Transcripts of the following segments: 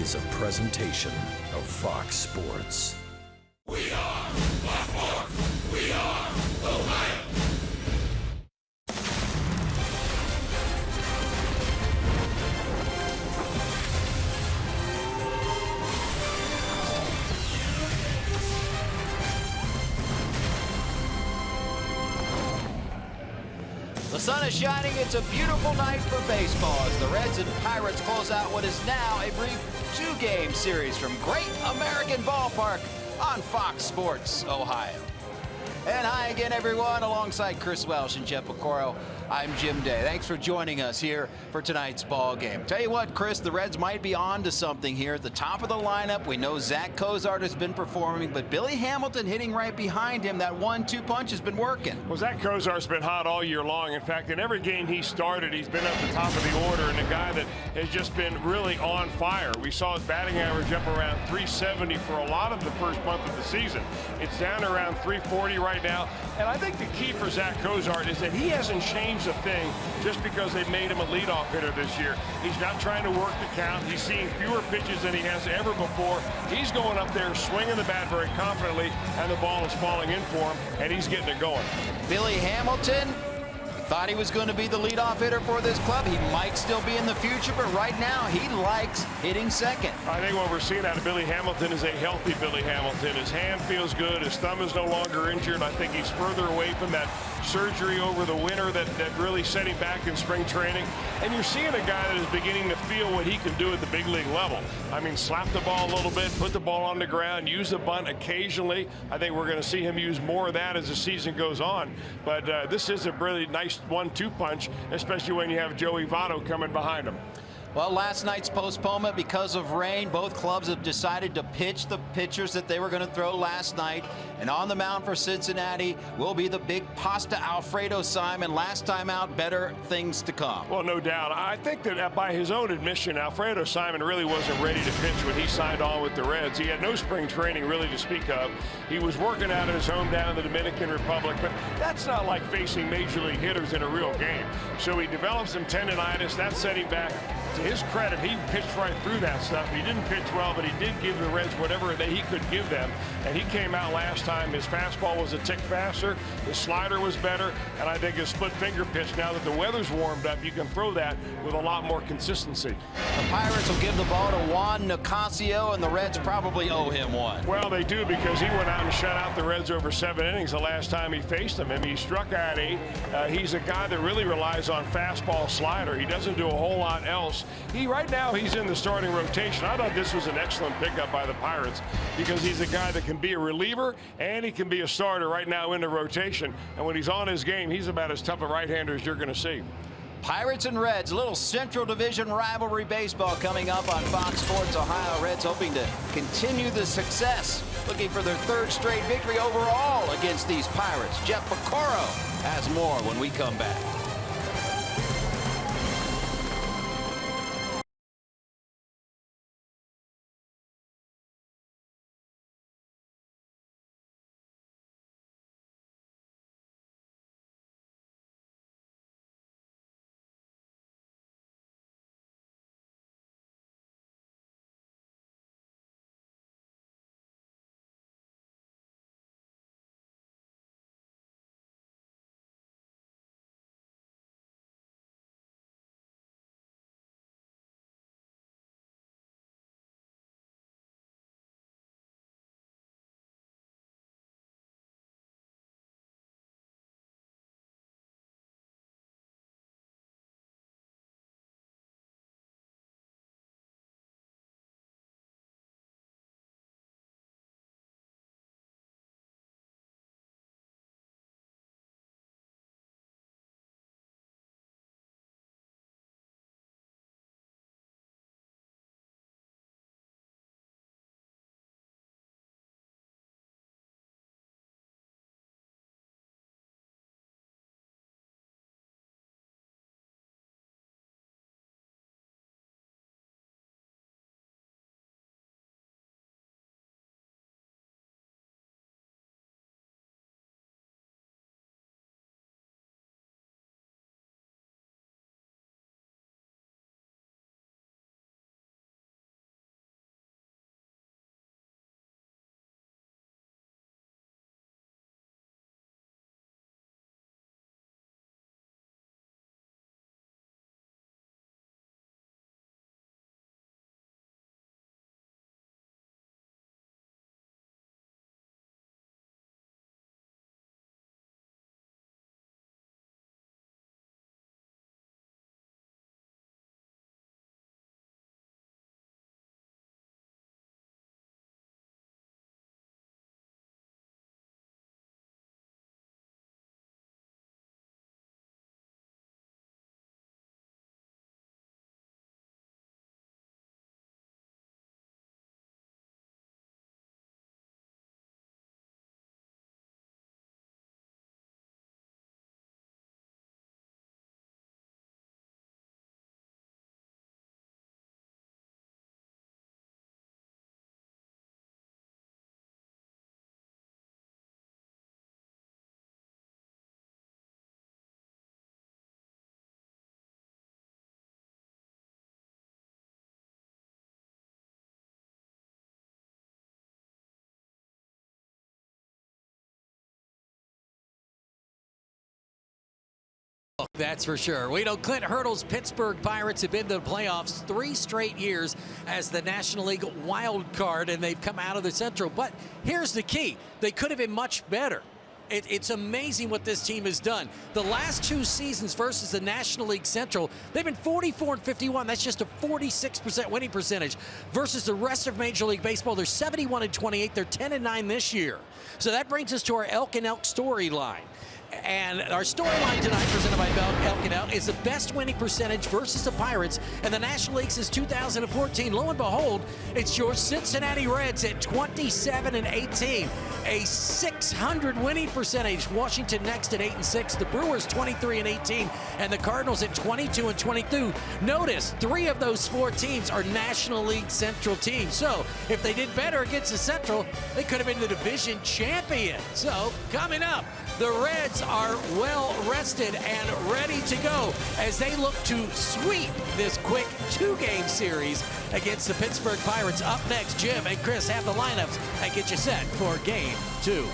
is a presentation of Fox Sports. We are Baltimore. We are Ohio. The sun is shining. It's a beautiful night for baseball as the Reds and Pirates close out what is now a brief two-game series from Great American Ballpark on Fox Sports Ohio. And hi again, everyone. Alongside Chris Welsh and Jeff Picoro, I'm Jim Day. Thanks for joining us here for tonight's ball game. Tell you what, Chris, the Reds might be on to something here. At the top of the lineup, we know Zach Cozart has been performing, but Billy Hamilton hitting right behind him. That 1-2 punch has been working. Well, Zach Cozart's been hot all year long. In fact, in every game he started, he's been at the top of the order, and a guy that has just been really on fire. We saw his batting average up around 370 for a lot of the first month of the season. It's down around 340 right now. And I think the key for Zach Cozart is that he hasn't changed a thing just because they made him a leadoff hitter this year. He's not trying to work the count. He's seeing fewer pitches than he has ever before. He's going up there, swinging the bat very confidently, and the ball is falling in for him, and he's getting it going. Billy Hamilton thought he was going to be the leadoff hitter for this club. He might still be in the future, but right now he likes hitting second. I think what we're seeing out of Billy Hamilton is a healthy Billy Hamilton. His hand feels good. His thumb is no longer injured. I think he's further away from that surgery over the winter that really set him back in spring training. And you're seeing a guy that is beginning to feel what he can do at the big league level. I mean, slap the ball a little bit, put the ball on the ground, use the bunt occasionally. I think we're going to see him use more of that as the season goes on. But this is a really nice 1-2 punch, especially when you have Joey Votto coming behind him. Well, last night's postponement because of rain. Both clubs have decided to pitch the pitchers that they were going to throw last night. And on the mound for Cincinnati will be the big Pasta Alfredo Simon. Last time out, better things to come. Well, no doubt. I think that by his own admission, Alfredo Simon really wasn't ready to pitch when he signed on with the Reds. He had no spring training really to speak of. He was working out at his home down in the Dominican Republic, but that's not like facing major league hitters in a real game. So he developed some tendonitis. That set him back. To his credit, he pitched right through that stuff. He didn't pitch well, but he did give the Reds whatever that he could give them. And he came out last time. His fastball was a tick faster. His slider was better. And I think his split finger pitch, now that the weather's warmed up, you can throw that with a lot more consistency. The Pirates will give the ball to Juan Nicasio, and the Reds probably owe him one. Well, they do, because he went out and shut out the Reds over 7 innings the last time he faced them. And he struck out 8. He's a guy that really relies on fastball slider. He doesn't do a whole lot else. Right now he's in the starting rotation. I thought this was an excellent pickup by the Pirates because he's a guy that can be a reliever and he can be a starter right now in the rotation. And when he's on his game, he's about as tough a right-hander as you're going to see. Pirates and Reds, a little Central Division rivalry baseball coming up on Fox Sports Ohio. Reds hoping to continue the success, looking for their 3rd straight victory overall against these Pirates. Jeff Picoro has more when we come back. That's for sure. We know Clint Hurdle's Pittsburgh Pirates have been to the playoffs 3 straight years as the National League wild card, and they've come out of the Central. But here's the key. They could have been much better. It's amazing what this team has done. The last 2 seasons versus the National League Central, they've been 44-51. That's just a 46% winning percentage. Versus the rest of Major League Baseball, they're 71-28. They're 10-9 this year. So that brings us to our Elk and Elk storyline. And our storyline tonight, presented by Elk and Elk, is the best winning percentage versus the Pirates in the National League since 2014. Lo and behold, it's your Cincinnati Reds at 27-18, a 600 winning percentage. Washington next at 8-6. The Brewers 23-18, and the Cardinals at 22-22. Notice 3 of those 4 teams are National League Central teams. So if they did better against the Central, they could have been the division champion. So coming up, the Reds are well rested and ready to go as they look to sweep this quick 2-game series against the Pittsburgh Pirates. Up next, Jim and Chris have the lineups and get you set for Game 2.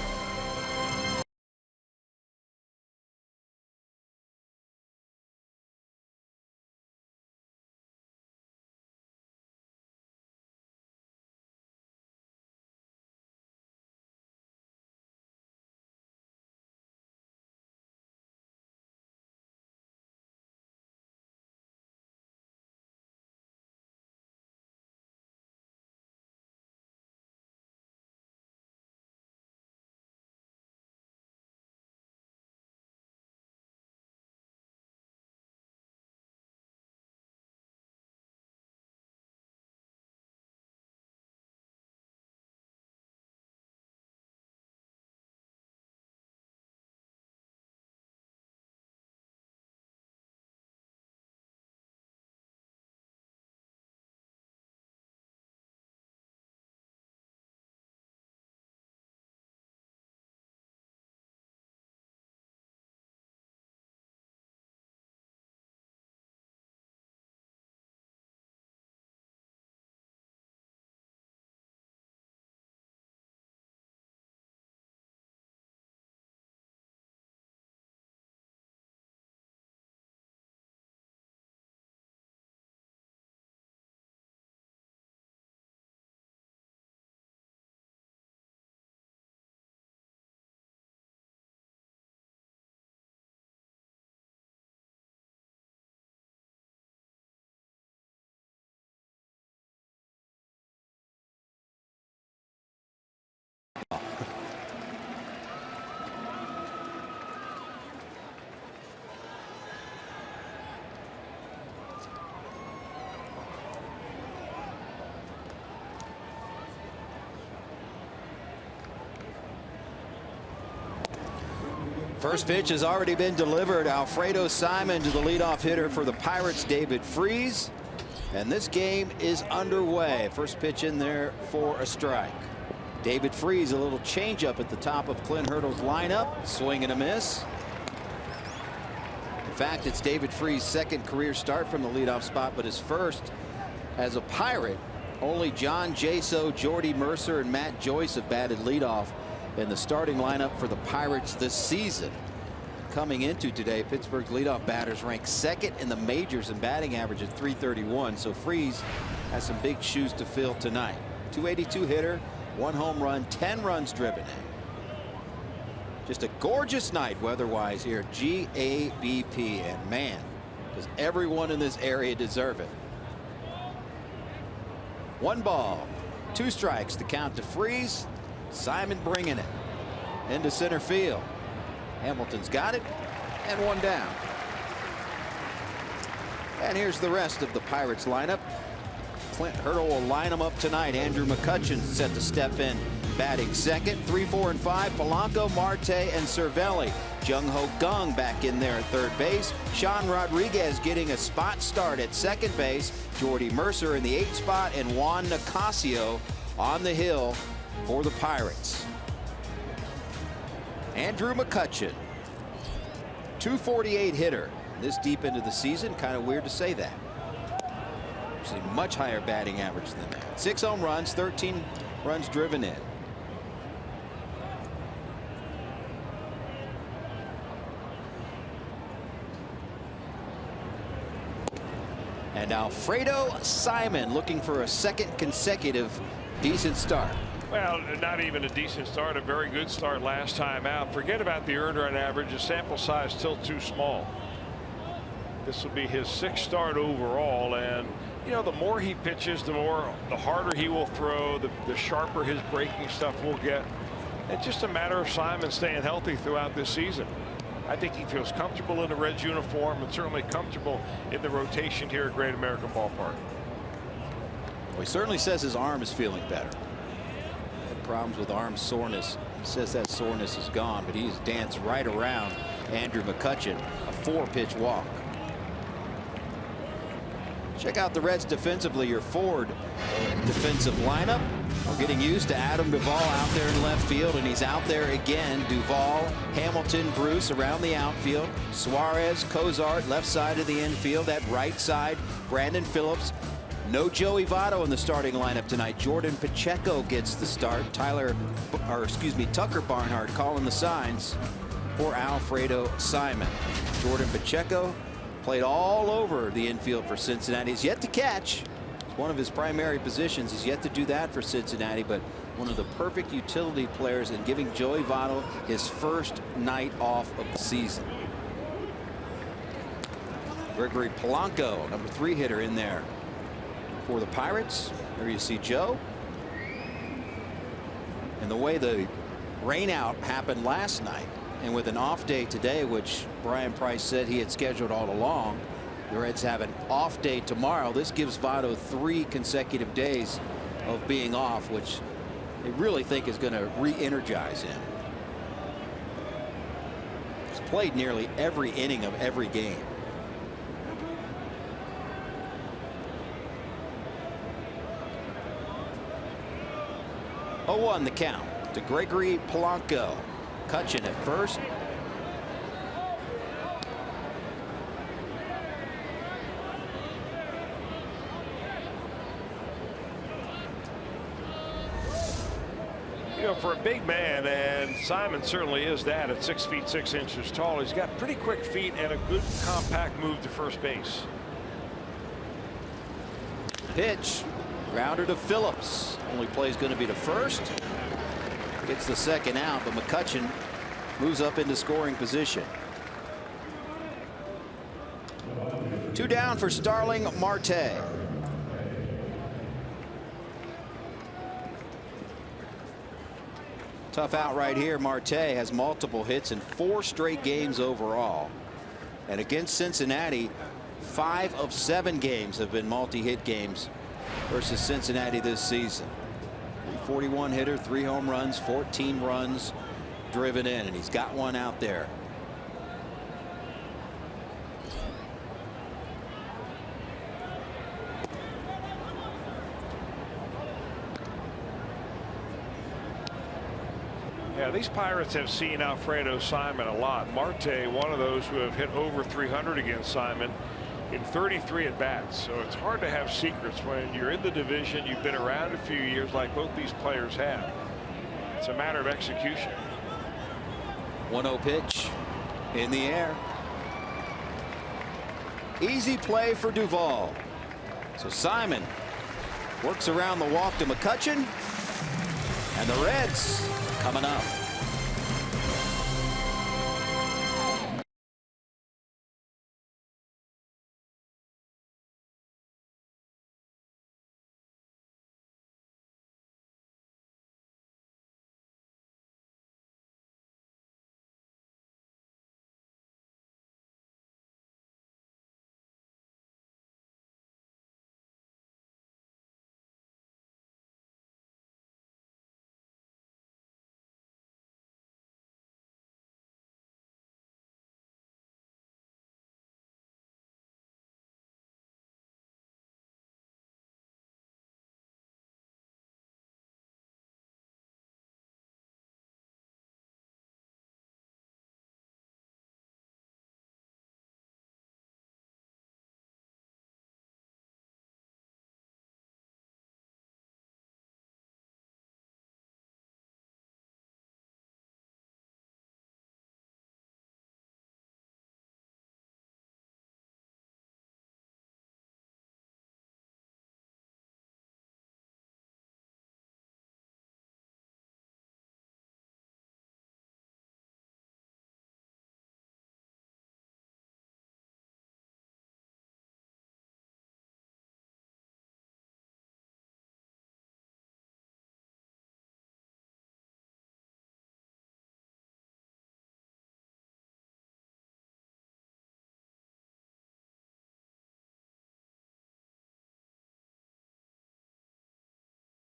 First pitch has already been delivered. Alfredo Simon to the leadoff hitter for the Pirates, David Freese. And this game is underway. First pitch in there for a strike. David Freese, a little changeup at the top of Clint Hurdle's lineup. Swing and a miss. In fact, it's David Freese's second career start from the leadoff spot, but his first as a Pirate. Only John Jaso, Jordy Mercer, and Matt Joyce have batted leadoff in the starting lineup for the Pirates this season. Coming into today, Pittsburgh's leadoff batters ranked second in the majors in batting average at .331. So Freese has some big shoes to fill tonight. .282 hitter, 1 home run, 10 runs driven in. Just a gorgeous night weather-wise here at GABP, and man, does everyone in this area deserve it. 1 ball, 2 strikes, the count to Freese. Simon bringing it into center field. Hamilton's got it, and 1 down. And here's the rest of the Pirates lineup. Clint Hurdle will line them up tonight. Andrew McCutcheon set to step in, batting second. 3, 4, and 5. Polanco, Marte, and Cervelli. Jung Ho Kang back in there at third base. Sean Rodriguez getting a spot start at second base. Jordy Mercer in the 8th spot, and Juan Nicasio on the hill for the Pirates. Andrew McCutcheon, .248 hitter this deep into the season. Kind of weird to say that. We've seen much higher batting average than that. 6 home runs, 13 runs driven in. And Alfredo Simon looking for a second consecutive decent start. Well, not even a decent start, a very good start last time out. Forget about the earned run average. The sample size still too small. This will be his 6th start overall, and you know, the more he pitches, the harder he will throw, the sharper his breaking stuff will get. It's just a matter of Simon staying healthy throughout this season. I think he feels comfortable in the Reds uniform and certainly comfortable in the rotation here at Great American Ballpark. Well, he certainly says his arm is feeling better. Had problems with arm soreness. He says that soreness is gone, but he's danced right around Andrew McCutchen, a 4-pitch walk. Check out the Reds defensively, your forward defensive lineup. We're getting used to Adam Duvall out there in left field, and he's out there again. Duvall, Hamilton, Bruce around the outfield. Suarez, Cozart, left side of the infield. At right side, Brandon Phillips. No Joey Votto in the starting lineup tonight. Jordan Pacheco gets the start. Tucker Barnhart calling the signs for Alfredo Simon. Jordan Pacheco played all over the infield for Cincinnati. He's yet to catch. It's one of his primary positions. He's yet to do that for Cincinnati, but one of the perfect utility players in giving Joey Votto his first night off of the season. Gregory Polanco, number 3 hitter in there for the Pirates. There you see Joe. And the way the rainout happened last night, and with an off day today, which Brian Price said he had scheduled all along, the Reds have an off day tomorrow. This gives Votto 3 consecutive days of being off, which they really think is going to re-energize him. He's played nearly every inning of every game. Oh, 1 the count to Gregory Polanco. Cutchin at first. You know, for a big man, and Simon certainly is that at 6 feet 6 inches tall, he's got pretty quick feet and a good compact move to first base. Pitch. Grounder to Phillips. Only play is going to be to first. Gets the second out, but McCutchen moves up into scoring position. 2 down for Starling Marte. Tough out right here. Marte has multiple hits in 4 straight games overall. And against Cincinnati, 5 of 7 games have been multi-hit games versus Cincinnati this season. 41 hitter, 3 home runs, 14 runs driven in, and he's got one out there. Yeah, these Pirates have seen Alfredo Simon a lot. Marte, one of those who have hit over 300 against Simon in 33 at bats. So it's hard to have secrets when you're in the division. You've been around a few years like both these players have. It's a matter of execution. 1-0 pitch in the air. Easy play for Duvall. So Simon works around the walk to McCutchen, and the Reds coming up.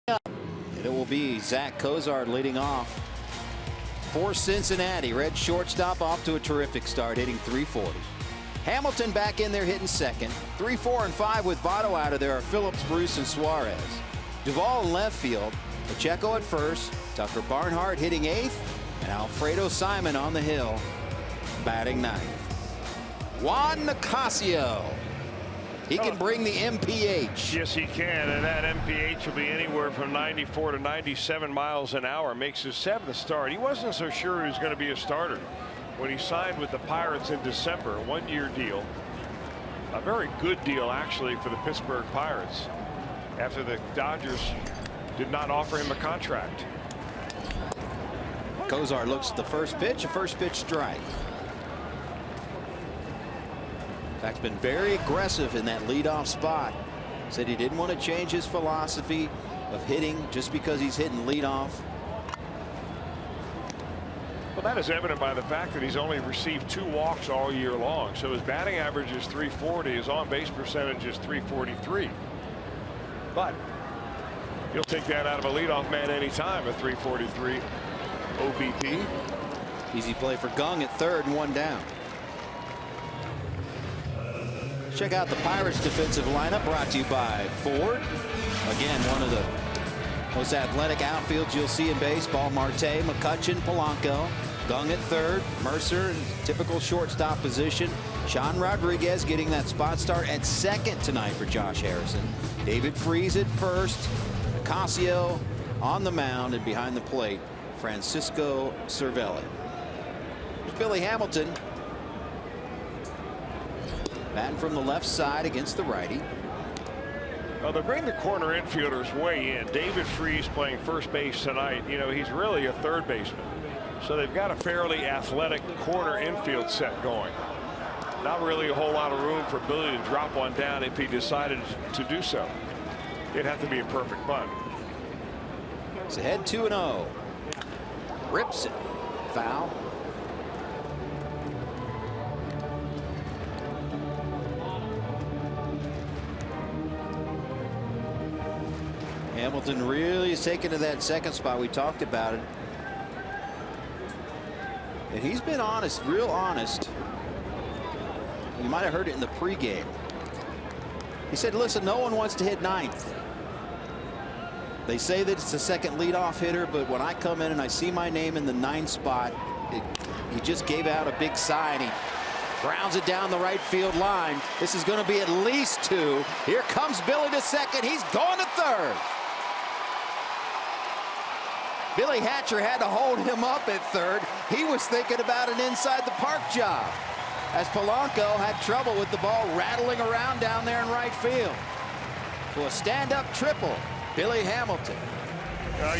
And it will be Zach Cozart leading off for Cincinnati. Red shortstop off to a terrific start, hitting .340. Hamilton back in there hitting second. 3, 4, and 5 with Votto out of there are Phillips, Bruce, and Suarez. Duvall in left field. Pacheco at first. Tucker Barnhart hitting eighth. And Alfredo Simon on the hill batting ninth. Juan Nicasio. He can bring the MPH. Yes, he can, and that MPH will be anywhere from 94 to 97 miles an hour. Makes his 7th start. He wasn't so sure he was going to be a starter when he signed with the Pirates in December. A 1-year deal. A very good deal, actually, for the Pittsburgh Pirates after the Dodgers did not offer him a contract. Cozart looks at the first pitch, a first pitch strike. Zach's been very aggressive in that leadoff spot. Said he didn't want to change his philosophy of hitting just because he's hitting leadoff. Well, that is evident by the fact that he's only received 2 walks all year long. So his batting average is .340. His on-base percentage is .343. But you'll take that out of a leadoff man anytime, a .343 OBP. Easy play for Gung at third and 1 down. Check out the Pirates defensive lineup, brought to you by Ford. Again, one of the most athletic outfields you'll see in baseball. Marte, McCutchen, Polanco. Gung at third. Mercer in typical shortstop position. Sean Rodriguez getting that spot start at second tonight for Josh Harrison. David Freese at first. Nicasio on the mound, and behind the plate, Francisco Cervelli. There's Billy Hamilton. Batting from the left side against the righty. Well, they bring the corner infielders way in. David Freese playing first base tonight. You know, he's really a third baseman. So they've got a fairly athletic corner infield set going. Not really a whole lot of room for Billy to drop one down if he decided to do so. It'd have to be a perfect bunt. It's ahead 2-0. Rips it. Foul. Hamilton really is taken to that second spot. We talked about it. And he's been honest, real honest. You might have heard it in the pregame. He said, listen, no one wants to hit ninth. They say that it's the second leadoff hitter, but when I come in and I see my name in the 9th spot, he just gave out a big sigh, and he grounds it down the right field line. This is going to be at least 2. Here comes Billy to second. He's going to third. Billy Hatcher had to hold him up at third. He was thinking about an inside the park job, as Polanco had trouble with the ball rattling around down there in right field. So a stand-up triple, Billy Hamilton.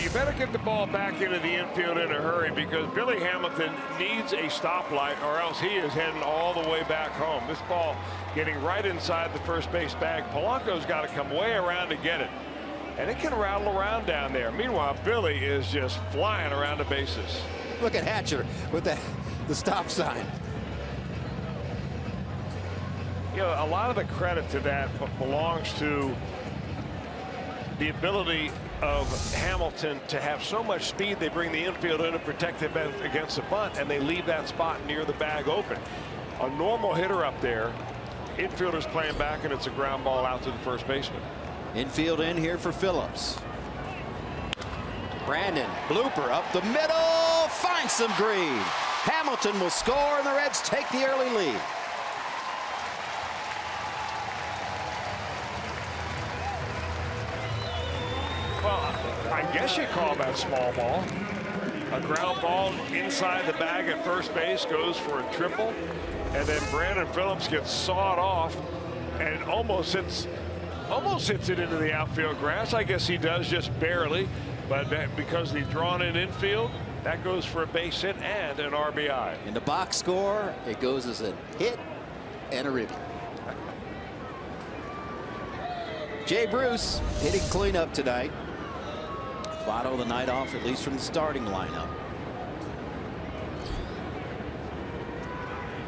You better get the ball back into the infield in a hurry, because Billy Hamilton needs a stoplight, or else he is heading all the way back home. This ball getting right inside the first base bag. Polanco's got to come way around to get it, and it can rattle around down there. Meanwhile, Billy is just flying around the bases. Look at Hatcher with the stop sign. You know, a lot of the credit to that belongs to the ability of Hamilton to have so much speed. They bring the infield in to protect him against the bunt, and they leave that spot near the bag open. A normal hitter up there, infielder's playing back, and it's a ground ball out to the first baseman. Infield in here for Phillips. Brandon, blooper up the middle, finds some green. Hamilton will score, and the Reds take the early lead. Well, I guess you call that small ball. A ground ball inside the bag at first base goes for a triple, and then Brandon Phillips gets sawed off and almost hits it into the outfield grass. I guess he does, just barely, but because he's drawn in infield, that goes for a base hit and an RBI. In the box score, it goes as a hit and a ribby. Jay Bruce hitting cleanup tonight. Votto the night off, at least from the starting lineup.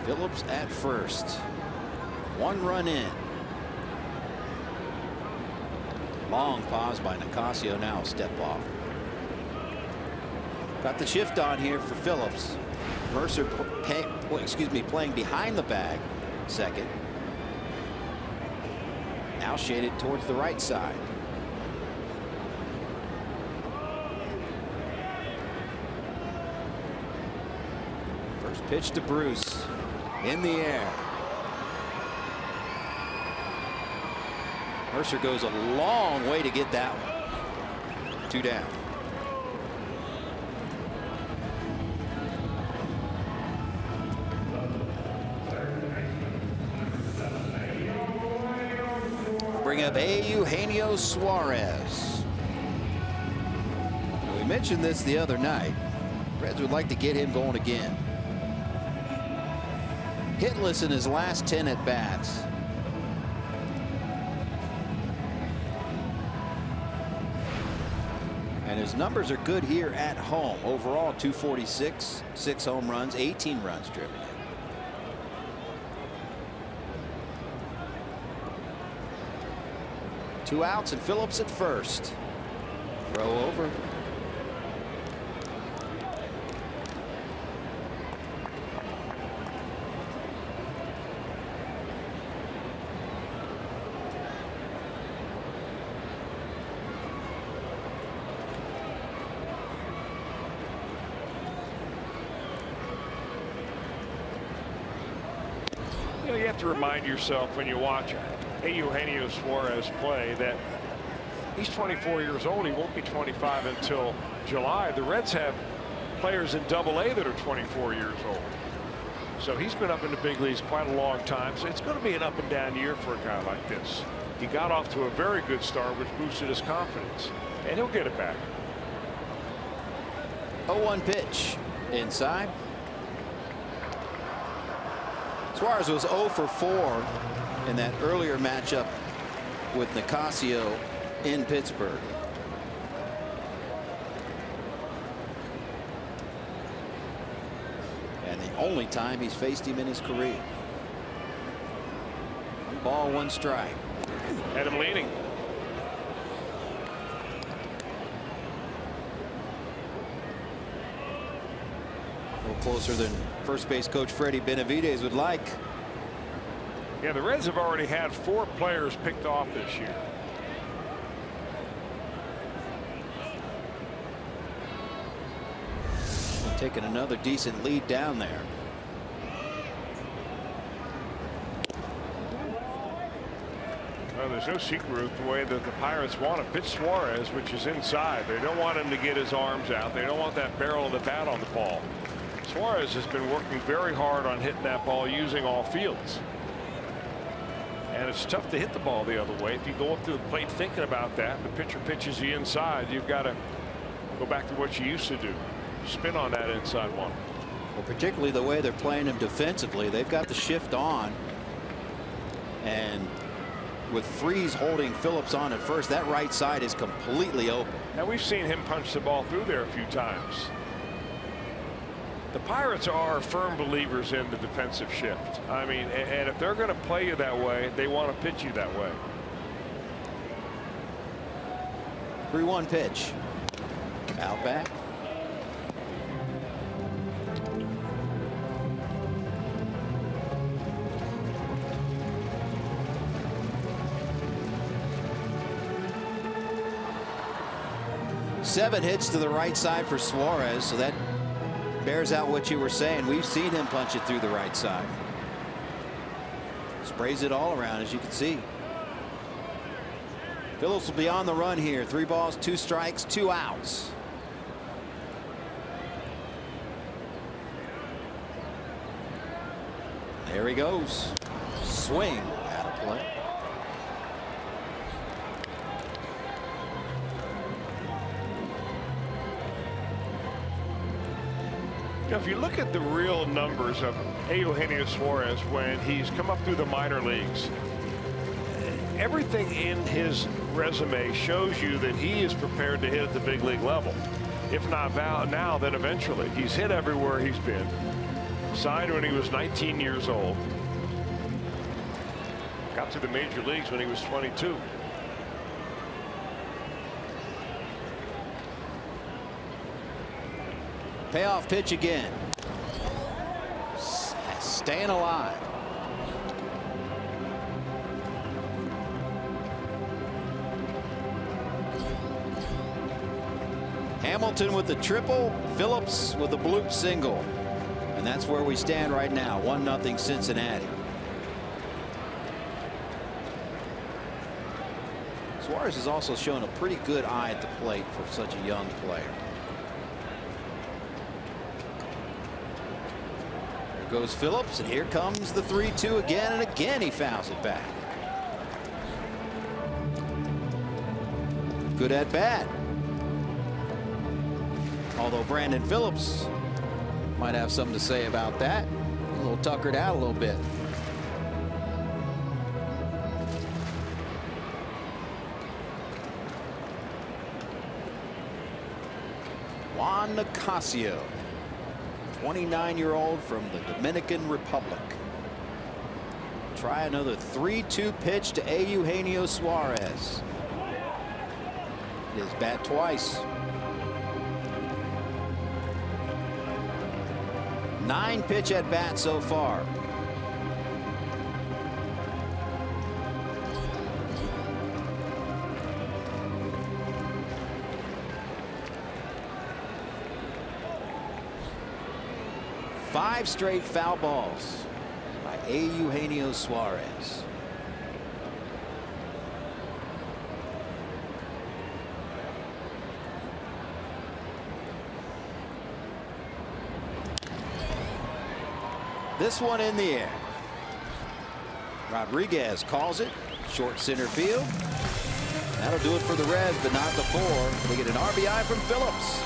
Phillips at first. 1 run in. Long pause by Nicasio. Now step off. Got the shift on here for Phillips. Mercer playing behind the bag. Second. Now shaded towards the right side. First pitch to Bruce. In the air. Mercer goes a long way to get that one. 2 down. Bring up Eugenio Suarez. We mentioned this the other night. Reds would like to get him going again. Hitless in his last 10 at bats. And his numbers are good here at home. Overall 246, 6 home runs, 18 runs driven in. Two outs and Phillips at first. Throw over. You know, you have to remind yourself when you watch Eugenio Suarez play that he's 24 years old. He won't be 25 until July. The Reds have players in Double-A that are 24 years old. So he's been up in the big leagues quite a long time. So it's going to be an up and down year for a guy like this. He got off to a very good start, which boosted his confidence, and he'll get it back. 0-1 pitch inside. Suarez was 0 for 4 in that earlier matchup with Nicasio in Pittsburgh. And the only time he's faced him in his career. 1 ball, 1 strike. Had him leaning. A little closer than first base coach Freddie Benavidez would like. Yeah, the Reds have already had 4 players picked off this year. Taking another decent lead down there. Well, there's no secret with the way that the Pirates want to pitch Suarez, which is inside. They don't want him to get his arms out. They don't want that barrel of the bat on the ball. Suarez has been working very hard on hitting that ball using all fields. And it's tough to hit the ball the other way. If you go up to the plate thinking about that, the pitcher pitches you inside, you've got to go back to what you used to do. Spin on that inside one. Well, particularly the way they're playing him defensively. They've got the shift on. And with Freese holding Phillips on at first, that right side is completely open. Now we've seen him punch the ball through there a few times. The Pirates are firm believers in the defensive shift. I mean, and if they're going to play you that way, they want to pitch you that way. 3-1 pitch. Out back. Seven hits to the right side for Suarez, so that bears out what you were saying. We've seen him punch it through the right side. Sprays it all around, as you can see. Phillips will be on the run here. 3 balls, 2 strikes, 2 outs. There he goes. Swing out of play. Now, if you look at the real numbers of Eugenio Suarez when he's come up through the minor leagues, everything in his resume shows you that he is prepared to hit at the big league level. If not now, then eventually. He's hit everywhere he's been. Signed when he was 19 years old. Got to the major leagues when he was 22. Payoff pitch again. Staying alive. Hamilton with the triple, Phillips with a bloop single. And that's where we stand right now. 1-0 Cincinnati. Suarez has also shown a pretty good eye at the plate for such a young player. There goes Phillips, and here comes the 3-2 again, and again he fouls it back. Good at bat. Although Brandon Phillips might have something to say about that. A little tuckered out a little bit. Juan Nicasio, 29-year-old from the Dominican Republic. Try another 3-2 pitch to Eugenio Suarez. His bat twice. 9 pitch at bat so far. Five straight foul balls by Eugenio Suarez. This one in the air. Rodriguez calls it. Short center field. That'll do it for the Reds, but not the 4. They get an RBI from Phillips.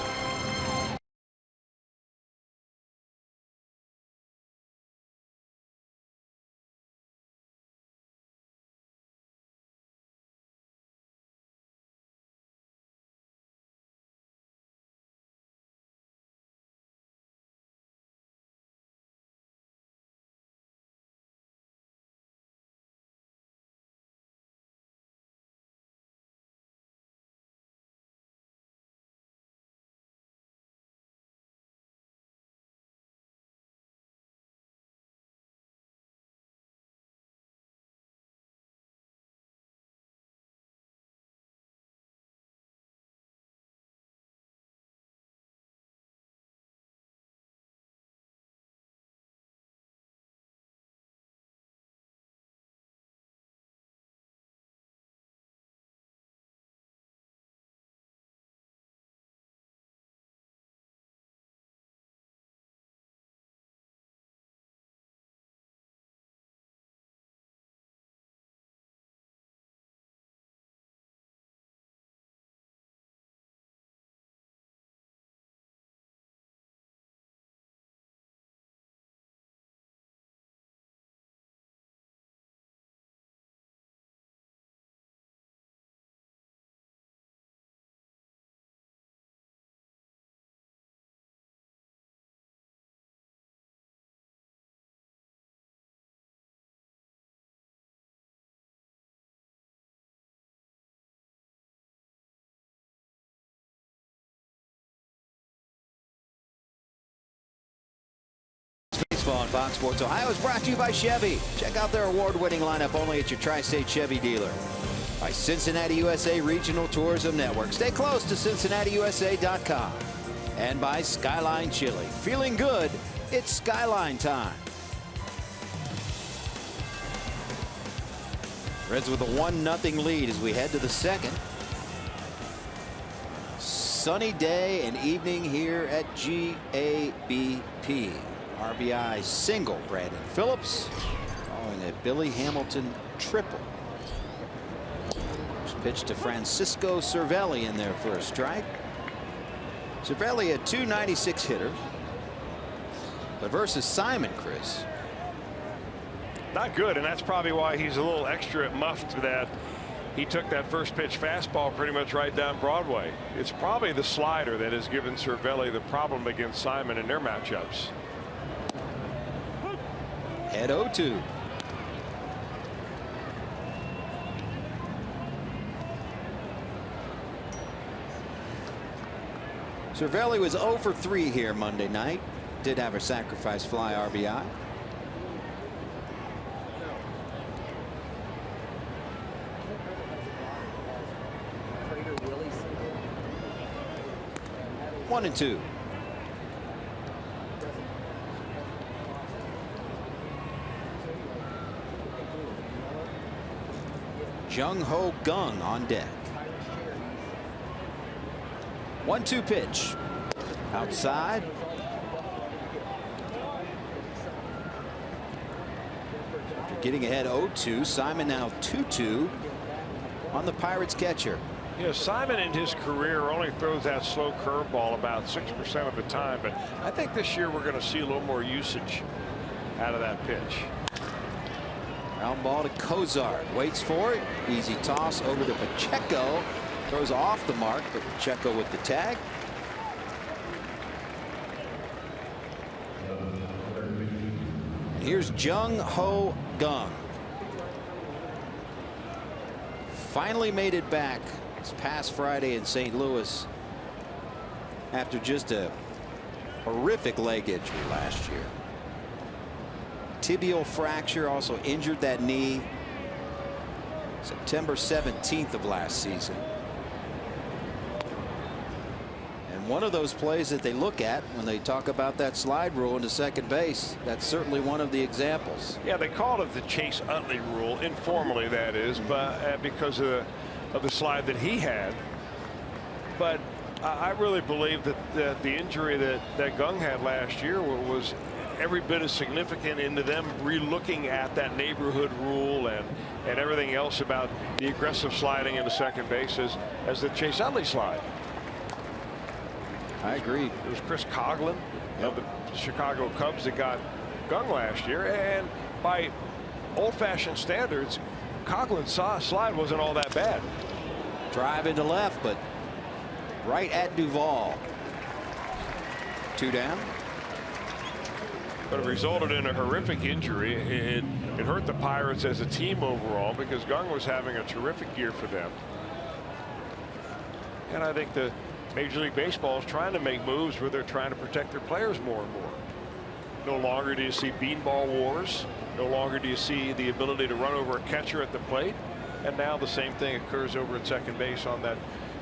Baseball on Fox Sports Ohio is brought to you by Chevy. Check out their award-winning lineup only at your Tri-State Chevy dealer. By Cincinnati USA Regional Tourism Network. Stay close to CincinnatiUSA.com. And by Skyline Chili. Feeling good, it's Skyline time. Reds with a 1-0 lead as we head to the second. Sunny day and evening here at GABP. RBI single, Brandon Phillips, following a Billy Hamilton triple. First pitch to Francisco Cervelli in there for a strike. Cervelli, a .296 hitter. But versus Simon, Chris. Not good, and that's probably why he's a little extra muffed that he took that first pitch fastball pretty much right down Broadway. It's probably the slider that has given Cervelli the problem against Simon in their matchups. Head 0-2. Cervelli was 0 for 3 here Monday night. Did have a sacrifice fly RBI. One and two. Jung-Ho Gung on deck. 1-2 pitch. Outside. After getting ahead 0-2, Simon now 2-2 on the Pirates catcher. You know, Simon in his career only throws that slow curveball about 6% of the time, but I think this year we're going to see a little more usage out of that pitch. Ground ball to Cozart. Waits for it. Easy toss over to Pacheco. Throws off the mark, but Pacheco with the tag. And here's Jung-Ho Gung. Finally made it back this past Friday in St. Louis after just a horrific leg injury last year. Tibial fracture, also injured that knee September 17th of last season. And one of those plays that they look at when they talk about that slide rule into second base, that's certainly one of the examples. Yeah, they called it the Chase Utley rule, informally that is, but because of the slide that he had. But I really believe that the injury that Gung had last year was every bit as significant into them relooking at that neighborhood rule and everything else about the aggressive sliding into second base as the Chase Utley slide. I agree. It was Chris Coughlin of the Chicago Cubs that got Gung last year, and by old-fashioned standards, Coughlin's slide wasn't all that bad. Drive into left, but right at Duvall. 2 down. But it resulted in a horrific injury. It hurt the Pirates as a team overall because Gung was having a terrific year for them. And I think the Major League Baseball is trying to make moves where they're trying to protect their players more and more. No longer do you see beanball wars. No longer do you see the ability to run over a catcher at the plate. And now the same thing occurs over at second base on that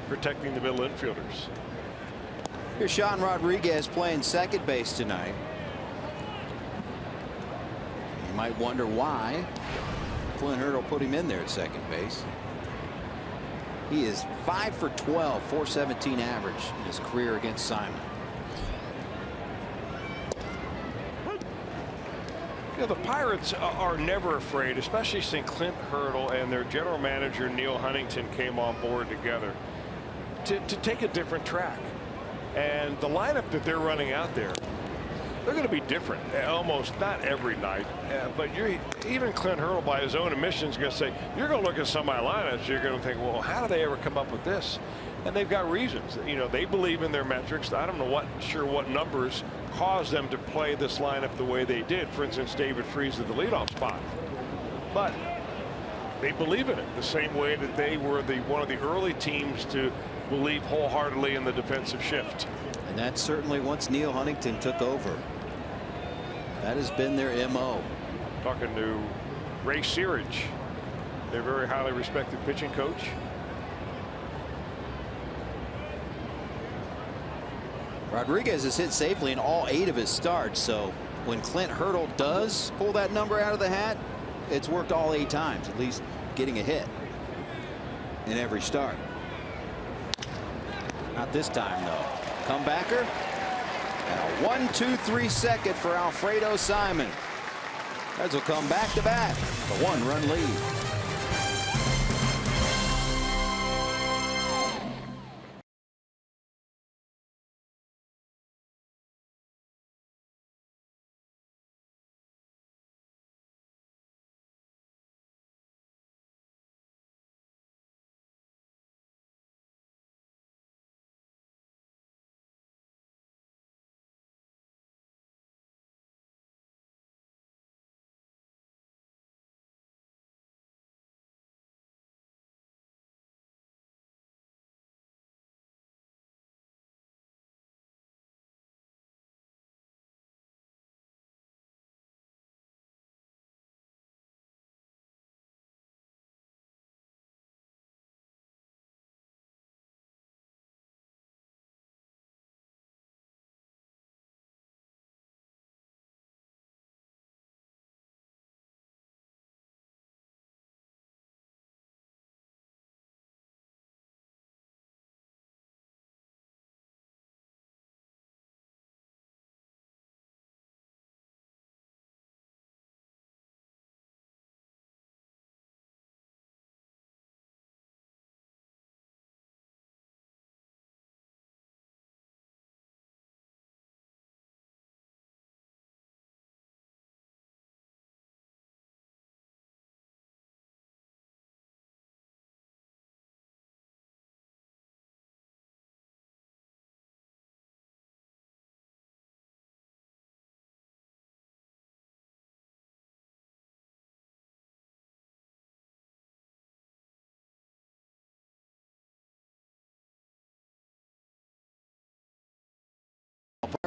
protecting the middle infielders. Here's Sean Rodriguez playing second base tonight. You might wonder why Clint Hurdle put him in there at second base. He is 5 for 12, 417 average in his career against Simon. You know, the Pirates are never afraid, especially since Clint Hurdle and their general manager Neil Huntington came on board together, to take a different track. And the lineup that they're running out there, they're going to be different almost not every night. But even Clint Hurdle, by his own admission, is going to say, you're going to look at some of my lineups, you're going to think, well, how do they ever come up with this? And they've got reasons. You know, they believe in their metrics. I don't know what numbers caused them to play this lineup the way they did. For instance, David Freese at the leadoff spot. But they believe in it the same way that they were one of the early teams to believe wholeheartedly in the defensive shift. And that's certainly once Neil Huntington took over. That has been their MO. Talking to Ray Searage, their very highly respected pitching coach. Rodriguez has hit safely in all 8 of his starts, so when Clint Hurdle does pull that number out of the hat, it's worked all 8 times, at least getting a hit in every start. Not this time, though. Comebacker. And a 1-2-3 second for Alfredo Simon. Reds will come back to back. A 1-run lead.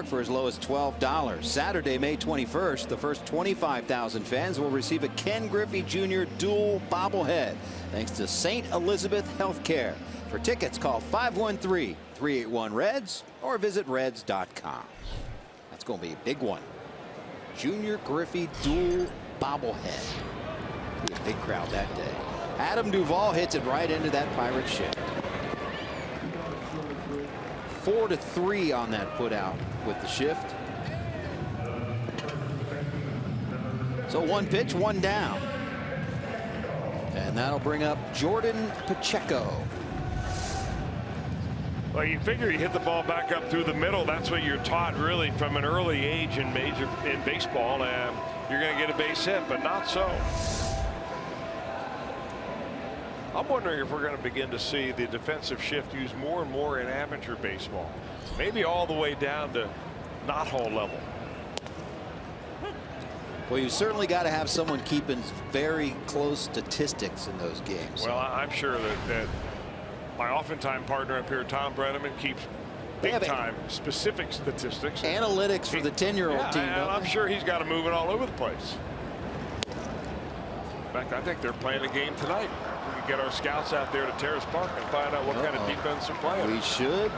for as low as $12. Saturday, May 21st, the first 25,000 fans will receive a Ken Griffey Jr. dual bobblehead thanks to St. Elizabeth Healthcare. For tickets, call 513-381-REDS or visit reds.com. That's going to be a big one. Junior Griffey dual bobblehead. Be a big crowd that day. Adam Duvall hits it right into that Pirate shift. 4-3 on that put out with the shift. So one pitch, one down. And that'll bring up Jordan Pacheco. Well, you figure you hit the ball back up through the middle. That's what you're taught really from an early age in baseball. And you're going to get a base hit, but not so. I'm wondering if we're going to begin to see the defensive shift used more and more in amateur baseball. Maybe all the way down to knothole level. Well, you certainly got to have someone keeping very close statistics in those games. Well, I'm sure that my oftentimes partner up here, Tom Brenneman, keeps big-time specific statistics. Analytics for the 10-year-old team. And I'm sure he's got them moving all over the place. In fact, I think they're playing a game tonight. We can get our scouts out there to Terrace Park and find out what kind of defense they're playing. We should.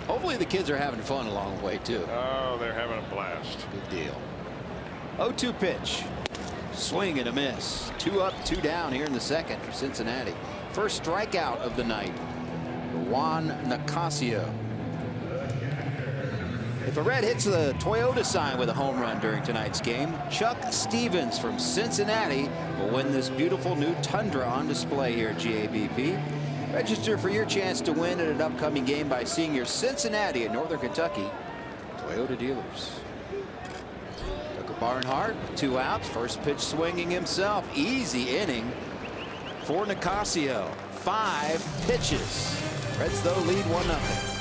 Hopefully the kids are having fun along the way, too. Oh, they're having a blast. Good deal. 0-2 pitch. Swing and a miss. 2 up, 2 down here in the second for Cincinnati. First strikeout of the night. Juan Nicasio. If a Red hits the Toyota sign with a home run during tonight's game, Chuck Stevens from Cincinnati will win this beautiful new Tundra on display here at GABP. Register for your chance to win at an upcoming game by seeing your Cincinnati and Northern Kentucky Toyota dealers. Barnhart, 2 outs, first pitch swinging himself. Easy inning for Nicasio. 5 pitches. Reds, though, lead 1-0.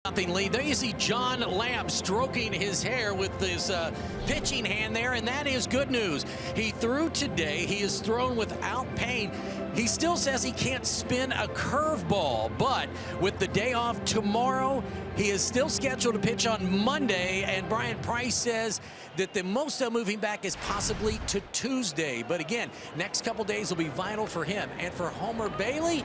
Nothing lead. There you see John Lamb stroking his hair with his pitching hand there, and that is good news. He threw today. He is thrown without pain. He still says he can't spin a curveball, but with the day off tomorrow, he is still scheduled to pitch on Monday, and Brian Price says that the most they'll move him back is possibly to Tuesday. But again, next couple days will be vital for him. And for Homer Bailey,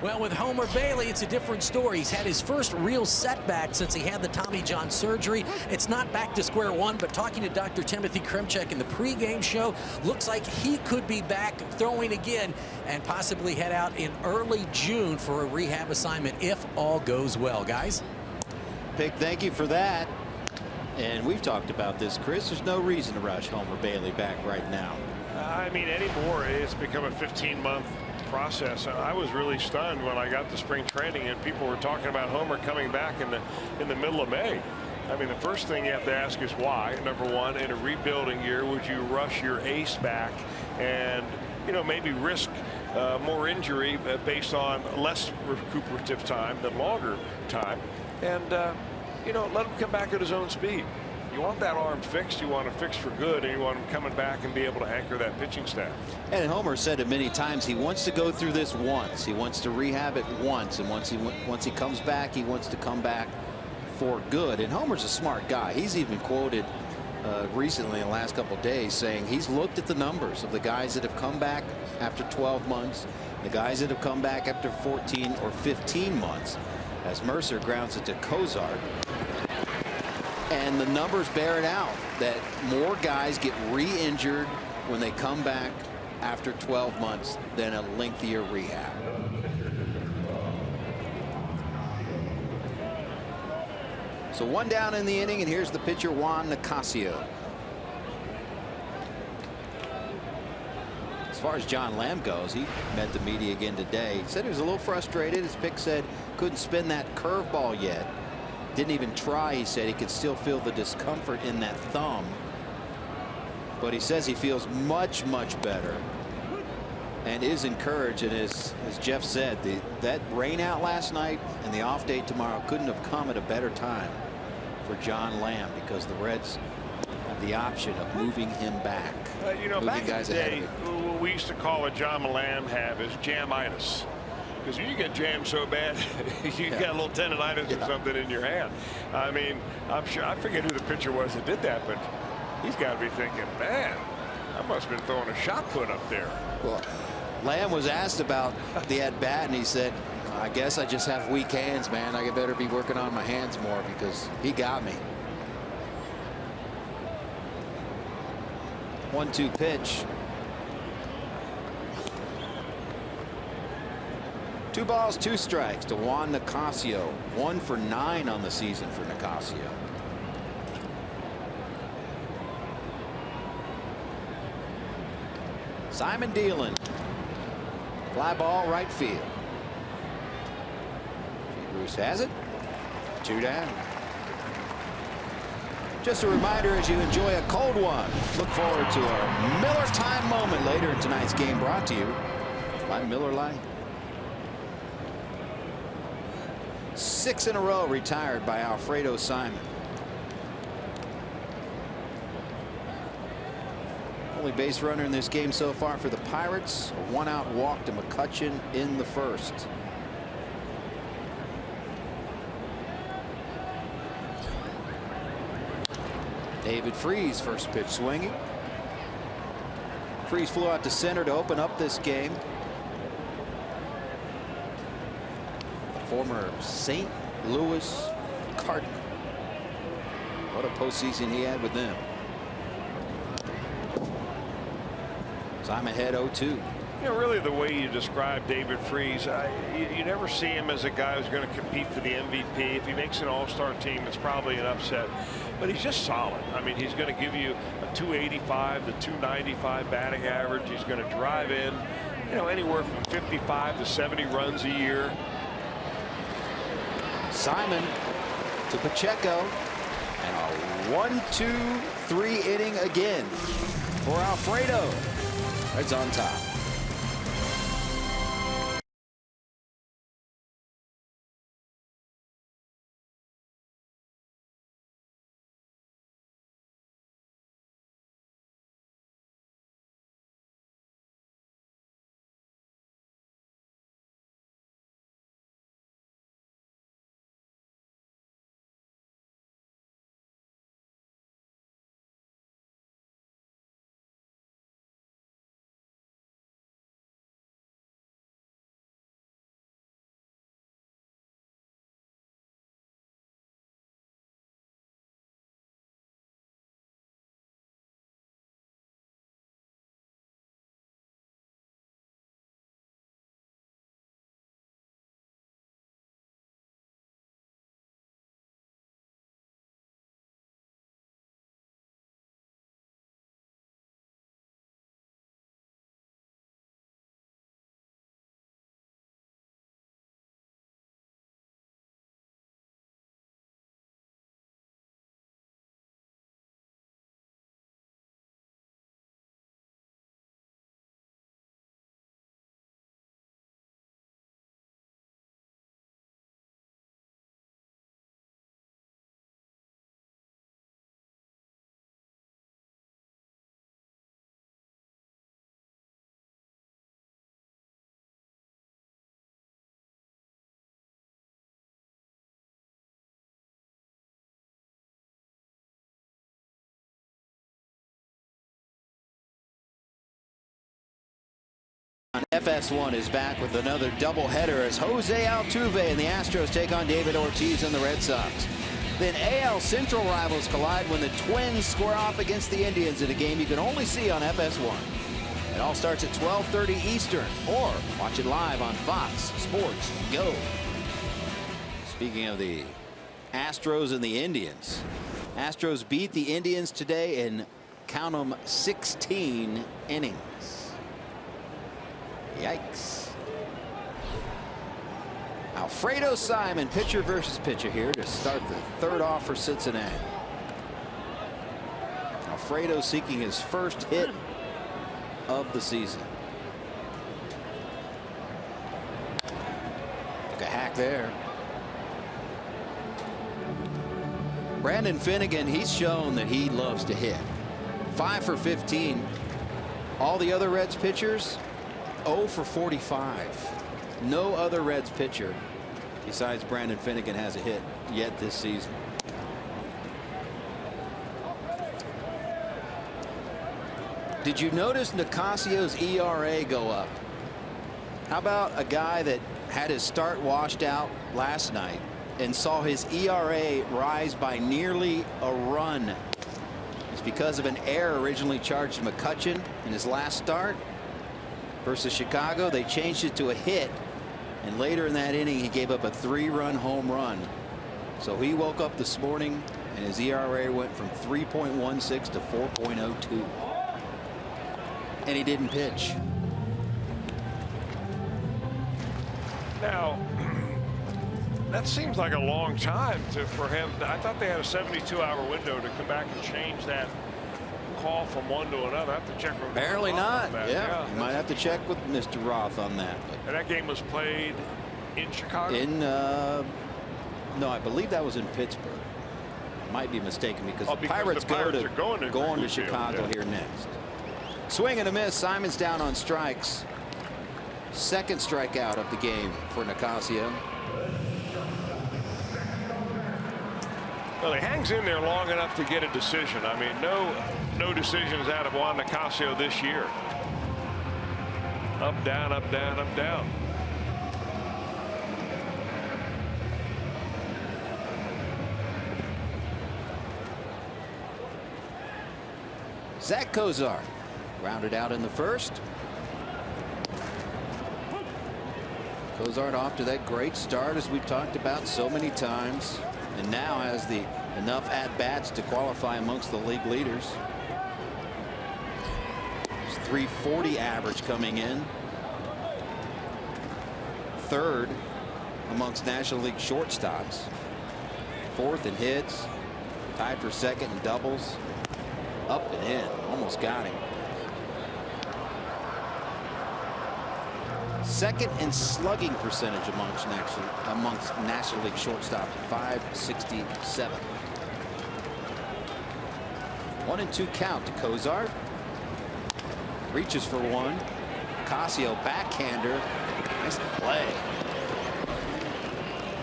well, with Homer Bailey, it's a different story. He's had his first real setback since he had the Tommy John surgery. It's not back to square one, but talking to Dr. Timothy Krimchek in the pregame show, looks like he could be back throwing again and possibly head out in early June for a rehab assignment if all goes well. Guys? Pick, thank you for that. And we've talked about this, Chris. There's no reason to rush Homer Bailey back right now. I mean, anymore, it's become a 15-month process. I was really stunned when I got to spring training and people were talking about Homer coming back in the middle of May. I mean, the first thing you have to ask is why. Number one, in a rebuilding year, would you rush your ace back and, you know, maybe risk more injury based on less recuperative time than longer time, and you know, let him come back at his own speed. You want that arm fixed, you want it fixed for good, and you want him coming back and be able to anchor that pitching staff. And Homer said it many times, he wants to go through this once. He wants to rehab it once, and once he comes back, he wants to come back for good. And Homer's a smart guy. He's even quoted recently in the last couple of days saying he's looked at the numbers of the guys that have come back after 12 months, the guys that have come back after 14 or 15 months, as Mercer grounds it to Cozart. And the numbers bear it out that more guys get re-injured when they come back after 12 months than a lengthier rehab. So one down in the inning, and here's the pitcher Juan Nicasio. As far as John Lamb goes, he met the media again today. He said he was a little frustrated. His pick said couldn't spin that curveball yet. Didn't even try. He said he could still feel the discomfort in that thumb. But he says he feels much better and is encouraged. And as Jeff said, that rain out last night and the off day tomorrow couldn't have come at a better time for John Lamb, because the Reds have the option of moving him back. You know, back in the day, what we used to call a John Lamb have is jamitis. Because you get jammed so bad, you got a little tendonitis or something in your hand. I mean, I'm sure, I forget who the pitcher was that did that, but he's got to be thinking, man, I must have been throwing a shot put up there. Well, Lamb was asked about the at bat, and he said, I guess I just have weak hands, man. I better be working on my hands more, because he got me. 1-2 pitch. 2 balls, 2 strikes to Juan Nicasio. 1 for 9 on the season for Nicasio. Simon dealing. Fly ball right field. Bruce has it. 2 down. Just a reminder, as you enjoy a cold one, look forward to a Miller Time moment later in tonight's game, brought to you by Miller Lite. 6 in a row retired by Alfredo Simon. Only base runner in this game so far for the Pirates. A 1-out walk to McCutchen in the first. David Freese, first pitch swinging. Freese flew out to center to open up this game. Former St. Louis Cardinal. What a postseason he had with them. Simon ahead 0-2. You know, really the way you describe David Freese, you never see him as a guy who's going to compete for the MVP. If he makes an all-star team, it's probably an upset. But he's just solid. I mean, he's going to give you a 285 to 295 batting average. He's going to drive in, you know, anywhere from 55 to 70 runs a year. Simon to Pacheco, and a 1-2-3 inning again for Alfredo. Reds on top. FS1 is back with another doubleheader as Jose Altuve and the Astros take on David Ortiz and the Red Sox. Then AL Central rivals collide when the Twins square off against the Indians in a game you can only see on FS1. It all starts at 12:30 Eastern, or watch it live on Fox Sports Go. Speaking of the Astros and the Indians, Astros beat the Indians today in, count them, 16 innings. Yikes. Alfredo Simon, pitcher versus pitcher here to start the third off for Cincinnati. Alfredo seeking his first hit of the season. Took a hack there. Brandon Finnegan, he's shown that he loves to hit. 5 for 15. All the other Reds pitchers 0 for 45. No other Reds pitcher besides Brandon Finnegan has a hit yet this season. Did you notice Nicasio's ERA go up? How about a guy that had his start washed out last night and saw his ERA rise by nearly a run? It's because of an error originally charged to McCutchen in his last start versus Chicago. They changed it to a hit, and later in that inning he gave up a 3-run home run. So he woke up this morning and his ERA went from 3.16 to 4.02. And he didn't pitch. Now, that seems like a long time for him. I thought they had a 72-hour window to come back and change that call from one to another. I have to check with Apparently Roth not. Yeah, you might have to check with Mr. Roth on that. And that game was played in Chicago? No, I believe that was in Pittsburgh. I might be mistaken because the Pirates are going to Chicago here next. Swing and a miss. Simon's down on strikes. Second strikeout of the game for Nicasio. Well, he hangs in there long enough to get a decision. I mean, no decisions out of Juan Nicasio this year. Up, down, up, down, up, down. Zach Kozar grounded out in the first. Kozar off to that great start as we've talked about so many times, and now has the enough at-bats to qualify amongst the league leaders. His .340 average coming in. Third amongst National League shortstops. Fourth in hits. Tied for second in doubles. Up and in. Almost got him. Second in slugging percentage amongst National League shortstops, .567. 1-2 count to Kozar. Reaches for one. Nicasio backhander. Nice play.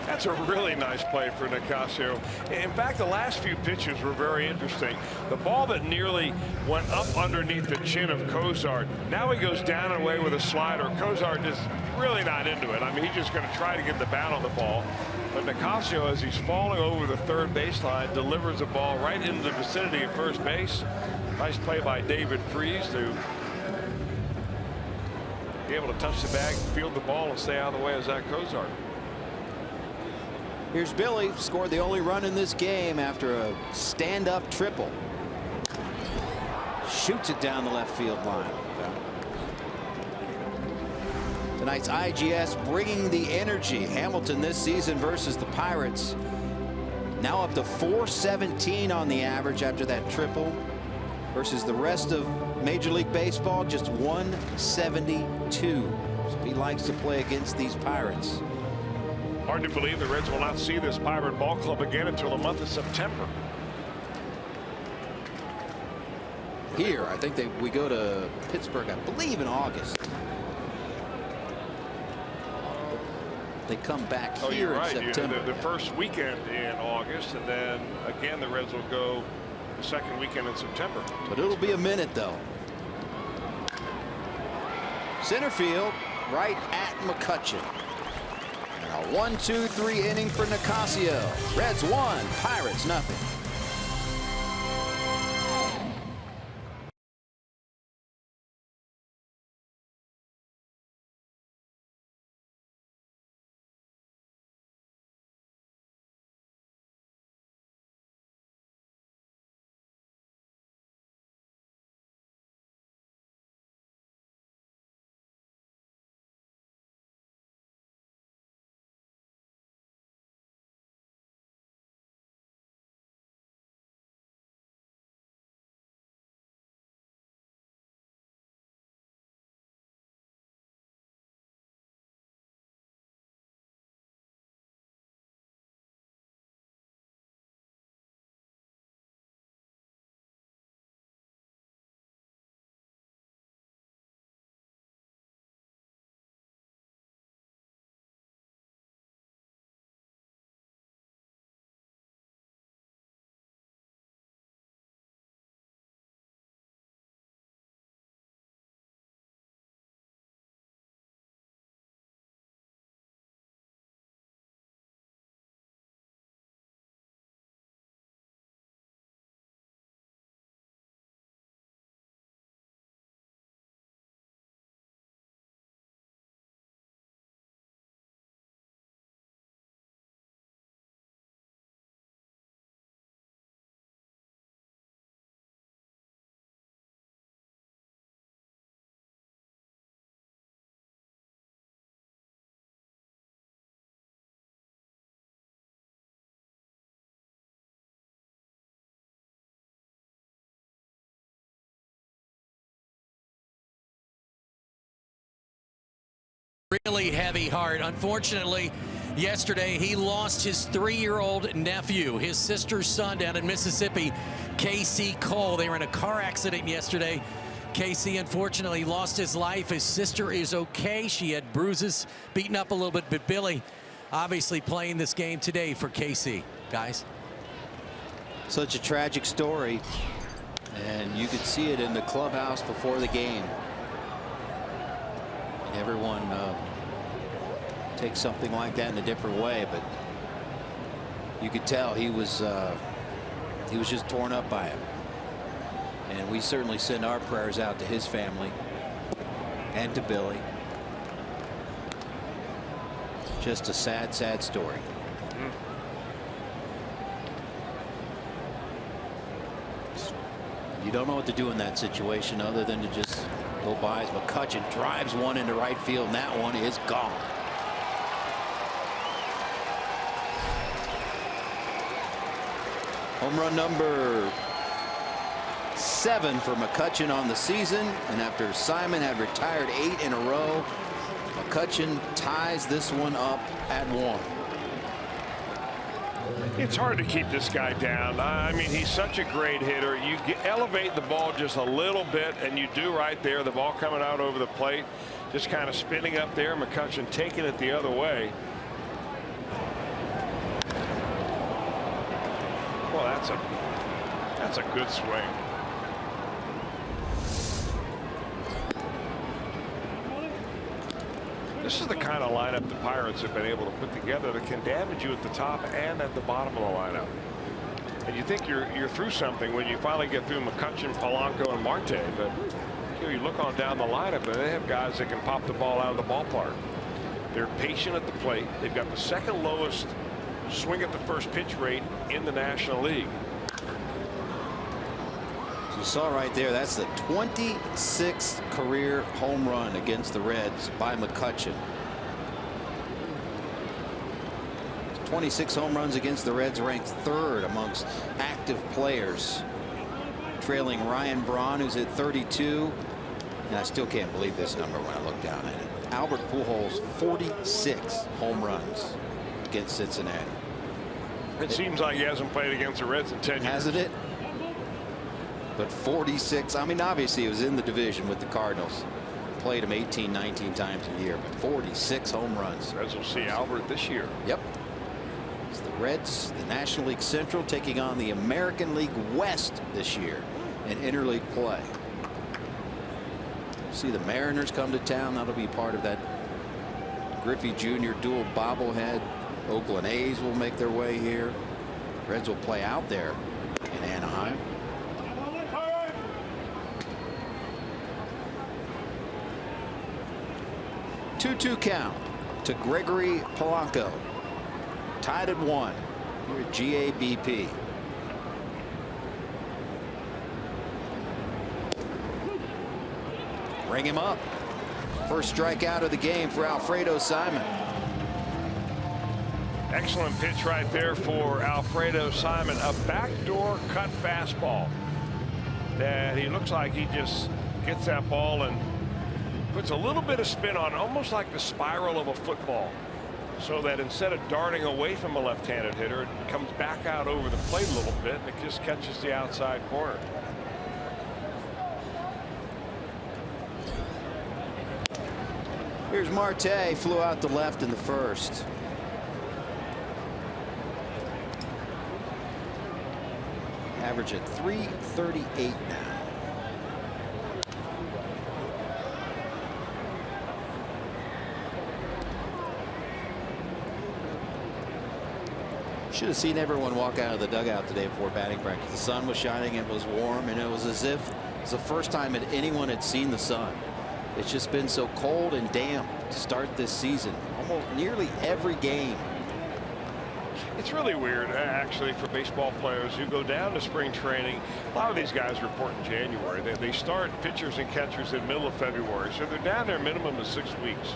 That's a really nice play for Nicasio. In fact, the last few pitches were very interesting. The ball that nearly went up underneath the chin of Kozar. Now he goes down and away with a slider. Kozar just really not into it. I mean, he's just going to try to get the bat on the ball. But Nicasio, as he's falling over the third baseline, delivers the ball right into the vicinity of first base. Nice play by David Freese to be able to touch the bag, field the ball, and stay out of the way of Zach Kozar. Here's Billy, scored the only run in this game after a stand-up triple. Shoots it down the left field line. Tonight's IGS bringing the energy. Hamilton this season versus the Pirates. Now up to 417 on the average after that triple. Versus the rest of Major League Baseball, just 172. So he likes to play against these Pirates. Hard to believe the Reds will not see this Pirate ball club again until the month of September. Here, I think we go to Pittsburgh, I believe, in August. They come back here you're right. in September. The first weekend in August, and then again the Reds will go the second weekend in September. But it'll be a minute, though. Center field, right at McCutchen. And a 1-2-3 inning for Nicasio. Reds 1, Pirates nothing. Really heavy heart. Unfortunately, yesterday he lost his 3-year-old nephew, his sister's son down in Mississippi, Casey Cole. They were in a car accident yesterday. Casey unfortunately lost his life. His sister is okay. She had bruises, beaten up a little bit, but Billy obviously playing this game today for Casey. Guys. Such a tragic story, and you could see it in the clubhouse before the game. Everyone takes something like that in a different way, but you could tell he was just torn up by it. And we certainly send our prayers out to his family and to Billy. Just a sad, sad story. You don't know what to do in that situation other than to just go by as McCutchen drives one into right field, and that one is gone. Home run number 7 for McCutchen on the season, and after Simon had retired 8 in a row, McCutchen ties this one up at 1. It's hard to keep this guy down. I mean, he's such a great hitter. You elevate the ball just a little bit, and you do right there. The ball coming out over the plate, just kind of spinning up there. McCutchen taking it the other way. Well, that's a good swing. This is the kind of lineup the Pirates have been able to put together that can damage you at the top and at the bottom of the lineup. And you think you're through something when you finally get through McCutchen, Polanco, and Marte. But you look on down the lineup, and they have guys that can pop the ball out of the ballpark. They're patient at the plate. They've got the second lowest swing at the first pitch rate in the National League. You saw right there, that's the 26th career home run against the Reds by McCutchen. 26 home runs against the Reds, ranked 3rd amongst active players, trailing Ryan Braun, who's at 32. And I still can't believe this number when I look down at it. Albert Pujols, 46 home runs against Cincinnati. It seems like he hasn't played against the Reds in 10 years. Hasn't it? But 46, I mean, obviously he was in the division with the Cardinals. Played him 18, 19 times a year, but 46 home runs. Reds will see Albert this year. Yep. It's the Reds, the National League Central, taking on the American League West this year in interleague play. See the Mariners come to town. That'll be part of that Griffey Jr. dual bobblehead. Oakland A's will make their way here. Reds will play out there in Anaheim. Two count to Gregory Polanco. Tied at 1 here at GABP. Bring him up. First strikeout of the game for Alfredo Simon. Excellent pitch right there for Alfredo Simon. A backdoor cut fastball that he looks like he just gets that ball and puts a little bit of spin on, almost like the spiral of a football, so that instead of darting away from a left-handed hitter, it comes back out over the plate a little bit and it just catches the outside corner. Here's Marte, flew out to left in the first. Average at .338 now. Should have seen everyone walk out of the dugout today before batting practice. The sun was shining, it was warm, and it was as if it's the first time that anyone had seen the sun. It's just been so cold and damp to start this season. Almost nearly every game. It's really weird, actually, for baseball players who go down to spring training. A lot of these guys report in January. They start pitchers and catchers in the middle of February, so they're down there a minimum of 6 weeks.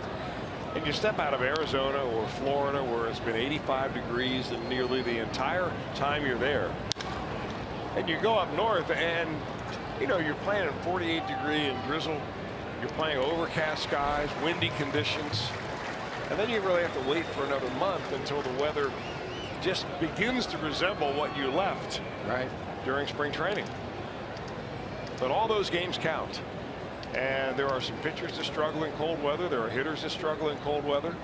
And you step out of Arizona or Florida, where it's been 85 degrees and nearly the entire time you're there, and you go up north, and you know you're playing in 48-degree and drizzle. You're playing overcast skies, windy conditions, and then you really have to wait for another month until the weather just begins to resemble what you left during spring training. But all those games count, and there are some pitchers that struggle in cold weather. There are hitters that struggle in cold weather,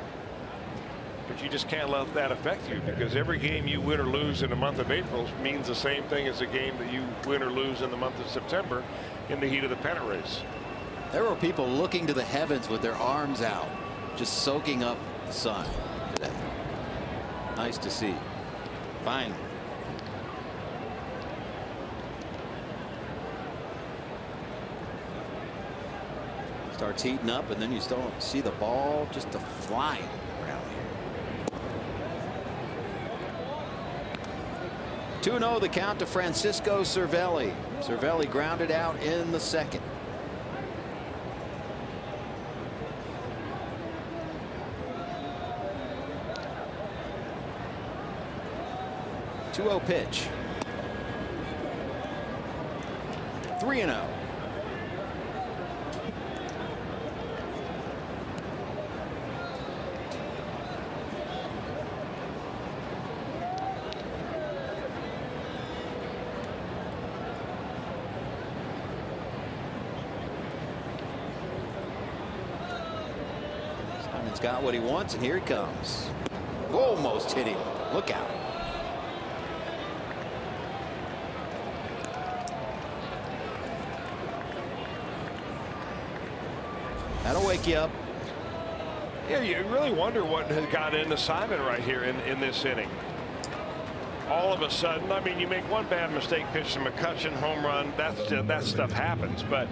but you just can't let that affect you, because every game you win or lose in the month of April means the same thing as a game that you win or lose in the month of September in the heat of the pennant race. There were people looking to the heavens with their arms out, just soaking up the sun today. Nice to see. Fine. Starts heating up, and then you still see the ball just flying around here. 2-0 the count to Francisco Cervelli. Cervelli grounded out in the second. .20 pitch. 3-0. Simon's got what he wants, and here he comes. Almost hit him. Look out. That'll wake you up. Yeah, you really wonder what has got into Simon right here in this inning. All of a sudden, I mean, you make one bad mistake, pitch to McCutchen, home run, that stuff happens. But,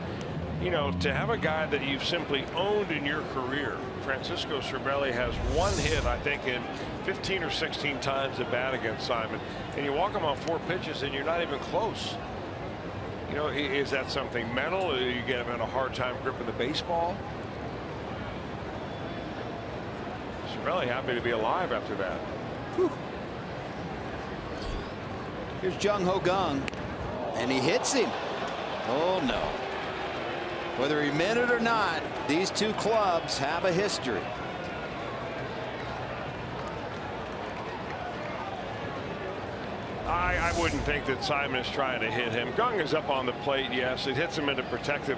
you know, to have a guy that you've simply owned in your career, Francisco Cervelli has one hit, I think, in 15 or 16 times at bat against Simon, and you walk him on 4 pitches and you're not even close. You know, is that something mental? You get him in a hard time gripping the baseball? Really happy to be alive after that. Whew. Here's Jung Ho Kang, and he hits him. Oh no. Whether he meant it or not, these two clubs have a history. I wouldn't think that Simon is trying to hit him. Kang is up on the plate, yes. It hits him in the protective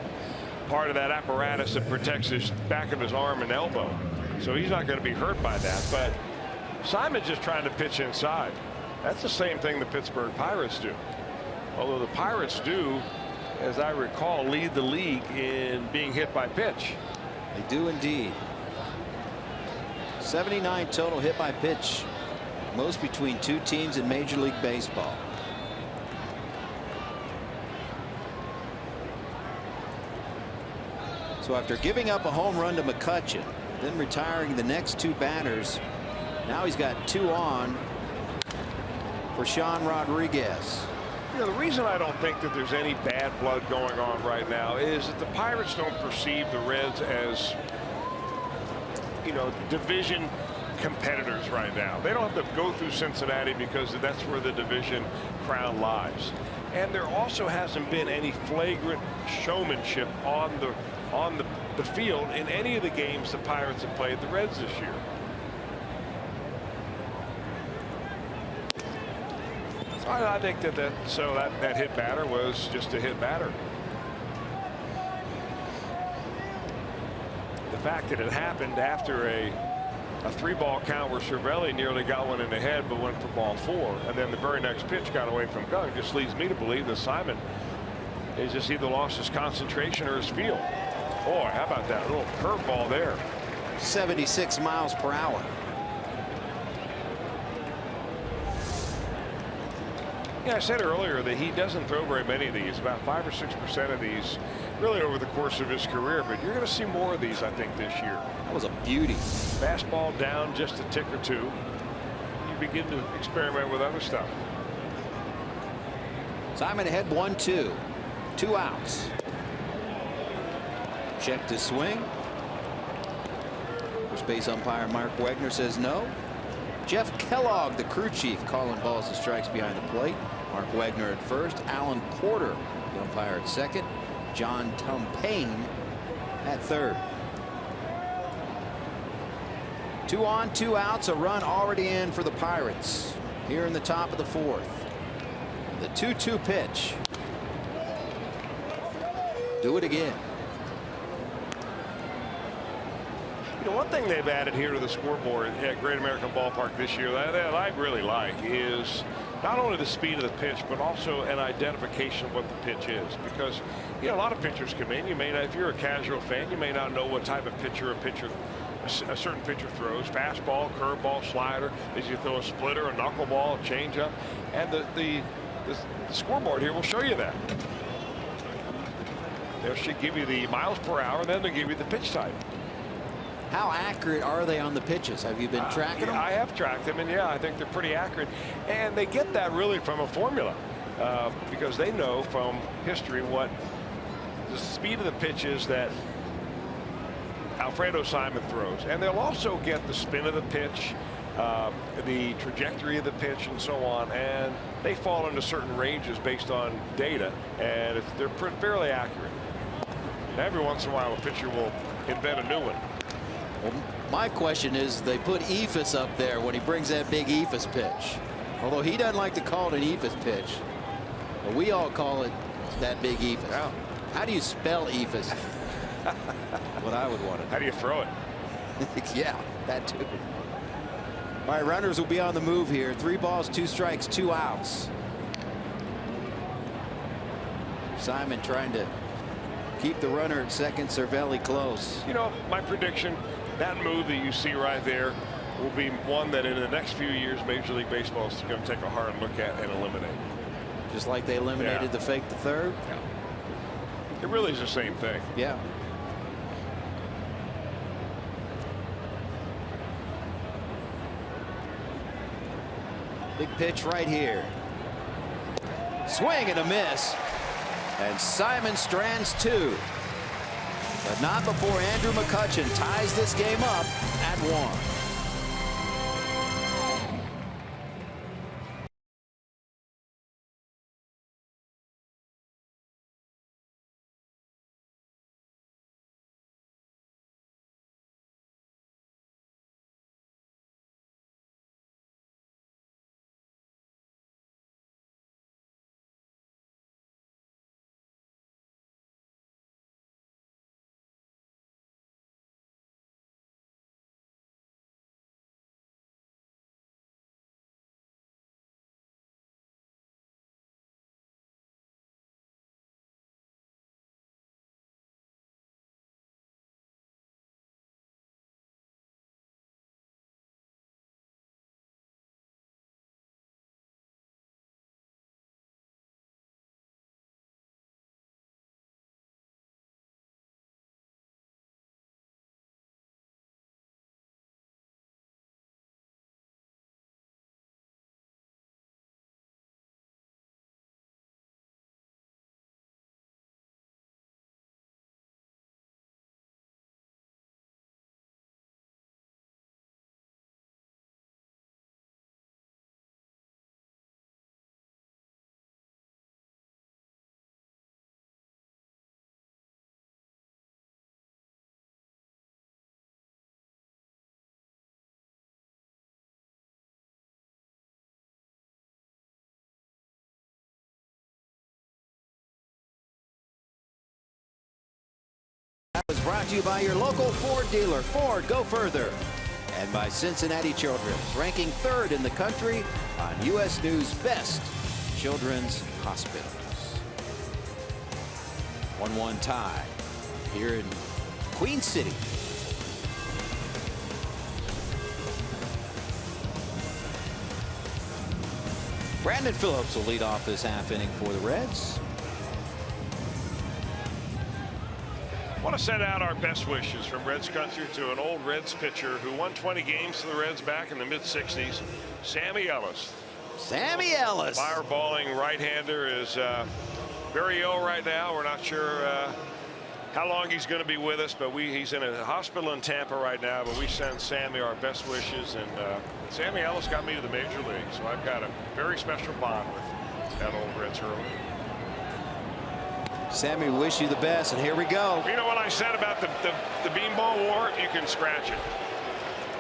part of that apparatus that protects his back of his arm and elbow. So he's not going to be hurt by that. But Simon's just trying to pitch inside. That's the same thing the Pittsburgh Pirates do. Although the Pirates do as I recall, lead the league in being hit by pitch. They do indeed. 79 total hit by pitch, most between two teams in Major League Baseball. So after giving up a home run to McCutchen, then retiring the next two batters, now he's got 2 on for Sean Rodriguez. You know, the reason I don't think that there's any bad blood going on right now is that the Pirates don't perceive the Reds as, you know, division competitors right now. They don't have to go through Cincinnati because that's where the division crown lies. And there also hasn't been any flagrant showmanship on the field in any of the games the Pirates have played the Reds this year. So I think that hit batter was just a hit batter. The fact that it happened after a 3-ball count where Cervelli nearly got one in the head but went for ball 4, and then the very next pitch got away from Gunn, just leads me to believe that Simon has just either lost his concentration or his feel. Boy, how about that little curveball there? 76 miles per hour. Yeah, I said earlier that he doesn't throw very many of these, about 5 or 6% of these, really over the course of his career. But you're going to see more of these, I think, this year. That was a beauty. Fastball down just a tick or two. You begin to experiment with other stuff. Simon ahead 1-2. 2 outs. Check to swing. First base umpire Mark Wegner says no. Jeff Kellogg, the crew chief, calling balls and strikes behind the plate. Mark Wegner at first. Alan Porter, the umpire, at second. John Tumpane at third. 2 on, 2 outs. A run already in for the Pirates here in the top of the 4th. The 2-2 pitch. Do it again. You know, one thing they've added here to the scoreboard at Great American Ballpark this year that I really like is not only the speed of the pitch, but also an identification of what the pitch is. Because, you know, a lot of pitchers come in. You may not, if you're a casual fan, you may not know what type of pitcher a certain pitcher throws. Fastball, curveball, slider. As you throw a splitter, a knuckleball, a changeup, and the scoreboard here will show you that. They should give you the miles per hour, and then they'll give you the pitch type. How accurate are they on the pitches? Have you been tracking them? I have tracked them, and yeah, I think they're pretty accurate. And they get that really from a formula because they know from history what the speed of the pitch is that Alfredo Simon throws. And they'll also get the spin of the pitch, the trajectory of the pitch, and so on. And they fall into certain ranges based on data, and they're fairly accurate. And every once in a while, a pitcher will invent a new one. Well, my question is, they put Ephus up there when he brings that big Ephus pitch. Although he doesn't like to call it an Ephus pitch, but we all call it that big Ephus. Yeah. How do you spell Ephus? What I would want to know. How do you throw it? Yeah, that too. All right, runners will be on the move here. 3 balls, 2 strikes, 2 outs. Simon trying to keep the runner at second. Cervelli close. You know, my prediction, that move that you see right there will be one that in the next few years Major League Baseball is going to take a hard look at and eliminate. Just like they eliminated the fake the third. Yeah. It really is the same thing. Yeah. Big pitch right here. Swing and a miss. And Simon strands 2. But not before Andrew McCutchen ties this game up at 1. brought to you by your local Ford dealer, Ford Go Further, and by Cincinnati Children's, ranking 3rd in the country on U.S. News' best children's hospitals. 1-1 tie here in Queen City. Brandon Phillips will lead off this half inning for the Reds. I want to send out our best wishes from Reds country to an old Reds pitcher who won 20 games for the Reds back in the mid-60s, Sammy Ellis. Sammy Ellis. Fireballing right-hander is very ill right now. We're not sure how long he's going to be with us, but he's in a hospital in Tampa right now. But we send Sammy our best wishes, and Sammy Ellis got me to the major league, so I've got a very special bond with that old Reds hero. Sammy, wish you the best, and here we go. You know what I said about the beanball war? You can scratch it,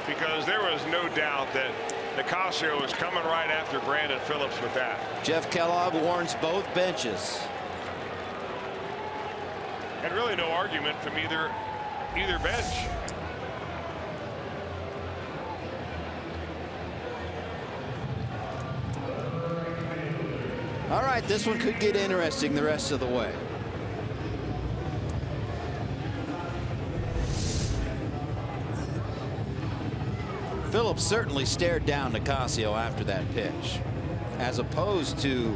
because there was no doubt that Nicasio was coming right after Brandon Phillips with that. Jeff Kellogg warns both benches. And really no argument from either bench. All right, this one could get interesting the rest of the way. Phillips certainly stared down Nicasio after that pitch, as opposed to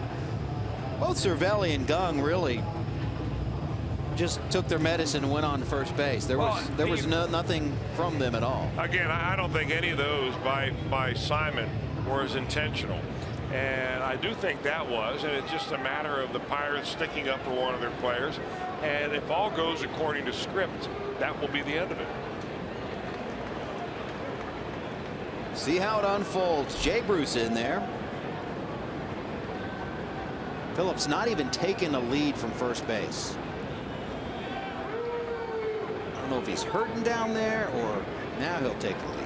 both Cervelli and Gung really just took their medicine and went on to first base. There was nothing from them at all. Again, I don't think any of those by Simon were as intentional, and I do think that was, and it's just a matter of the Pirates sticking up for one of their players, and if all goes according to script, that will be the end of it. See how it unfolds. Jay Bruce in there. Phillips not even taking a lead from first base. I don't know if he's hurting down there or now he'll take the lead.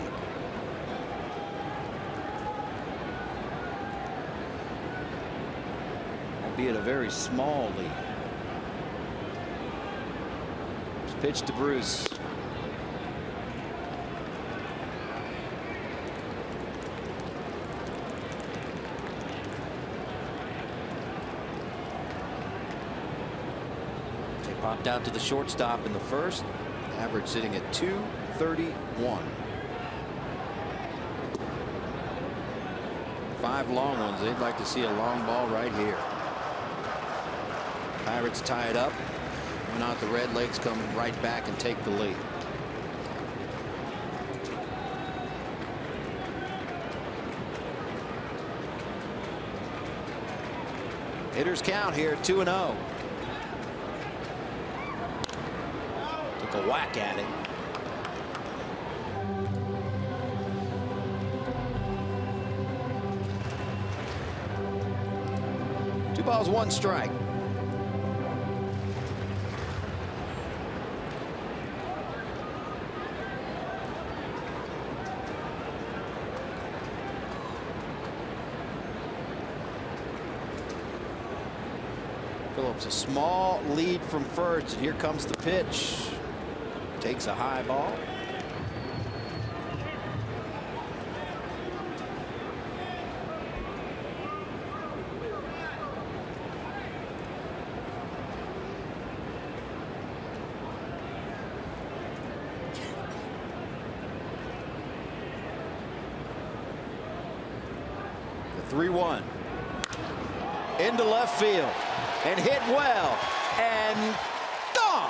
Albeit a very small lead. Pitch to Bruce. Popped out to the shortstop in the first. Average sitting at 231. 5 long ones. They'd like to see a long ball right here. Pirates tie it up. If not, the Red Legs come right back and take the lead. Hitters count here, 2-0. A whack at it. Two balls, one strike. Phillips a small lead from first, and here comes the pitch. Takes a high ball. The 3-1 into left field and hit well and gone.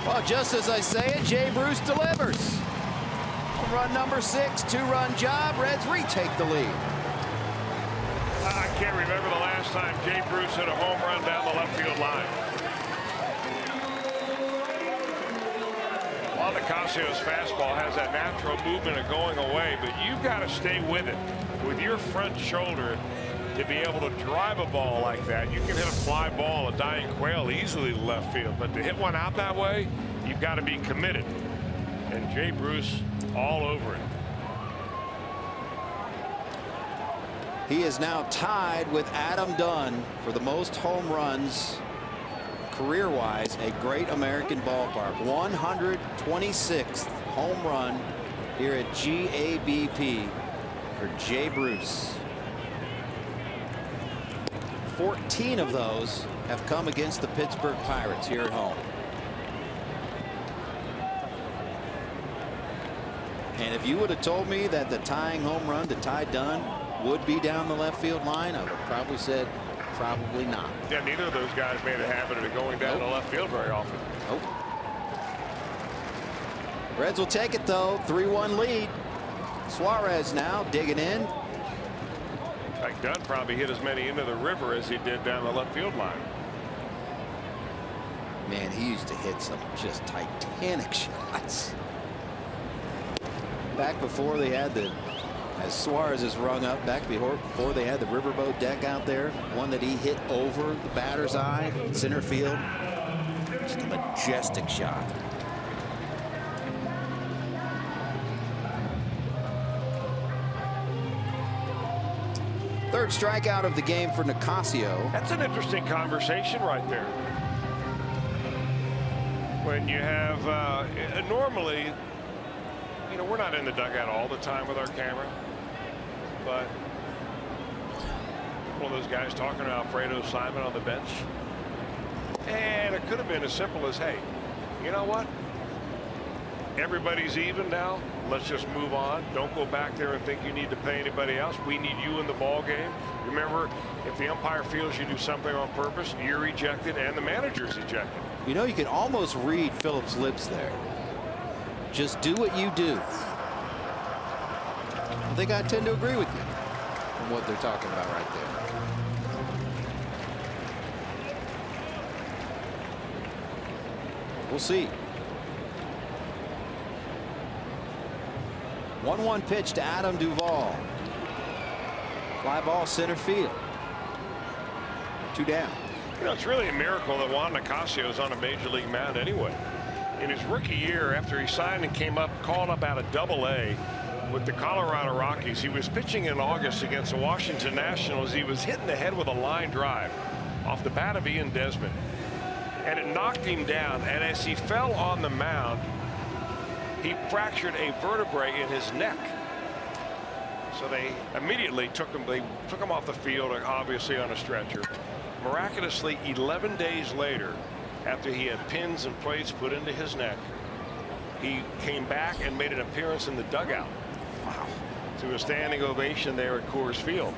Well, just as I say it, Jay Bruce delivers. Home run number 6, 2-run job. Reds retake the lead. I can't remember the last time Jay Bruce hit a home run down the left field line. While Nicasio's fastball has that natural movement of going away, but you've got to stay with it with your front shoulder to be able to drive a ball like that. You can hit a fly ball, a dying quail easily to left field, but to hit one out that way, you've got to be committed. And Jay Bruce all over it. He is now tied with Adam Dunn for the most home runs career-wise at Great American Ballpark. 126th home run here at GABP for Jay Bruce. 14 of those have come against the Pittsburgh Pirates here at home. And if you would have told me that the tying home run to Ty Dunn would be down the left field line, I would have probably said probably not. Yeah, neither of those guys made a habit of going down the left field very often. Nope. Reds will take it though. 3-1 lead. Suarez now digging in. In fact, Dunn probably hit as many into the river as he did down the left field line. Man, he used to hit some just titanic shots. Back before they had the, as Suarez is rung up, back before they had the riverboat deck out there, one that he hit over the batter's eye, center field. Just a majestic shot. Third strikeout of the game for Nicasio. That's an interesting conversation right there. When you have normally, you know, we're not in the dugout all the time with our camera, but one of those guys talking to Alfredo Simon on the bench, and it could have been as simple as, hey, you know what? Everybody's even now. Let's just move on. Don't go back there and think you need to pay anybody else. We need you in the ball game. Remember, if the umpire feels you do something on purpose, you're ejected and the manager's ejected. You know, you can almost read Phillips' lips there. Just do what you do. I think I tend to agree with you on what they're talking about right there. We'll see. 1-1 pitch to Adam Duvall. Fly ball center field. 2 down. You know, it's really a miracle that Juan Nicasio is on a major league mound anyway. In his rookie year, after he signed and came up, called up out of Double-A with the Colorado Rockies, he was pitching in August against the Washington Nationals. He was hitting the head with a line drive off the bat of Ian Desmond, and it knocked him down. And as he fell on the mound, he fractured a vertebrae in his neck. So they immediately took him. They took him off the field, obviously on a stretcher. Miraculously, 11 days later, after he had pins and plates put into his neck, he came back and made an appearance in the dugout. Wow. To a standing ovation there at Coors Field.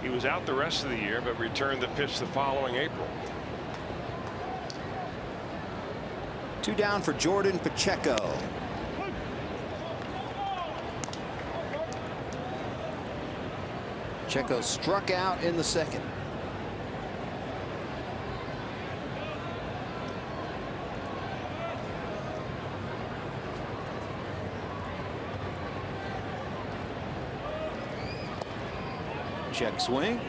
He was out the rest of the year, but returned the pitch the following April. 2 down for Jordan Pacheco. Pacheco struck out in the second. Check swing.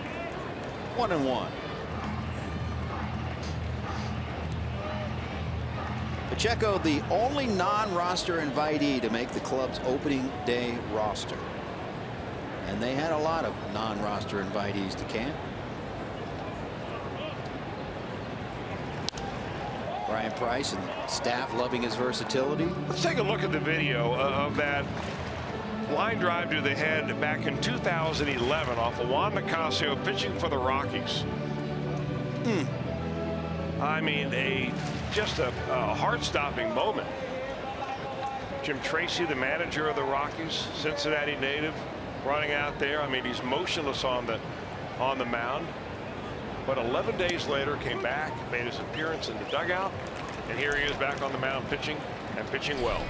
1-1. Pacheco, the only non-roster invitee to make the club's opening day roster. And they had a lot of non-roster invitees to camp. Brian Price and the staff loving his versatility. Let's take a look at the video of that line drive to the head back in 2011 off of Juan Nicasio pitching for the Rockies. I mean, just a heart-stopping moment. Jim Tracy, the manager of the Rockies, Cincinnati native, running out there. I mean, he's motionless on the mound. But 11 days later, came back, made his appearance in the dugout, and here he is back on the mound pitching, and pitching well.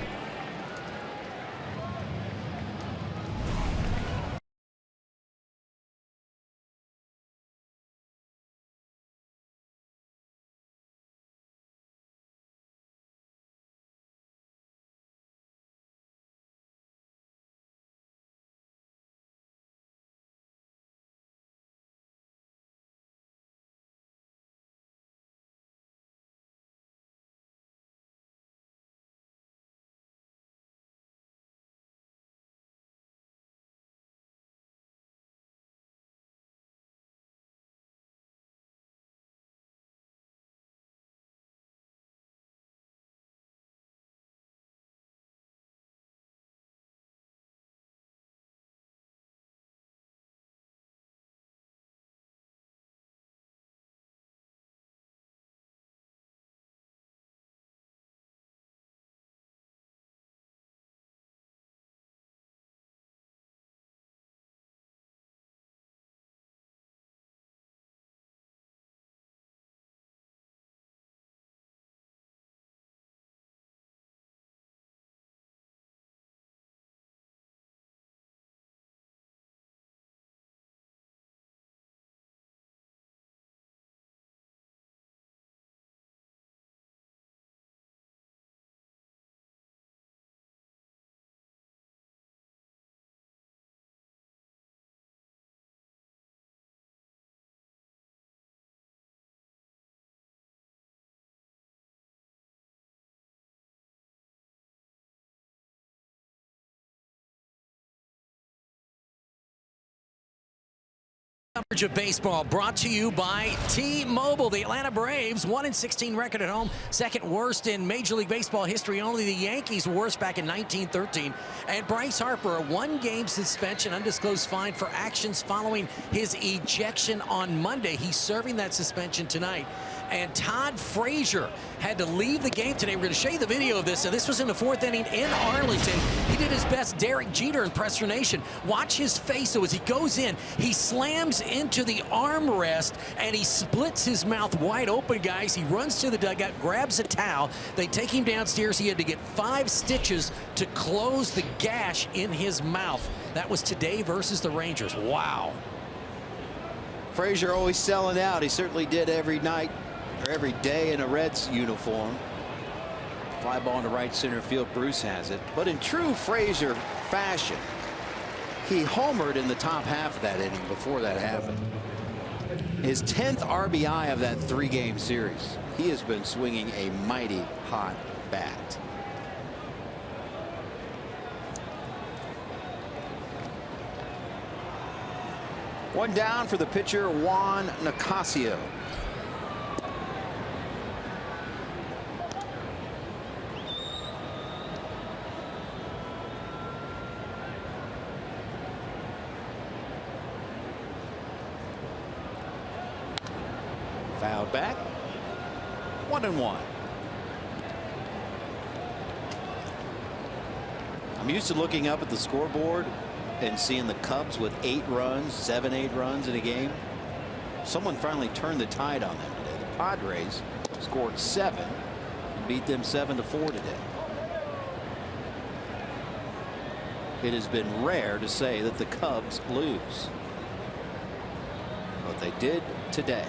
Coverage of baseball brought to you by T-Mobile. The Atlanta Braves, 1-16 record at home, second worst in Major League Baseball history. Only the Yankees were worst back in 1913. And Bryce Harper, a one-game suspension, undisclosed fine for actions following his ejection on Monday. He's serving that suspension tonight. And Todd Frazier had to leave the game today. We're going to show you the video of this. So this was in the fourth inning in Arlington. He did his best Derek Jeter impersonation. Watch his face. So as he goes in, he slams into the armrest and he splits his mouth wide open, guys. He runs to the dugout, grabs a towel. They take him downstairs. He had to get 5 stitches to close the gash in his mouth. That was today versus the Rangers. Wow. Frazier always selling out. He certainly did every night or every day in a Reds uniform. Fly ball into right center field. Bruce has it. But in true Frazier fashion, he homered in the top half of that inning before that happened. His 10th RBI of that 3-game series. He has been swinging a mighty hot bat. One down for the pitcher, Juan Nicasio. Fouled back. 1-1. I'm used to looking up at the scoreboard and seeing the Cubs with 8 runs, 7-8 runs in a game. Someone finally turned the tide on them today. The Padres scored 7 and beat them 7-4 today. It has been rare to say that the Cubs lose, but they did today.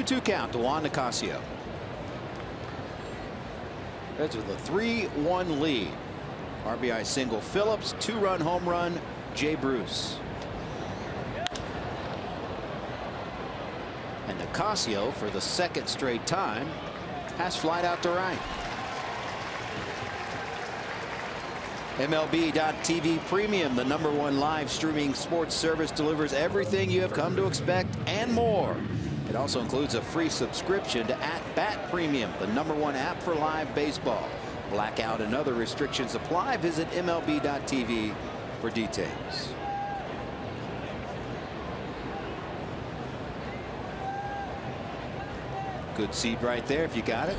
Two count to Juan Nicasio. Reds with a 3-1 lead. RBI single Phillips, 2-run home run Jay Bruce. And Nicasio, for the 2nd straight time, has flied out to right. MLB.TV Premium, the #1 live streaming sports service, delivers everything you have come to expect and more. It also includes a free subscription to @Bat Premium, the #1 app for live baseball. Blackout and other restrictions apply. Visit MLB.TV for details. Good seed right there if you got it.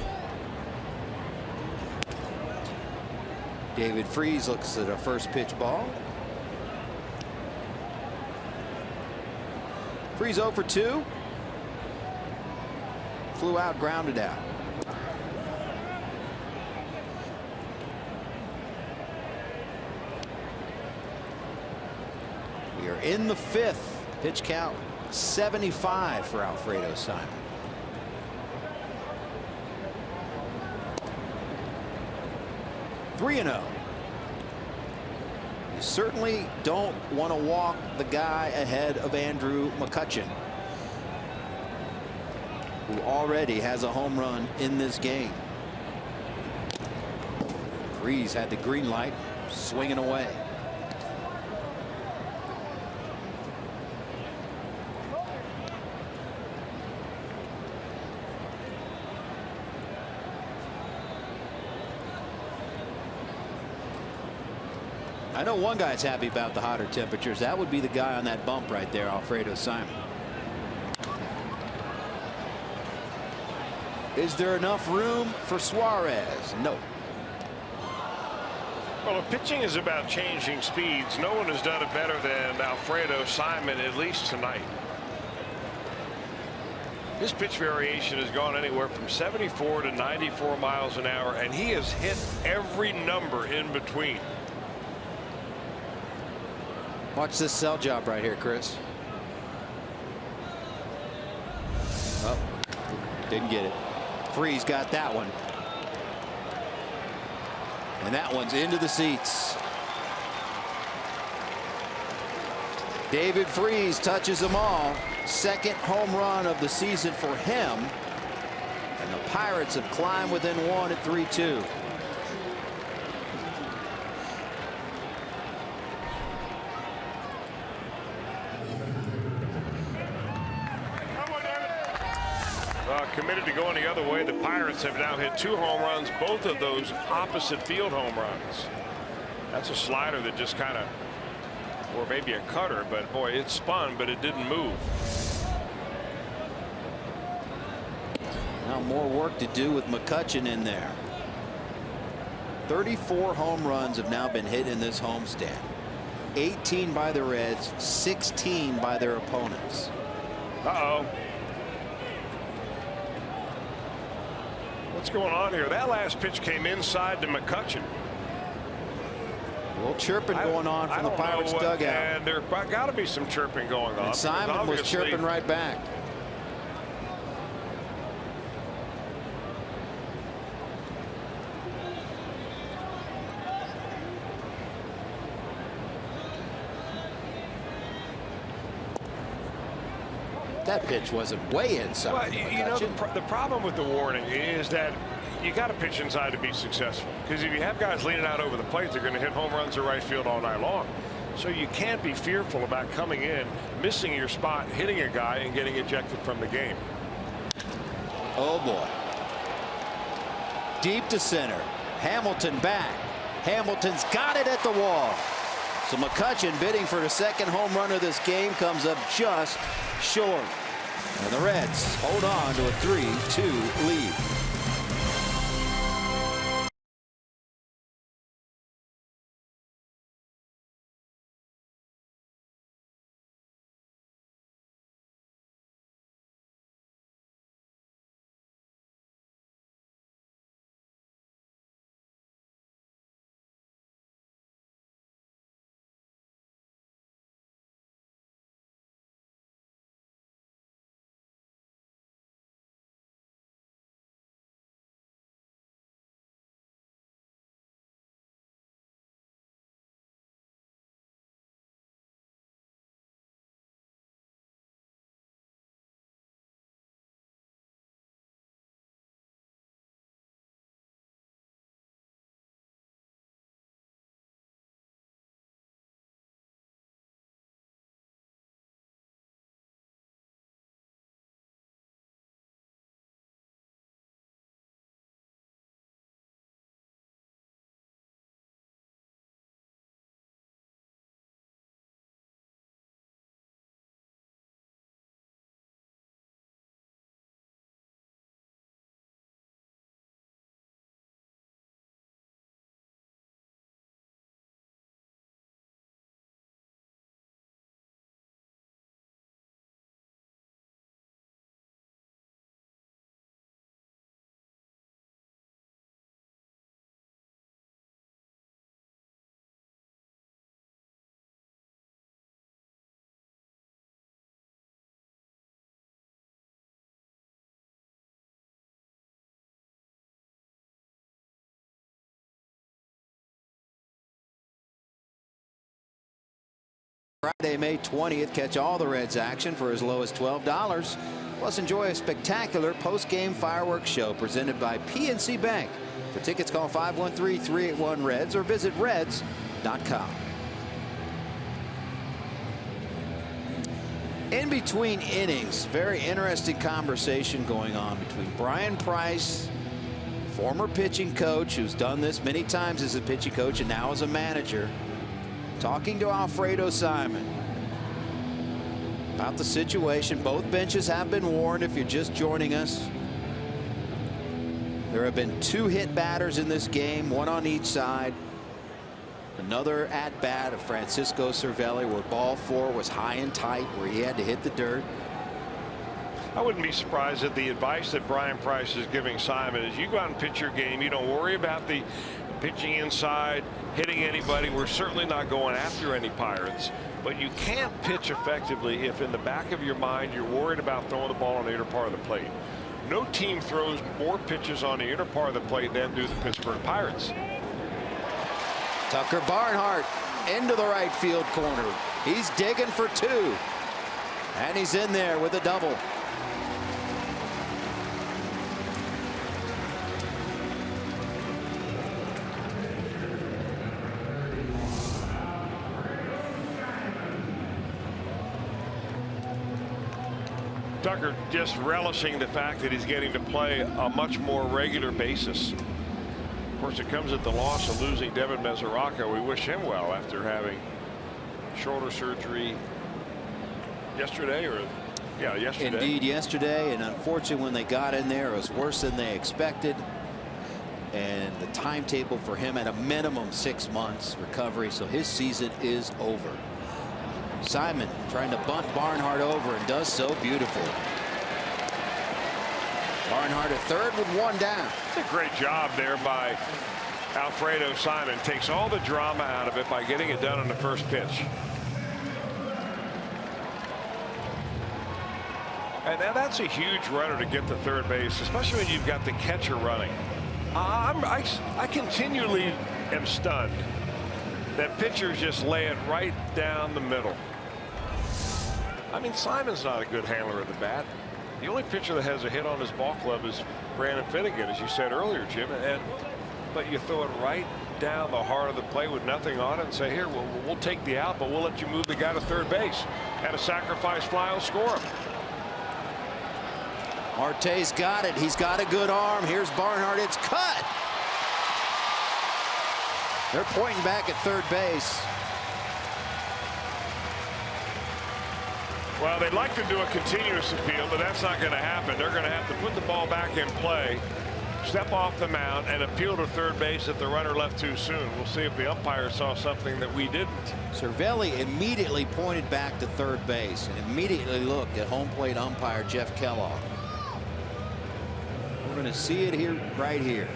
David Freese looks at a first pitch ball. Freese 0 for 2. Flew out, grounded out. We are in the 5th. Pitch count 75 for Alfredo Simon. (3-0). You certainly don't want to walk the guy ahead of Andrew McCutchen, who already has a home run in this game. Freese had the green light, swinging away. I know one guy's happy about the hotter temperatures. That would be the guy on that bump right there, Alfredo Simon. Is there enough room for Suarez? No. Well, if pitching is about changing speeds, no one has done it better than Alfredo Simon, at least tonight. His pitch variation has gone anywhere from 74 to 94 miles an hour, and he has hit every number in between. Watch this sell job right here, Chris. Oh, didn't get it. Freese got that one. And that one's into the seats. David Freese touches them all. second home run of the season for him. And the Pirates have climbed within one at 3-2. Committed to going the other way. The Pirates have now hit 2 home runs, both of those opposite field home runs. That's a slider that just kind of, or maybe a cutter, but boy, it spun, but it didn't move. Now more work to do with McCutchen in there. 34 home runs have now been hit in this homestand. 18 by the Reds, 16 by their opponents. Uh-oh. What's going on here? That last pitch came inside to McCutchen. A little chirping going on from the Pirates dugout. And there got to be some chirping going on. And Simon was chirping right back. That pitch wasn't way inside. Well, you know, the problem with the warning is that you got to pitch inside to be successful. Because if you have guys leaning out over the plate, they're going to hit home runs to right field all night long. So you can't be fearful about coming in, missing your spot, hitting a guy, and getting ejected from the game. Oh, boy. Deep to center. Hamilton back. Hamilton's got it at the wall. So McCutchen, bidding for the second home run of this game, comes up just short. And the Reds hold on to a 3-2 lead. Friday, May 20th. Catch all the Reds action for as low as $12. Plus, enjoy a spectacular post-game fireworks show presented by PNC Bank. For tickets, call 513-381-REDS or visit reds.com. In between innings, very interesting conversation going on between Brian Price, former pitching coach who's done this many times as a pitching coach and now as a manager, talking to Alfredo Simon about the situation. Both benches have been warned. If you're just joining us, there have been 2 hit batters in this game, 1 on each side. Another at bat of Francisco Cervelli where ball 4 was high and tight, where he had to hit the dirt. I wouldn't be surprised that the advice that Brian Price is giving Simon is you go out and pitch your game. You don't worry about the pitching inside, hitting anybody. We're certainly not going after any Pirates, but you can't pitch effectively if in the back of your mind you're worried about throwing the ball on the inner part of the plate. No team throws more pitches on the inner part of the plate than do the Pittsburgh Pirates. Tucker Barnhart into the right field corner. He's digging for 2. And he's in there with a double. Tucker just relishing the fact that he's getting to play a much more regular basis. Of course, it comes at the loss of losing Devin Mesoraco. We wish him well after having shoulder surgery yesterday, or yesterday. Indeed, yesterday, and unfortunately when they got in there, it was worse than they expected. And the timetable for him at a minimum 6 months recovery, so his season is over. Simon trying to bunt Barnhart over and does so beautifully. Barnhart at third with one down. It's a great job there by Alfredo Simon. Takes all the drama out of it by getting it done on the first pitch. And now that's a huge runner to get to third base, especially when you've got the catcher running. I continually am stunned that pitchers just lay it right down the middle. I mean, Simon's not a good handler of the bat. The only pitcher that has a hit on his ball club is Brandon Finnegan, as you said earlier, Jim. But you throw it right down the heart of the plate with nothing on it and say, here, we'll take the out, but we'll let you move the guy to third base. And a sacrifice fly will score him. Marte's got it. He's got a good arm. Here's Barnhart. It's cut. They're pointing back at third base. Well, they'd like to do a continuous appeal, but that's not going to happen. They're going to have to put the ball back in play, step off the mound, and appeal to third base if the runner left too soon. We'll see if the umpire saw something that we didn't. Cervelli immediately pointed back to third base and immediately looked at home plate umpire Jeff Kellogg. We're going to see it here, right here.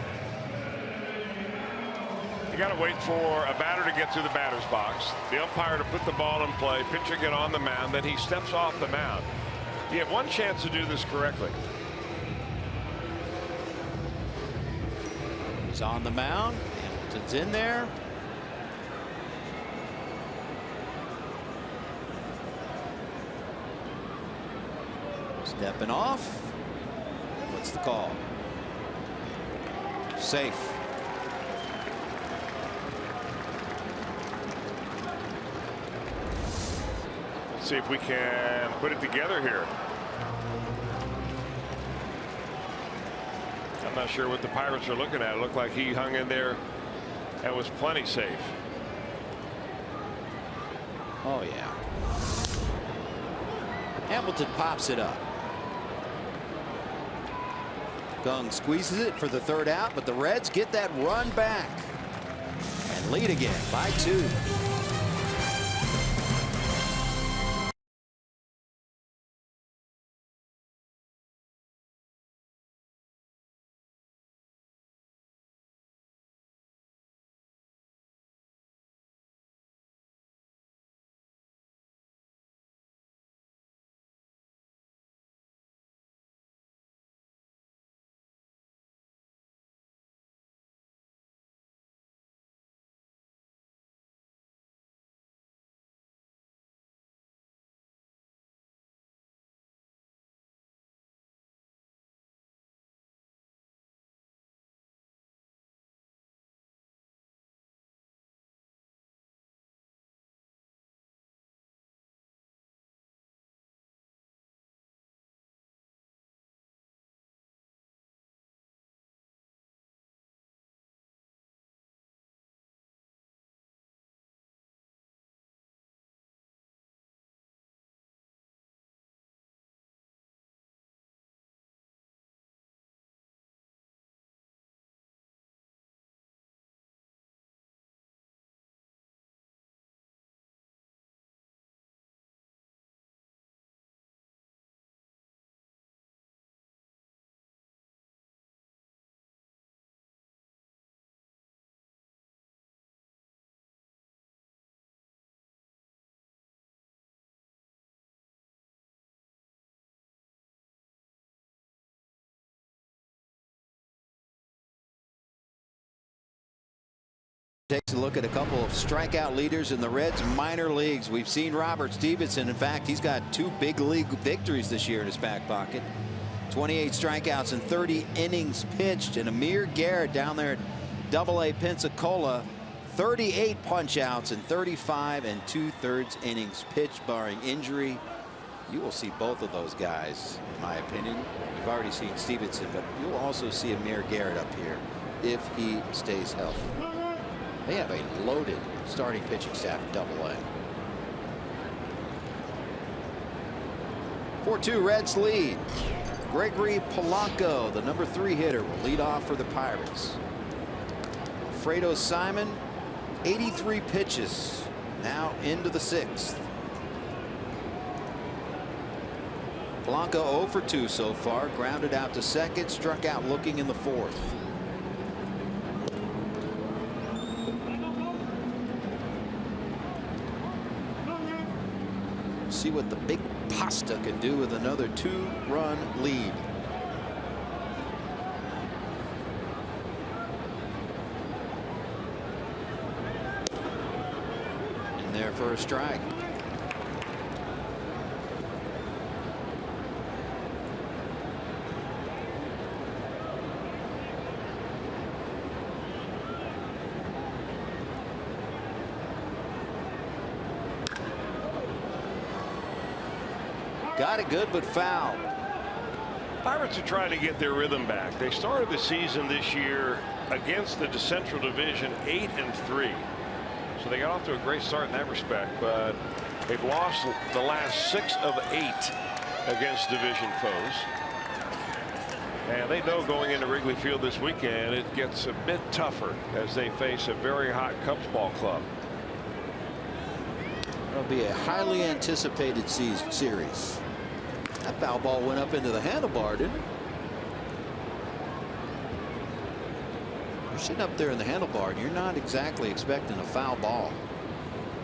You got to wait for a batter to get to the batter's box, the umpire to put the ball in play, pitcher get on the mound, then he steps off the mound. You have one chance to do this correctly. He's on the mound. Hamilton's in there. Stepping off. What's the call? Safe. See if we can put it together here. I'm not sure what the Pirates are looking at. It looked like he hung in there and was plenty safe. Oh yeah. Hamilton pops it up. Gung squeezes it for the third out, but the Reds get that run back and lead again by 2. Takes a look at a couple of strikeout leaders in the Reds minor leagues. We've seen Robert Stevenson. In fact, he's got 2 big league victories this year in his back pocket. 28 strikeouts and 30 innings pitched. And Amir Garrett down there at AA Pensacola, 38 punch outs and 35 2/3 innings pitched, barring injury. You will see both of those guys, in my opinion. We've already seen Stevenson, but you'll also see Amir Garrett up here if he stays healthy. They have a loaded starting pitching staff at AA. 4-2 Reds lead. Gregory Polanco, the number 3 hitter, will lead off for the Pirates. Alfredo Simon, 83 pitches, now into the 6th. Polanco 0 for 2 so far, grounded out to second, struck out looking in the 4th. See what the big pasta can do with another 2-run lead. In there for a strike. Got it good, but foul. Pirates are trying to get their rhythm back. They started the season this year against the Central Division 8-3. So they got off to a great start in that respect, but they've lost the last 6 of 8 against division foes. And they know going into Wrigley Field this weekend, it gets a bit tougher as they face a very hot Cubs ball club. It'll be a highly anticipated series. That foul ball went up into the handlebar, didn't it? You're sitting up there in the handlebar, and you're not exactly expecting a foul ball.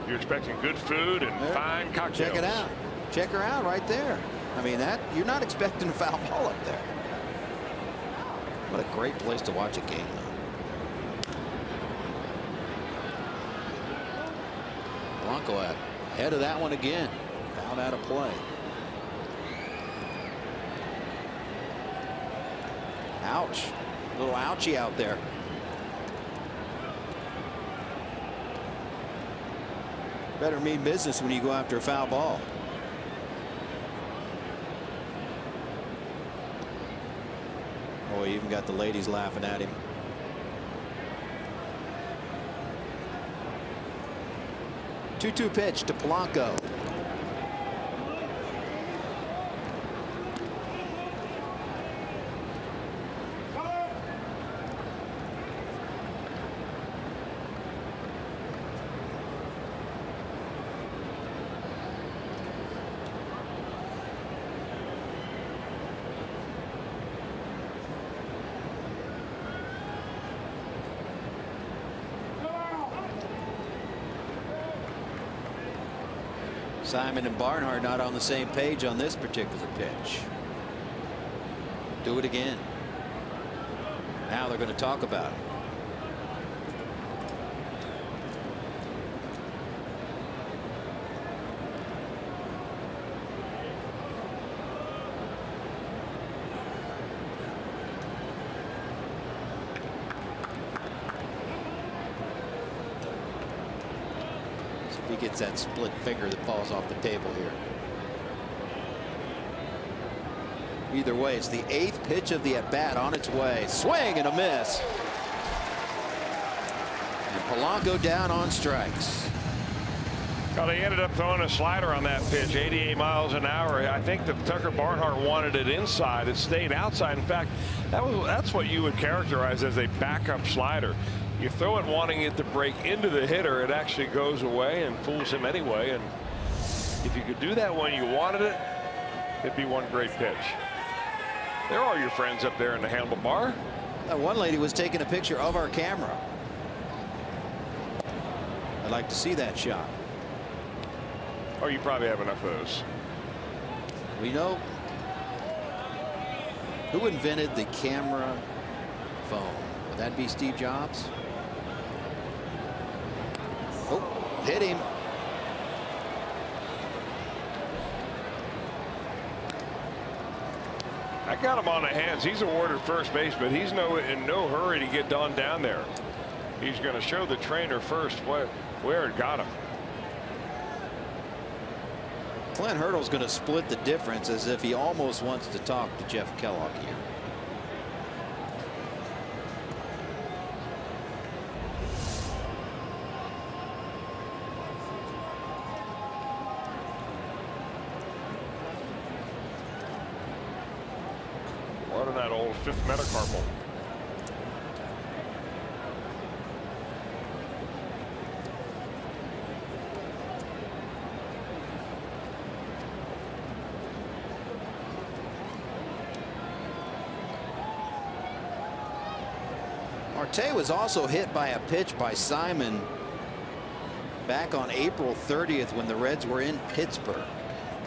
You're expecting good food and fine cocktails. Check it out. Check her out right there. I mean, that you're not expecting a foul ball up there. What a great place to watch a game, though. Blanco ahead of that one again. Fouled out of play. Ouch. A little ouchie out there. Better mean business when you go after a foul ball. Oh, he even got the ladies laughing at him. Two-two pitch to Polanco. Simon and Barnhart not on the same page on this particular pitch. Do it again. Now they're going to talk about it. He gets that split finger that falls off the table here. Either way, it's the 8th pitch of the at-bat on its way. Swing and a miss. And Polanco down on strikes. Well, they ended up throwing a slider on that pitch, 88 miles an hour. I think that Tucker Barnhart wanted it inside. It stayed outside. In fact, that's what you would characterize as a backup slider. You throw it wanting it to break into the hitter, it actually goes away and fools him anyway. And if you could do that when you wanted it, it'd be one great pitch. There are your friends up there in the handlebar. One lady was taking a picture of our camera. I'd like to see that shot. Oh, you probably have enough of those. We know who invented the camera phone. Would that be Steve Jobs? Hit him. I got him on the hands. He's awarded first base, but he's in no hurry to get on down there. He's going to show the trainer first where it got him. Clint Hurdle's going to split the difference as if he almost wants to talk to Jeff Kellogg here. What in that old fifth metacarpal. Marte was also hit by a pitch by Simon back on April 30th when the Reds were in Pittsburgh.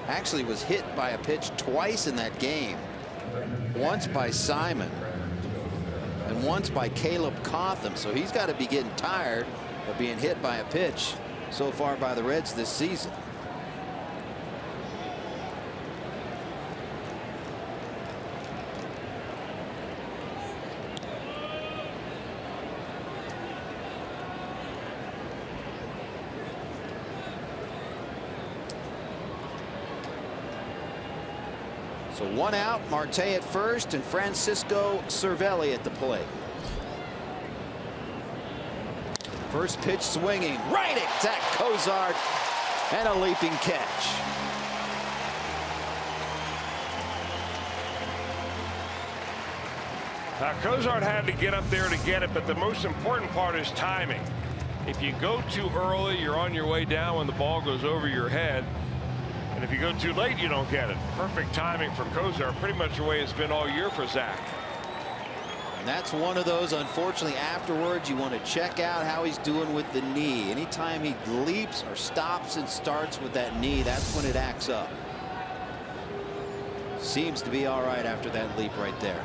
Actually was hit by a pitch twice in that game. Once by Simon and once by Caleb Cotham. So he's got to be getting tired of being hit by a pitch so far by the Reds this season. So one out, Marte at first and Francisco Cervelli at the plate. First pitch swinging right at Zach Cozart and a leaping catch. Now Cozart had to get up there to get it, but the most important part is timing. If you go too early, you're on your way down when the ball goes over your head. And if you go too late, you don't get it. Perfect timing for Cozart, pretty much the way it's been all year for Zach. And that's one of those, unfortunately, afterwards you want to check out how he's doing with the knee. Anytime he leaps or stops and starts with that knee, that's when it acts up. Seems to be all right after that leap right there.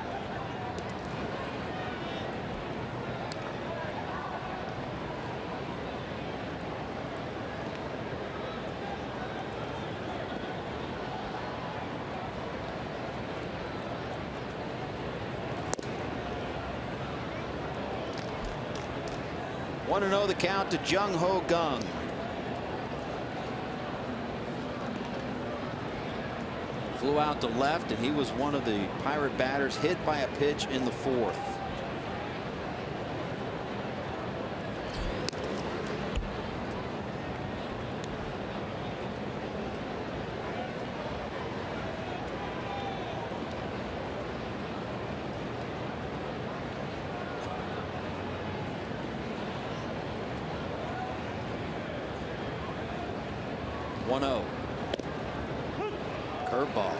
Want to know the count to Jung Ho Gung. Flew out to left, and he was one of the Pirate batters hit by a pitch in the fourth. Curveball.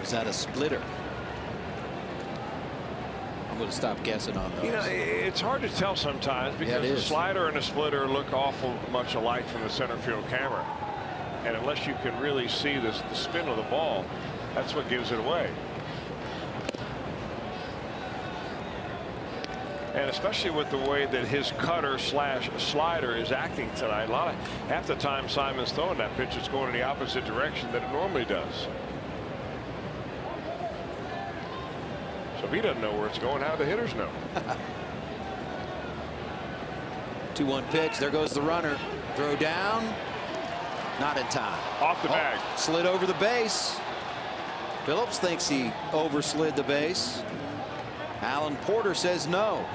Was that a splitter? I'm going to stop guessing on those. You know, it's hard to tell sometimes because the slider and the splitter look awful much alike from the center field camera. And unless you can really see the spin of the ball, that's what gives it away. And especially with the way that his cutter slash slider is acting tonight. Half the time Simon's throwing that pitch, it's going in the opposite direction than it normally does. So if he doesn't know where it's going, how do the hitters know? 2-1 pitch. There goes the runner. Throw down. Not in time. Off the bag. Slid over the base. Phillips thinks he overslid the base. Alan Porter says no.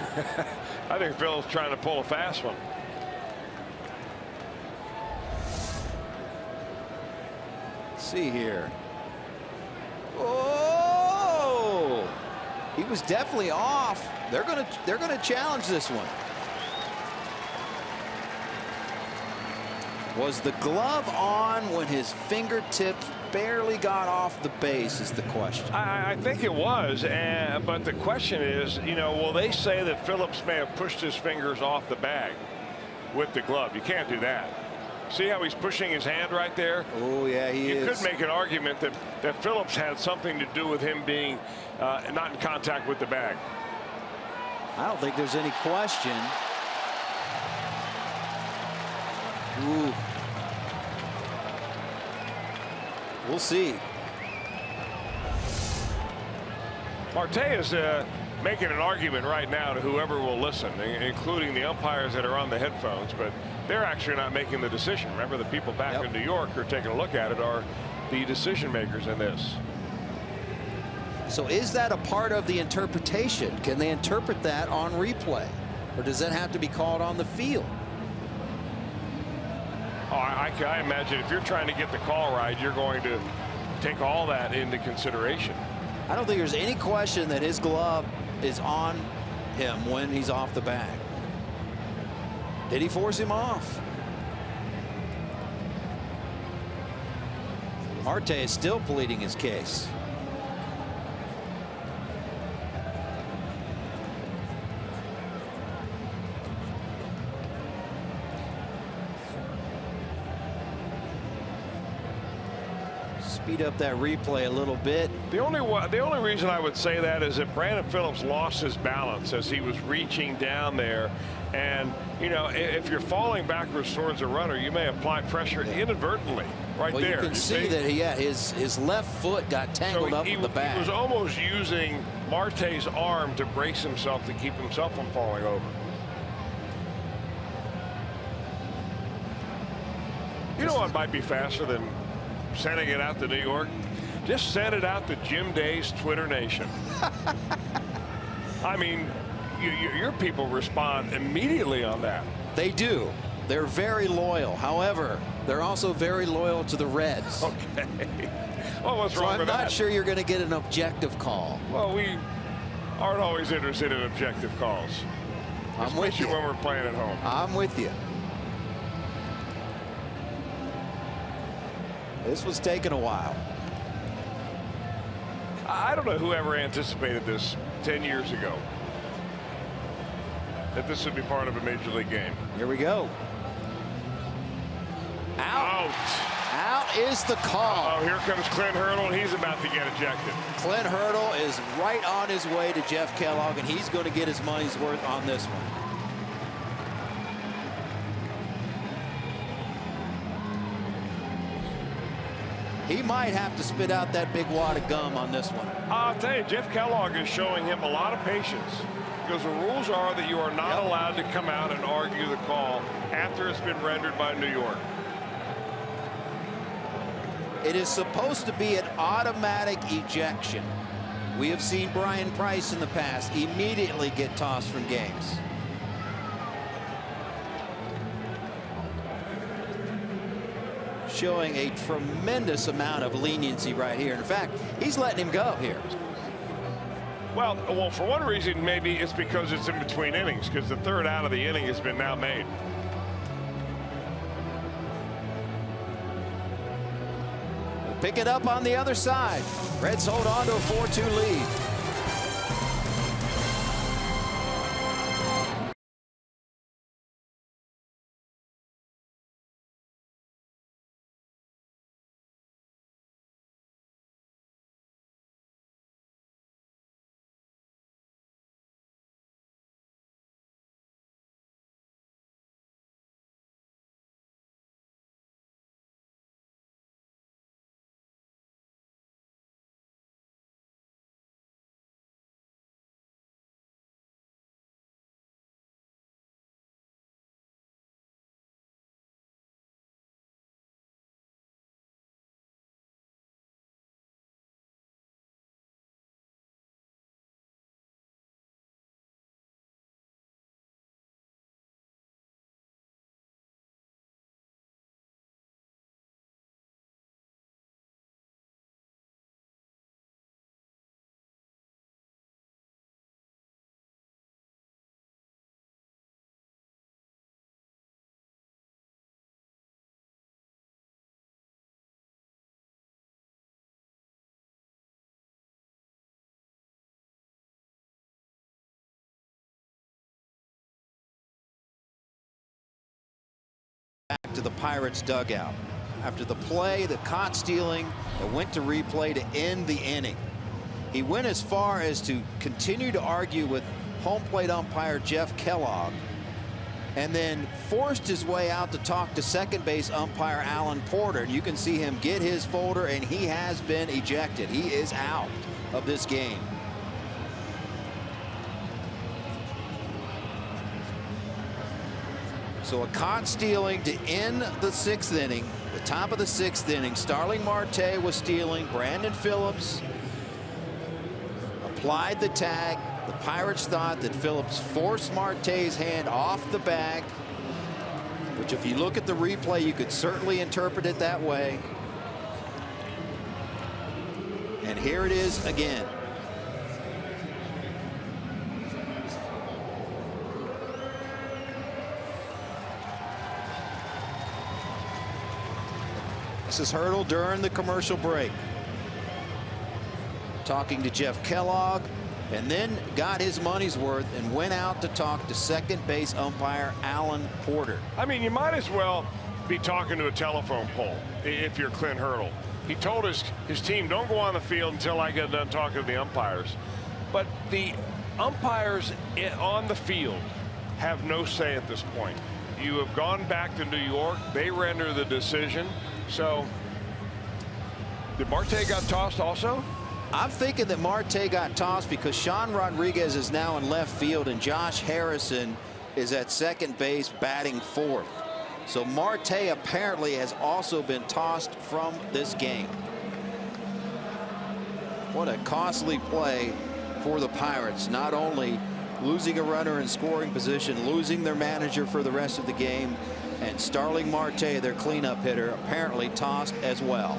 I think Phil's trying to pull a fast one. Let's see here. Oh, he was definitely off. They're gonna challenge this one. Was the glove on when his fingertips barely got off the base is the question. I think it was, but the question is, you know, will they say that Phillips may have pushed his fingers off the bag with the glove? You can't do that. See how he's pushing his hand right there? Oh, yeah, he is. You could make an argument that Phillips had something to do with him being not in contact with the bag. I don't think there's any question. Ooh. We'll see. Marte is making an argument right now to whoever will listen, including the umpires that are on the headphones, but they're actually not making the decision. Remember, the people back in New York who are taking a look at it are the decision makers in this. So is that a part of the interpretation? Can they interpret that on replay, or does that have to be called on the field? Oh, I imagine if you're trying to get the call right, you're going to take all that into consideration. I don't think there's any question that his glove is on him when he's off the bag. Did he force him off? Marte is still pleading his case. Speed up that replay a little bit. The only reason I would say that is that Brandon Phillips lost his balance as he was reaching down there, and you know, if you're falling backwards towards a runner, you may apply pressure inadvertently right there. You can see that his left foot got tangled up with the bag. He was almost using Marte's arm to brace himself to keep himself from falling over. You know what might be faster than sending it out to New York? Just send it out to Jim Day's Twitter Nation. I mean, your people respond immediately on that. They do. They're very loyal. However, they're also very loyal to the Reds. Okay. Well, what's wrong with that? I'm not sure you're going to get an objective call. Well, we aren't always interested in objective calls. I'm with you when we're playing at home. I'm with you. This was taking a while. I don't know who ever anticipated this 10 years ago, that this would be part of a major league game. Here we go. Out. Out is the call. Oh, here comes Clint Hurdle, and he's about to get ejected. Clint Hurdle is right on his way to Jeff Kellogg, and he's going to get his money's worth on this one. He might have to spit out that big wad of gum on this one. I'll tell you, Jeff Kellogg is showing him a lot of patience, because the rules are that you are not allowed to come out and argue the call after it's been rendered by New York. It is supposed to be an automatic ejection. We have seen Brian Price in the past immediately get tossed from games. Showing a tremendous amount of leniency right here. In fact, he's letting him go here. Well, for one reason, maybe it's because it's in between innings, because the third out of the inning has been now made. Pick it up on the other side. Reds hold on to a 4-2 lead. Back to the Pirates dugout after the play, the caught stealing that went to replay to end the inning. He went as far as to continue to argue with home plate umpire Jeff Kellogg and then forced his way out to talk to second base umpire Alan Porter. And you can see him get his folder, and he has been ejected. He is out of this game. So a caught stealing to end the 6th inning. The top of the 6th inning, Starling Marte was stealing. Brandon Phillips applied the tag. The Pirates thought that Phillips forced Marte's hand off the bag, which if you look at the replay, you could certainly interpret it that way. And here it is again. This is Hurdle during the commercial break, talking to Jeff Kellogg, and then got his money's worth and went out to talk to second base umpire Alan Porter. I mean, you might as well be talking to a telephone pole if you're Clint Hurdle. He told his team, don't go on the field until I get done talking to the umpires. But the umpires on the field have no say at this point. You have gone back to New York. They render the decision. So did Marte got tossed also? I'm thinking that Marte got tossed because Sean Rodriguez is now in left field and Josh Harrison is at second base batting 4th. So Marte apparently has also been tossed from this game. What a costly play for the Pirates. Not only losing a runner in scoring position, losing their manager for the rest of the game, and Starling Marte, their cleanup hitter, apparently tossed as well.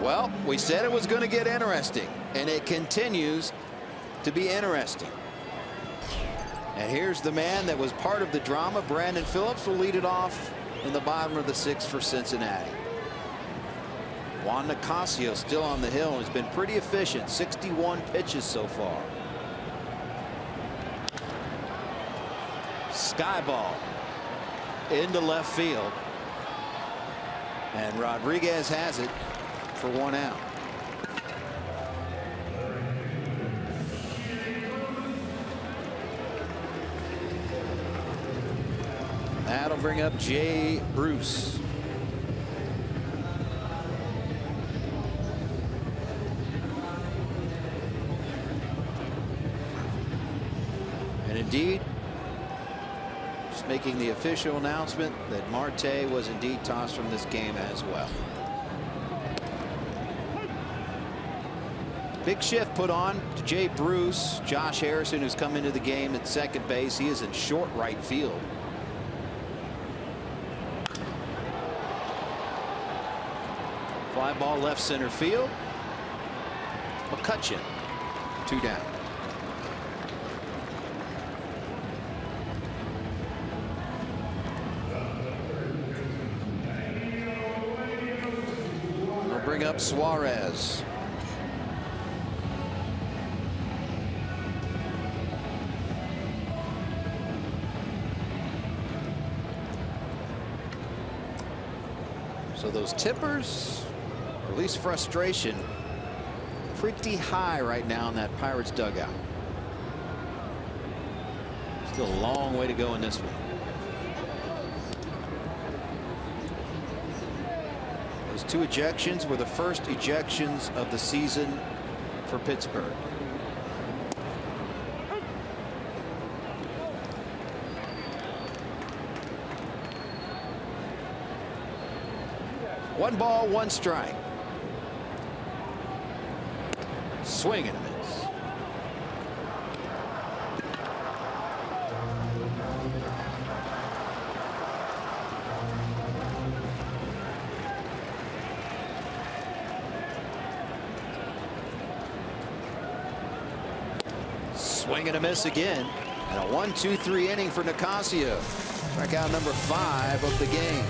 Well, we said it was going to get interesting, and it continues to be interesting. And here's the man that was part of the drama. Brandon Phillips will lead it off in the bottom of the 6th for Cincinnati. Juan Nicasio still on the hill and has been pretty efficient. 61 pitches so far. Sky ball into left field, and Rodriguez has it for 1 out. That'll bring up Jay Bruce. And indeed, just making the official announcement that Marte was indeed tossed from this game as well. Big shift put on to Jay Bruce. Josh Harrison, who's come into the game at second base, he is in short right field. Fly ball left center field. McCutcheon, 2 down. We'll bring up Suarez. So those tippers, or at least frustration, pretty high right now in that Pirates dugout. Still a long way to go in this one. Those 2 ejections were the first ejections of the season for Pittsburgh. One ball, 1 strike. Swing and a miss. Swing and a miss again. And a 1-2-3 inning for Nicasio. Strikeout number 5 of the game.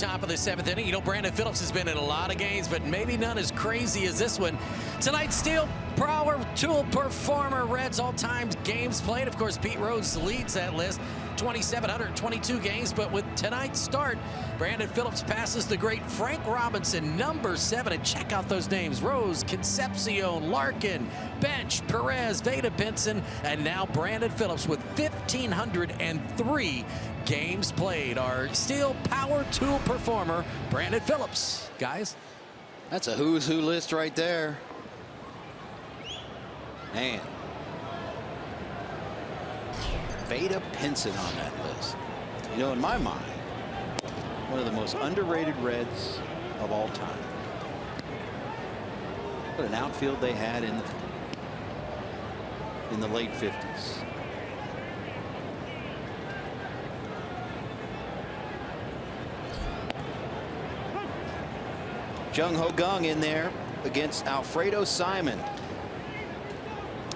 top of the 7th inning. You know, Brandon Phillips has been in a lot of games, but maybe none as crazy as this one. Tonight's Steel Power Tool Performer, Reds all-time games played. Of course, Pete Rose leads that list, 2,722 games. But with tonight's start, Brandon Phillips passes the great Frank Robinson, number 7. And check out those names: Rose, Concepcion, Larkin, Bench, Perez, Vada Benson, and now Brandon Phillips with 1,503 games played. Our Steel Power Tool Performer, Brandon Phillips. Guys, that's a who's who list right there. Man, Vada Benson on that list. You know, in my mind, one of the most underrated Reds of all time. What an outfield they had in the late 50s. Jung Ho Gung in there against Alfredo Simon.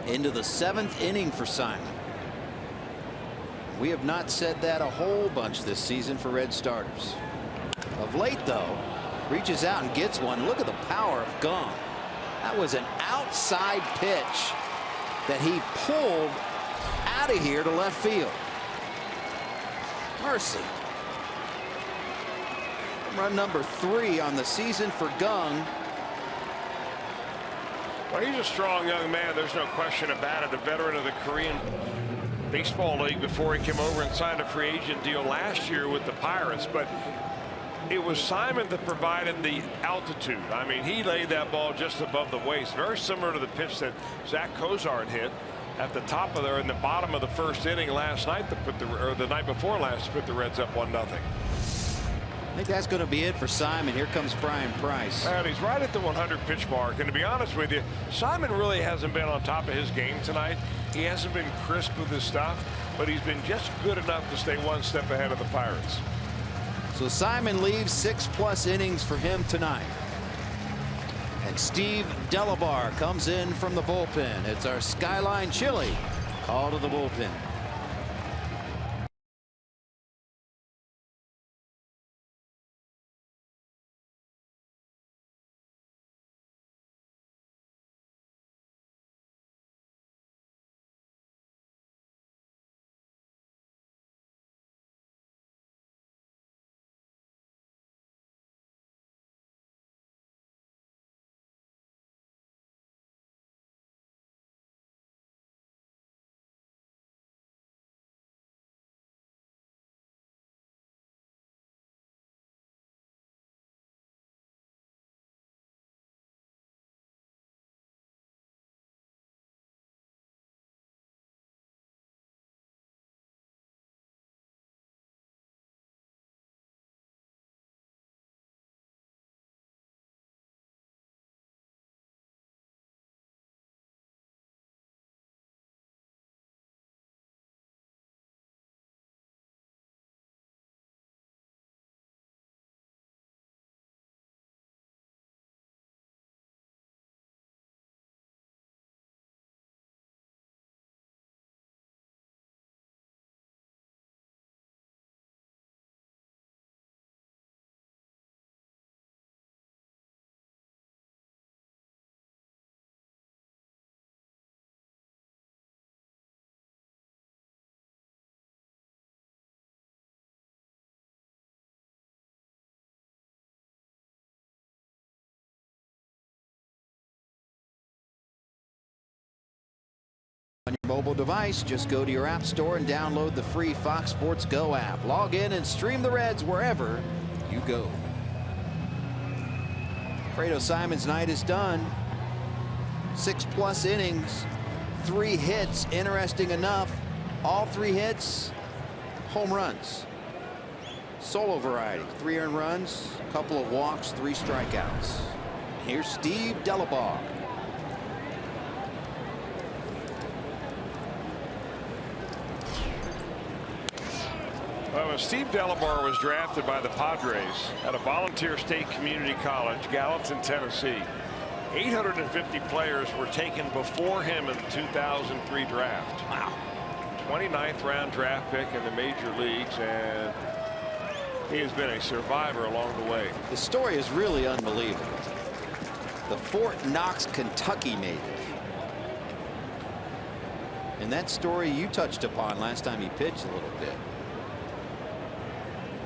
Into the 7th inning for Simon. We have not said that a whole bunch this season for Red starters. Of late, though, reaches out and gets one. Look at the power of Gung. That was an outside pitch that he pulled out of here to left field. Mercy. Run number 3 on the season for Gung. Well, he's a strong young man. There's no question about it. A veteran of the Korean Baseball League before he came over and signed a free agent deal last year with the Pirates. But it was Simon that provided the altitude. I mean, he laid that ball just above the waist, very similar to the pitch that Zach Cozart hit at the top of there in the bottom of the 1st inning last night to put the night before last to put the Reds up 1-0. I think that's going to be it for Simon. Here comes Brian Price. And he's right at the 100 pitch mark. And to be honest with you, Simon really hasn't been on top of his game tonight. He hasn't been crisp with his stuff, but he's been just good enough to stay 1 step ahead of the Pirates. So Simon leaves 6+ innings for him tonight. And Steve Delabar comes in from the bullpen. It's our Skyline Chili call to the bullpen. On your mobile device, just go to your app store and download the free Fox Sports Go app. Log in and stream the Reds wherever you go. Alfredo Simon's night is done. 6+ innings, 3 hits. Interesting enough, all 3 hits, home runs. Solo variety, 3 earned runs, a couple of walks, 3 strikeouts. Here's Steve Delabar. Well, when Steve Delabar was drafted by the Padres at a volunteer state community college, Gallatin, Tennessee, 850 players were taken before him in the 2003 draft. Wow. 29th round draft pick in the major leagues, and He has been a survivor along the way. The story is really unbelievable. The Fort Knox, Kentucky native. And that story you touched upon last time he pitched a little bit,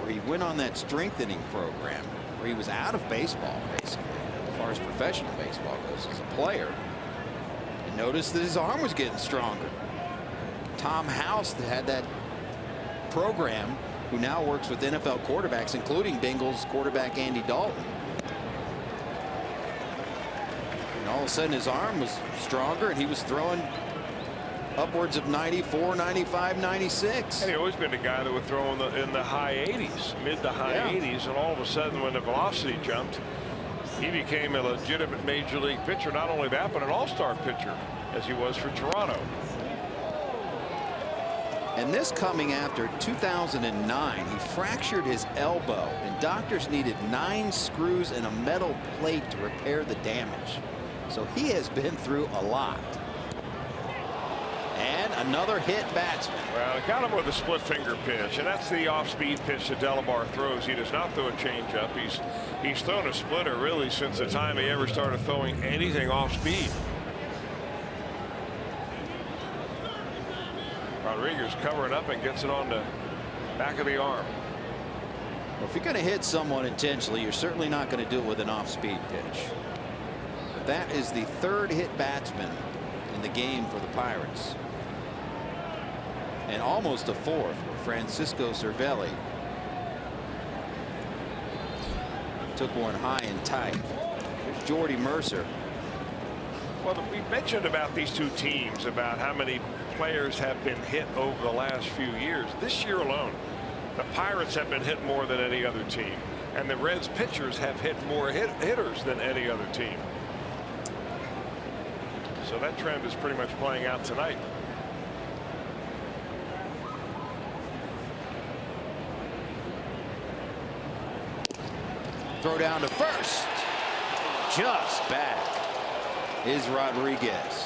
where he went on that strengthening program, where he was out of baseball, basically, as far as professional baseball goes as a player, and noticed that his arm was getting stronger. Tom House had that program, who now works with NFL quarterbacks, including Bengals quarterback Andy Dalton. And all of a sudden his arm was stronger and he was throwing upwards of 94, 95, 96. And he always been a guy that would throw in the high 80s, mid to high 80s, and all of a sudden when the velocity jumped, he became a legitimate major league pitcher. Not only that, but an all-star pitcher, as he was for Toronto. And this coming after 2009, he fractured his elbow, and doctors needed 9 screws and a metal plate to repair the damage. So he has been through a lot. And another hit batsman. Well, I got him with a split finger pitch, and that's the off-speed pitch that Delabar throws. He does not throw a changeup. He's thrown a splitter really since the time he ever started throwing anything off-speed. Rodriguez covering up and gets it on the back of the arm. Well, if you're going to hit someone intentionally, you're certainly not going to do it with an off-speed pitch. But that is the 3rd hit batsman in the game for the Pirates. And almost a 4th for Francisco Cervelli. Took one high and tight. There's Jordy Mercer. Well, we mentioned about these two teams, about how many players have been hit over the last few years. This year alone, the Pirates have been hit more than any other team, and the Reds pitchers have hit more hitters than any other team. So that trend is pretty much playing out tonight. Throw down to first. Just back is Rodriguez.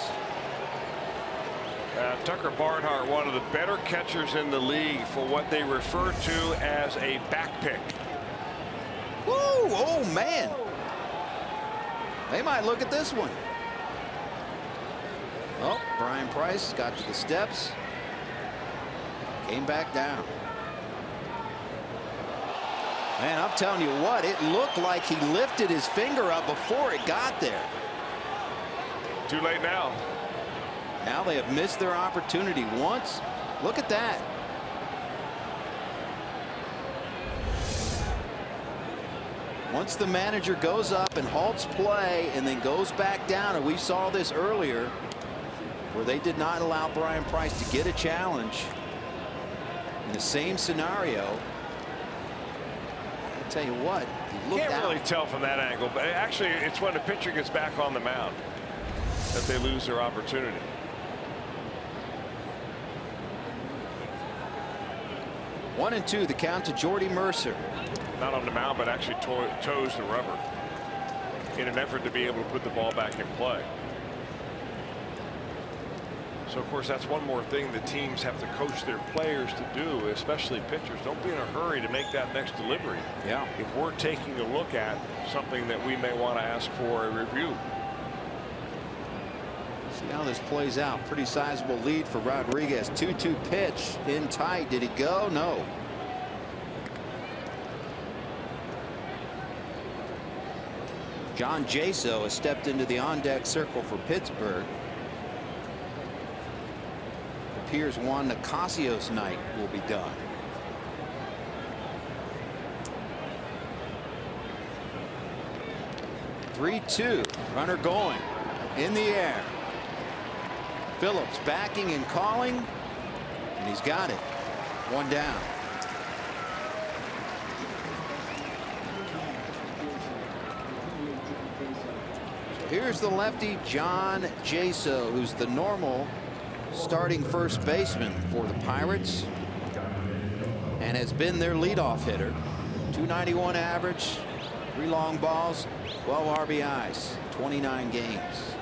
Tucker Barnhart, one of the better catchers in the league for what they refer to as a back pick. Woo! Oh man, they might look at this one. Oh, Brian Price got to the steps, came back down. Man, I'm telling you what, it looked like he lifted his finger up before it got there. Too late now. Now they have missed their opportunity once. Look at that. Once the manager goes up and halts play and then goes back down, and we saw this earlier where they did not allow Brian Price to get a challenge in the same scenario. I'll tell you what, he looked Can't out. really tell from that angle, but actually it's when the pitcher gets back on the mound that they lose their opportunity. One and two, the count to Jordy Mercer. Not on the mound, but actually toes the rubber in an effort to be able to put the ball back in play. So of course that's one more thing that teams have to coach their players to do, especially pitchers. Don't be in a hurry to make that next delivery. Yeah. If we're taking a look at something that we may want to ask for a review. See how this plays out. Pretty sizable lead for Rodriguez. 2-2 pitch in tight. Did he go? No. John Jaso has stepped into the on-deck circle for Pittsburgh. It appears Juan Nicasio's night will be done. (3-2). Runner going in the air. Phillips backing and calling, and he's got it. One down. So here's the lefty John Jaso, who's the normal starting first baseman for the Pirates and has been their leadoff hitter. 291 average, 3 long balls, 12 RBIs, 29 games.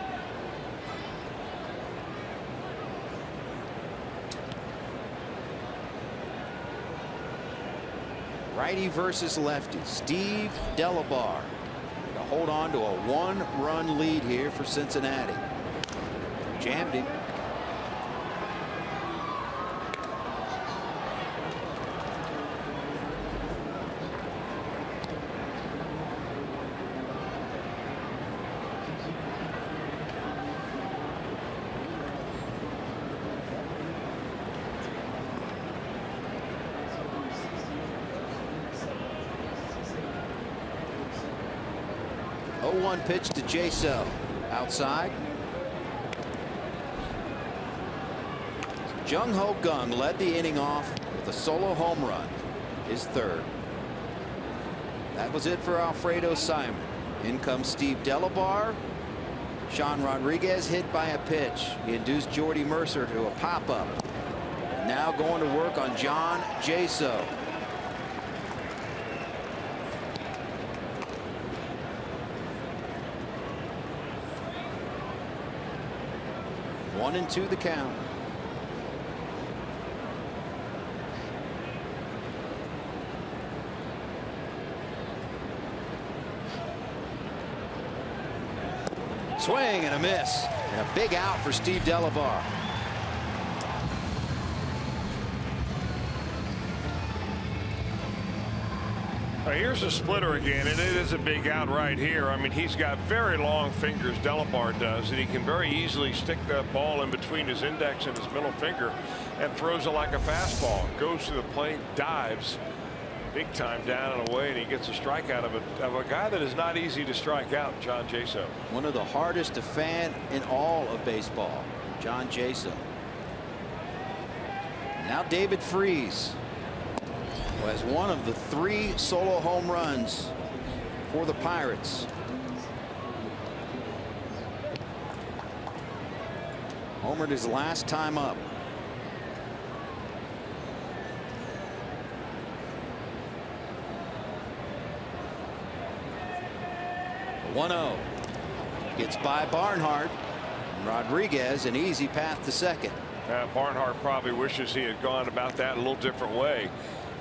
Righty versus lefty. Steve Delabar to hold on to a 1-run lead here for Cincinnati. Jammed him. One pitch to Jaso outside. Jung Ho Kang led the inning off with a solo home run, his third. That was it for Alfredo Simon. In comes Steve Delabar. Sean Rodriguez hit by a pitch. He induced Jordy Mercer to a pop-up. Now going to work on John Jaso. One and two the count. Swing and a miss. And a big out for Steve Delabar. Here's a splitter again, and it is a big out right here. I mean, he's got very long fingers, Delabar does, and he can very easily stick that ball in between his index and his middle finger and throws it like a fastball. Goes to the plate, dives big time down and away, and he gets a strikeout of a guy that is not easy to strike out, John Jaso. One of the hardest to fan in all of baseball, John Jaso. Now David Freese, who has one of the 3 solo home runs for the Pirates. Homered his last time up. 1-0. Gets by Barnhart. Rodriguez an easy path to second. Barnhart probably wishes he had gone about that a little different way.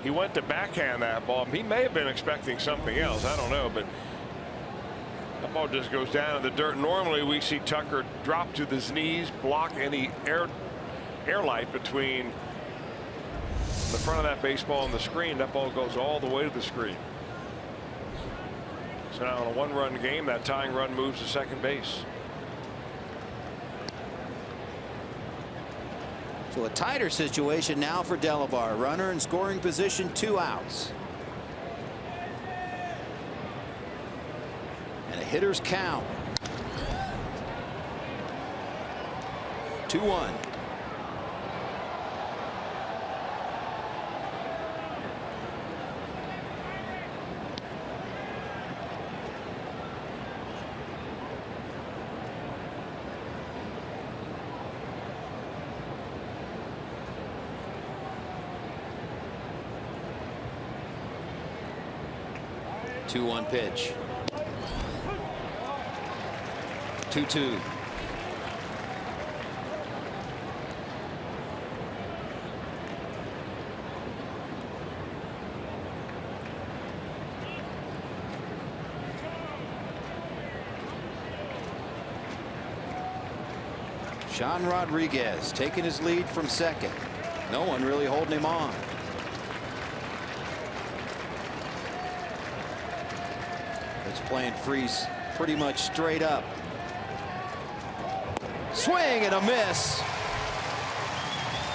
He went to backhand that ball. He may have been expecting something else. I don't know, but that ball just goes down in the dirt. Normally we see Tucker drop to his knees, block any airlight between the front of that baseball and the screen. That ball goes all the way to the screen. So now in a 1-run game, that tying run moves to second base. So a tighter situation now for Delabar. Runner in scoring position, 2 outs. And a hitter's count. 2-1. Two-one pitch. 2-2. Sean Rodriguez taking his lead from second. No one really holding him on. It's playing Freese pretty much straight up. Swing and a miss.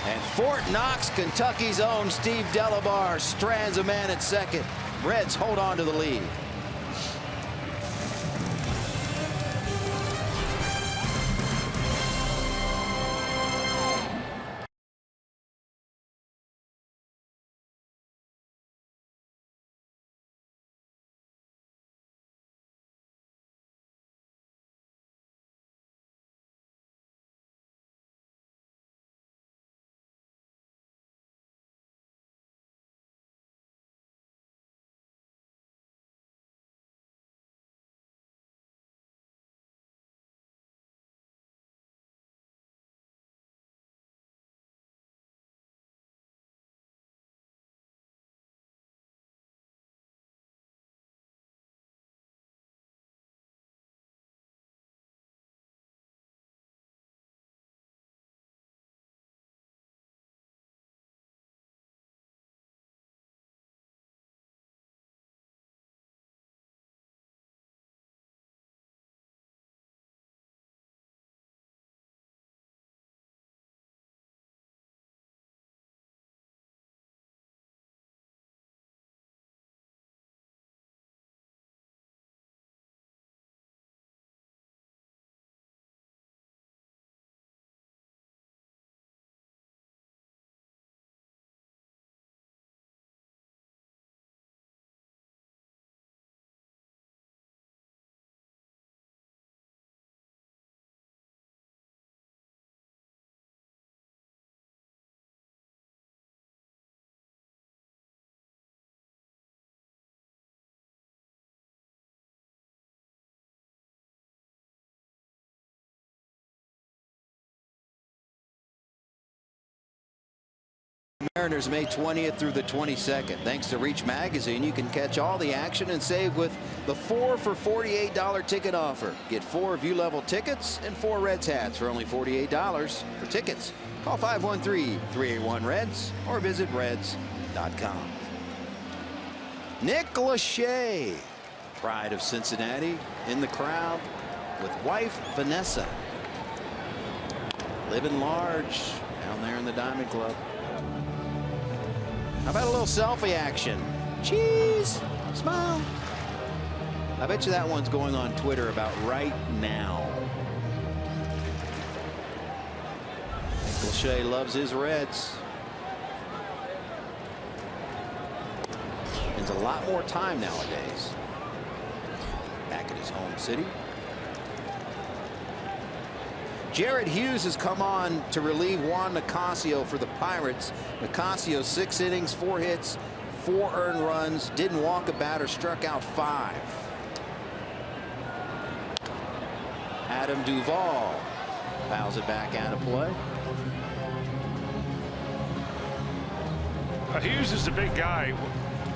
And Fort Knox, Kentucky's own Steve Delabar strands a man at second. Reds hold on to the lead. Mariners May 20th through the 22nd. Thanks to Reach Magazine, you can catch all the action and save with the 4 for $48 ticket offer. Get 4 view-level tickets and 4 Reds hats for only $48. For tickets, call 513-381-REDS or visit reds.com. Nick Lachey, pride of Cincinnati, in the crowd with wife Vanessa. Living large down there in the Diamond Club. How about a little selfie action? Cheese, smile. I bet you that one's going on Twitter about right now. Nick Lachey loves his Reds. Spends a lot more time nowadays back in his home city. Jared Hughes has come on to relieve Juan Nicasio for the Pirates. Nicasio 6 innings, 4 hits, 4 earned runs, didn't walk a batter, struck out 5. Adam Duvall fouls it back out of play. Hughes is a big guy,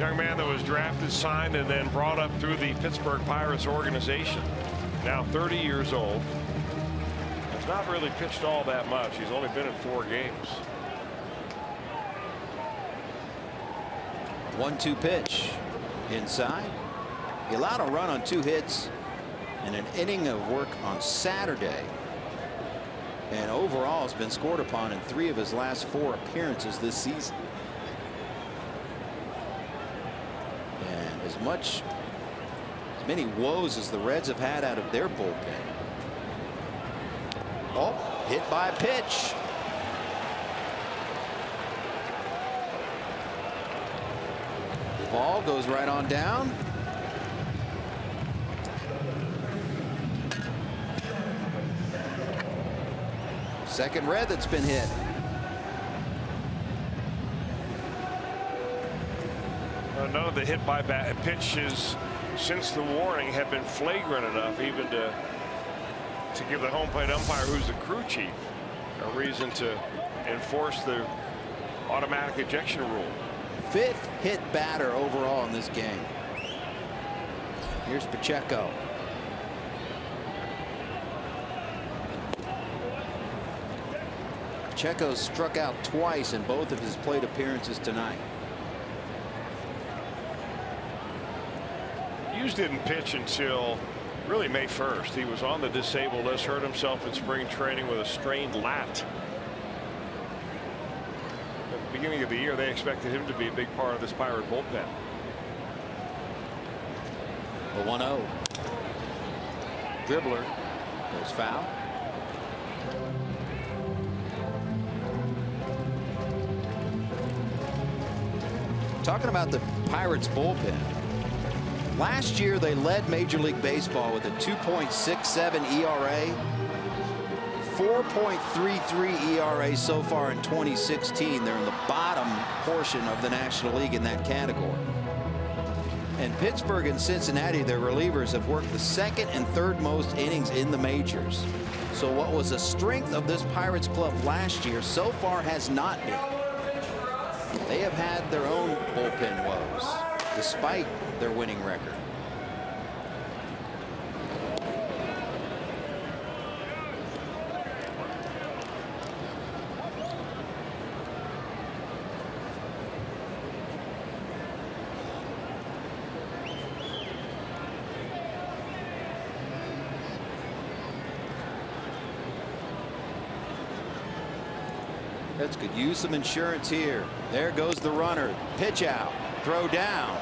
young man that was drafted, signed, and then brought up through the Pittsburgh Pirates organization. Now 30 years old. Not really pitched all that much. He's only been in 4 games. 1-2 pitch inside. He allowed a run on 2 hits and an inning of work on Saturday. And overall has been scored upon in 3 of his last 4 appearances this season. And as many woes as the Reds have had out of their bullpen. Oh, hit by a pitch. The ball goes right on down. Second Red that's been hit. None of the hit by pitches since the warning have been flagrant enough even to give the home plate umpire, who's the crew chief, a reason to enforce the automatic ejection rule. 5th hit batter overall in this game. Here's Pacheco. Pacheco struck out twice in both of his plate appearances tonight. Hughes didn't pitch until really May 1st. He was on the disabled list, hurt himself in spring training with a strained lat. At the beginning of the year, they expected him to be a big part of this Pirate bullpen. The 1-0. Dribbler goes foul. Talking about the Pirates bullpen. Last year they led Major League Baseball with a 2.67 ERA, 4.33 ERA so far in 2016. They're in the bottom portion of the National League in that category. And Pittsburgh and Cincinnati, their relievers, have worked the 2nd and 3rd most innings in the majors. So what was a strength of this Pirates club last year so far has not been. They have had their own bullpen woes despite their winning record. Reds could use some insurance here. There goes the runner. Pitch out. Throw down.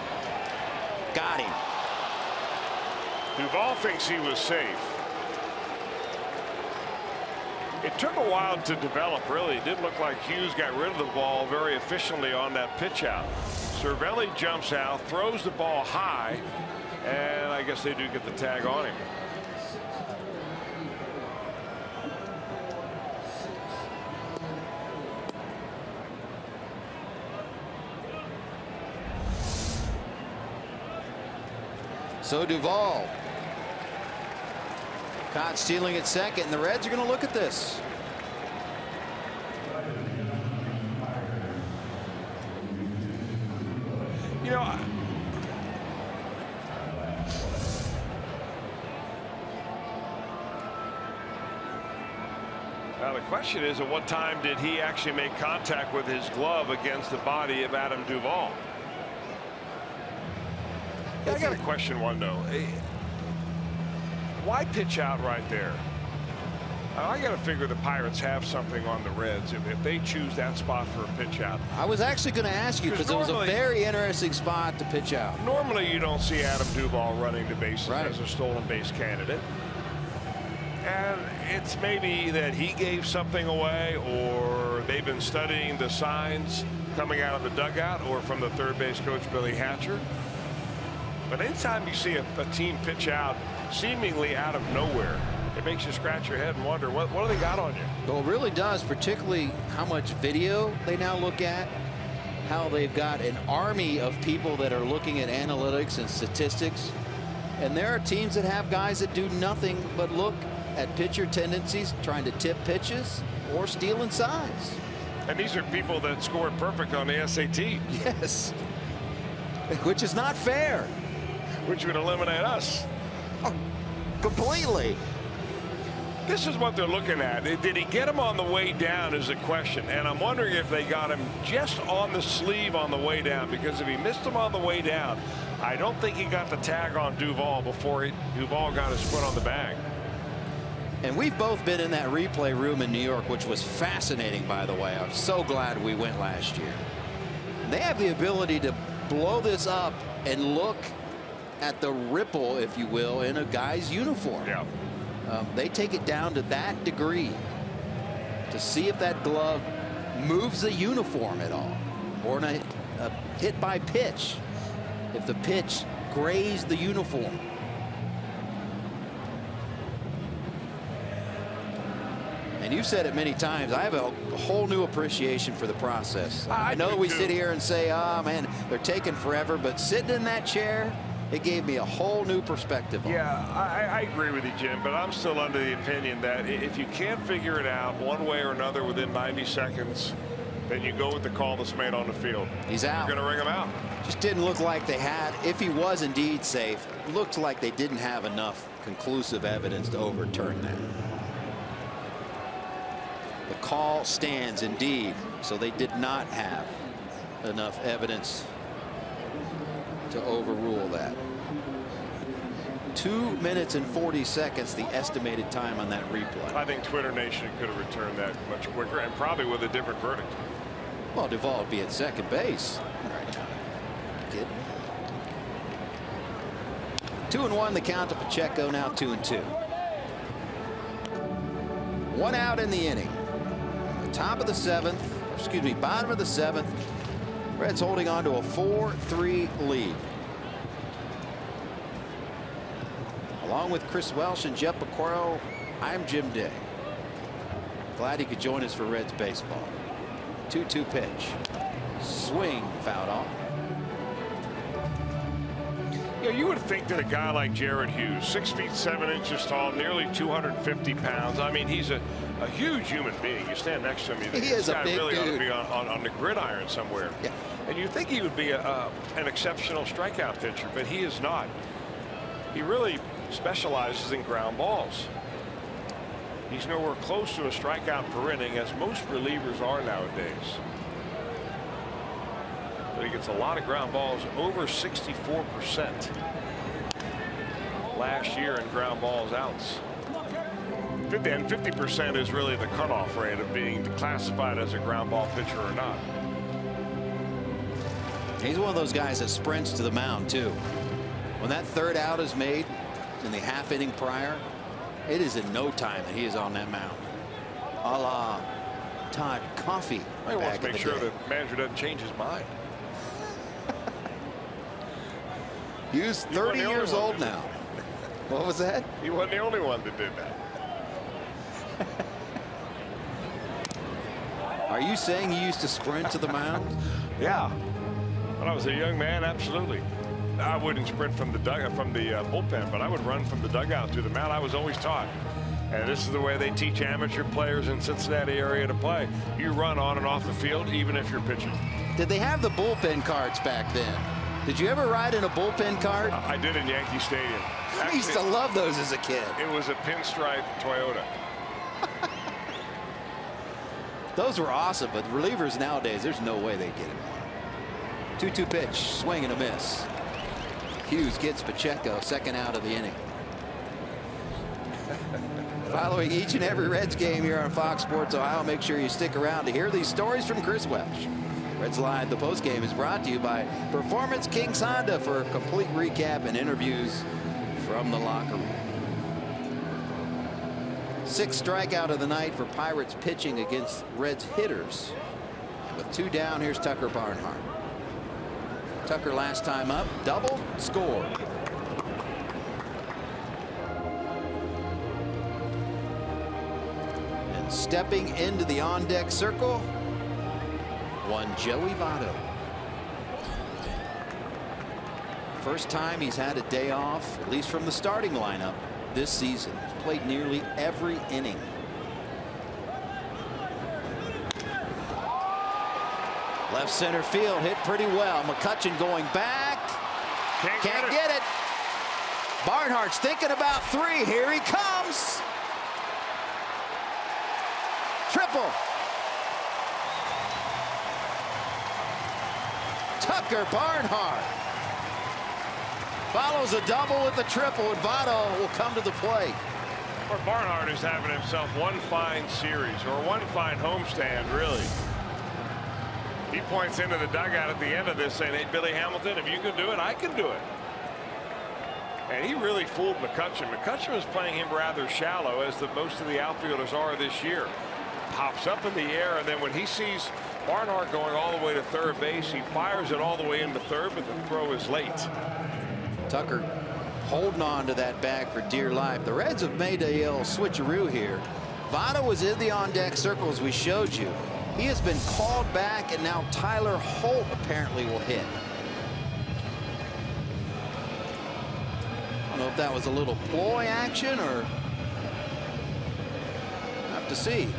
Got him. Duvall thinks he was safe. It took a while to develop, really. It did look like Hughes got rid of the ball very efficiently on that pitch out. Cervelli jumps out, throws the ball high, and I guess they do get the tag on him. So Duvall caught stealing at second, and the Reds are going to look at this. You know, now the question is, at what time did he actually make contact with his glove against the body of Adam Duvall? I got to question one though. Why pitch out right there? I got to figure the Pirates have something on the Reds if they choose that spot for a pitch out. I was actually going to ask you because it was a very interesting spot to pitch out. Normally you don't see Adam Duvall running the bases right. as a stolen base candidate. And it's maybe that he gave something away, or they've been studying the signs coming out of the dugout, or from the third base coach Billy Hatcher. But anytime you see a team pitch out seemingly out of nowhere, it makes you scratch your head and wonder what do they got on you. Well, it really does, particularly how much video they now look at, how they've got an army of people that are looking at analytics and statistics. And there are teams that have guys that do nothing but look at pitcher tendencies, trying to tip pitches or stealing signs. And these are people that scored perfect on the SAT. Yes. Which is not fair. Which would eliminate us. Oh, completely. This is what they're looking at. Did he get him on the way down is a question. And I'm wondering if they got him just on the sleeve on the way down, because if he missed him on the way down, I don't think he got the tag on Duvall before Duvall got his foot on the bag. And we've both been in that replay room in New York, which was fascinating, by the way. I'm so glad we went last year. They have the ability to blow this up and look at the ripple, if you will, in a guy's uniform. Yeah. They take it down to that degree to see if that glove moves the uniform at all, or a hit by pitch, if the pitch grazed the uniform. And you've said it many times, I have a whole new appreciation for the process. I know we sit here and say, oh man, they're taking forever, but sitting in that chair, it gave me a whole new perspective on it. Yeah, I agree with you, Jim, but I'm still under the opinion that if you can't figure it out one way or another within 90 seconds, then you go with the call that's made on the field. He's out. You're going to ring him out. Just didn't look like they had, if he was indeed safe, looked like they didn't have enough conclusive evidence to overturn that. The call stands indeed, so they did not have enough evidence to overrule that. 2 minutes and 40 seconds, the estimated time on that replay. I think Twitter Nation could have returned that much quicker, and probably with a different verdict. Well, Duvall would be at second base right now. Kid. 2-1 the count to Pacheco, now 2-2. 1 out in the inning. Top of the 7th, excuse me, bottom of the 7th. Reds holding on to a 4-3 lead. Along with Chris Welsh and Jeff Piquero, I'm Jim Day. Glad he could join us for Reds baseball. 2-2 pitch. Swing, fouled off. You know, you would think that a guy like Jared Hughes, 6 feet 7 inches tall, nearly 250 pounds. I mean, he's a huge human being. You stand next to him, you think this guy really ought to be on the gridiron somewhere. Yeah. And you think he would be an exceptional strikeout pitcher, but he is not. He really specializes in ground balls. He's nowhere close to a strikeout per inning, as most relievers are nowadays. But he gets a lot of ground balls, over 64% last year in ground balls outs. And 50% is really the cutoff rate of being classified as a ground ball pitcher or not. He's one of those guys that sprints to the mound too. When that third out is made in the half inning prior, it is in no time that he is on that mound. A la Todd Coffey. I want to make sure the manager doesn't change his mind. Hughes 30 years old now. What was that? He wasn't the only one that did that. Are you saying he used to sprint to the mound? Yeah. When I was a young man, absolutely. I wouldn't sprint from the dugout, from the bullpen, but I would run from the dugout to the mound. I was always taught. And this is the way they teach amateur players in Cincinnati area to play. You run on and off the field, even if you're pitching. Did they have the bullpen cards back then? Did you ever ride in a bullpen cart? I did in Yankee Stadium. I used to love those as a kid. It was a pinstripe Toyota. Those were awesome, but relievers nowadays, there's no way they get it. 2-2 pitch, swing and a miss. Hughes gets Pacheco, second out of the inning. Following each and every Reds game here on Fox Sports Ohio, make sure you stick around to hear these stories from Chris Welsh. Reds Live, the postgame, is brought to you by Performance Kings Honda for a complete recap and interviews from the locker room. 6th strikeout of the night for Pirates pitching against Reds hitters. And with 2 down, here's Tucker Barnhart. Tucker last time up, double, scored. And stepping into the on-deck circle, one Joey Votto. First time he's had a day off, at least from the starting lineup this season. He's played nearly every inning. Left center field, hit pretty well. McCutchen going back. Can't get it. Barnhart's thinking about 3. Here he comes. Triple. Tucker Barnhart follows a double with a triple, and Votto will come to the plate. Well, Barnhart is having himself one fine series, or one fine homestand, really. He points into the dugout at the end of this saying, hey, Billy Hamilton, if you can do it, I can do it. And he really fooled McCutchen. McCutchen was playing him rather shallow, as most of the outfielders are this year. Pops up in the air, and then when he sees Barnhart going all the way to third base, he fires it all the way into third, but the throw is late. Tucker holding on to that bag for dear life. The Reds have made a little switcheroo here. Votto was in the on-deck circle, as we showed you. He has been called back, and now Tyler Holt apparently will hit. I don't know if that was a little ploy action, or have to see.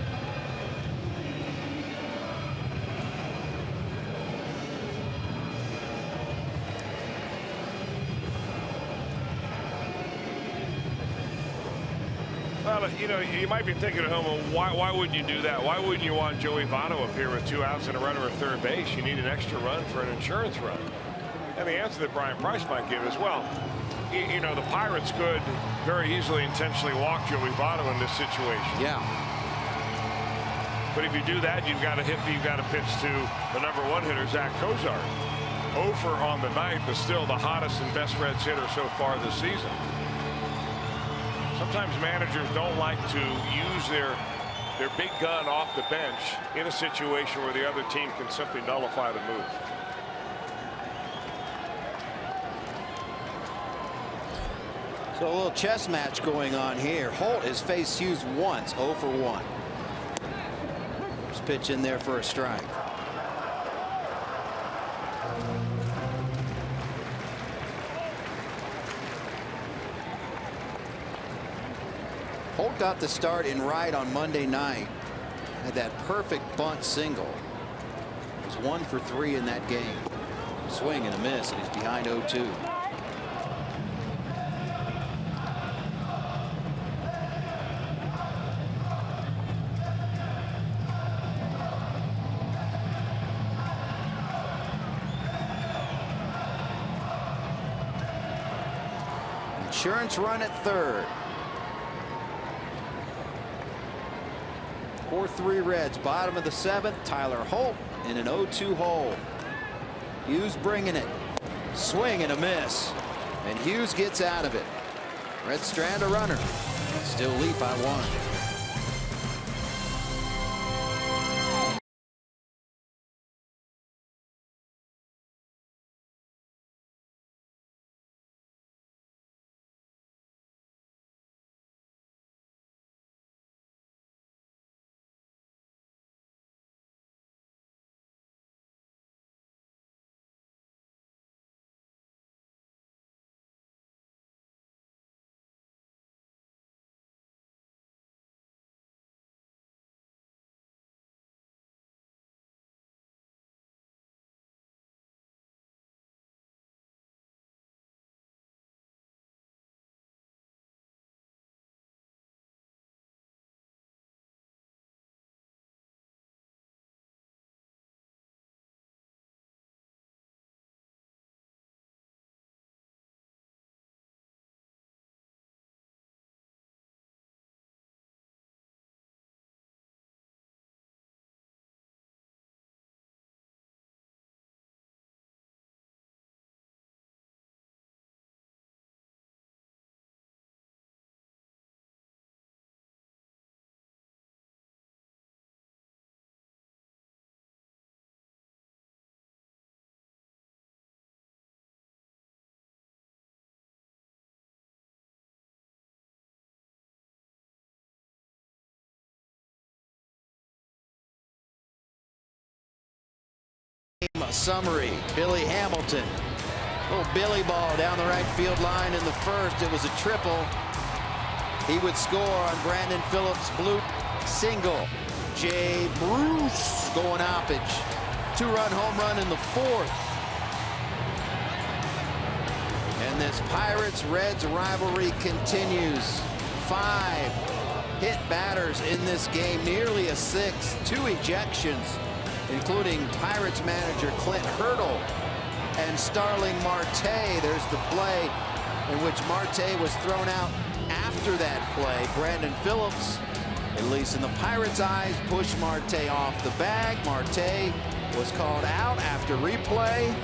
Well, you know, you might be thinking at home, well, why wouldn't you do that? Why wouldn't you want Joey Votto up here with 2 outs and a runner at third base? You need an extra run for an insurance run. And the answer that Brian Price might give is, well, you know, the Pirates could very easily intentionally walk Joey Votto in this situation. Yeah. But if you do that, you've got to pitch to the #1 hitter, Zach Cozart. Over on the night, but still the hottest and best Reds hitter so far this season. Sometimes managers don't like to use their big gun off the bench in a situation where the other team can simply nullify the move. So a little chess match going on here. Holt has faced Hughes once, 0 for 1. First pitch in there for a strike. Holt got the start in right on Monday night. Had that perfect bunt single. Was 1 for 3 in that game. Swing and a miss, and he's behind 0-2. Insurance run at third. 4-3 Reds, bottom of the 7th. Tyler Holt in an 0-2 hole. Hughes bringing it. Swing and a miss. And Hughes gets out of it. Reds strand a runner. Still lead by 1. Summary, Billy Hamilton. Little Billy ball down the right field line in the first. It was a triple. He would score on Brandon Phillips' bloop single. Jay Bruce going Oppage. 2-run home run in the fourth. And this Pirates-Reds rivalry continues. 5 hit batters in this game, nearly a 6. 2 ejections, including Pirates manager Clint Hurdle and Starling Marte. There's the play in which Marte was thrown out after that play. Brandon Phillips, at least in the Pirates' eyes, pushed Marte off the bag. Marte was called out after replay,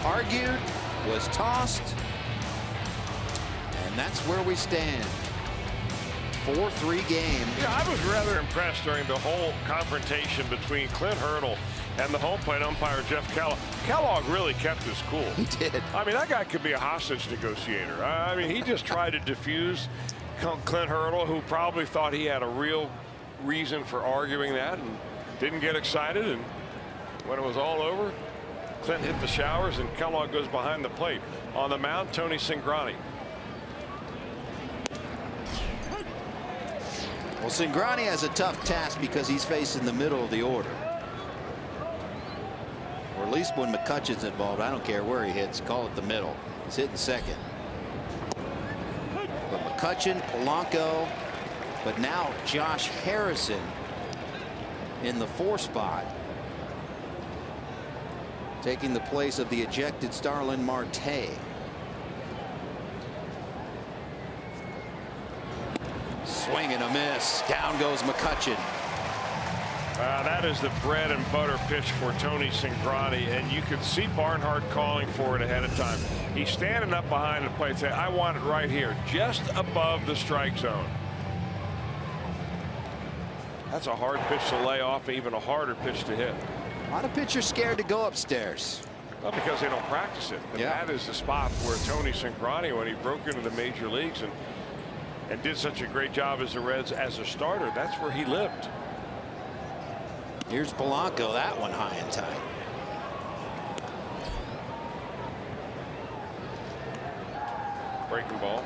argued, was tossed, and that's where we stand. 4-3 game. Yeah, I was rather impressed during the whole confrontation between Clint Hurdle and the home plate umpire Jeff Kellogg. Kellogg really kept his cool. He did. I mean, that guy could be a hostage negotiator. I mean, he just tried to diffuse Clint Hurdle, who probably thought he had a real reason for arguing that and didn't get excited. And when it was all over, Clint hit the showers and Kellogg goes behind the plate. On the mound, Tony Cingrani. Well, Cingrani has a tough task because he's facing the middle of the order. Or at least when McCutchen's involved, I don't care where he hits, call it the middle. He's hitting second. But McCutchen, Polanco, but now Josh Harrison in the 4 spot, taking the place of the ejected Starling Marte. Swing and a miss. Down goes McCutchen. That is the bread and butter pitch for Tony Cingrani, and you could see Barnhart calling for it ahead of time. He's standing up behind the plate saying, I want it right here, just above the strike zone. That's a hard pitch to lay off, even a harder pitch to hit. A lot of pitchers scared to go upstairs. Well, because they don't practice it. And that is the spot where Tony Cingrani, when he broke into the major leagues and did such a great job as the Reds as a starter, that's where he lived. Here's Polanco, that one high and tight. Breaking ball.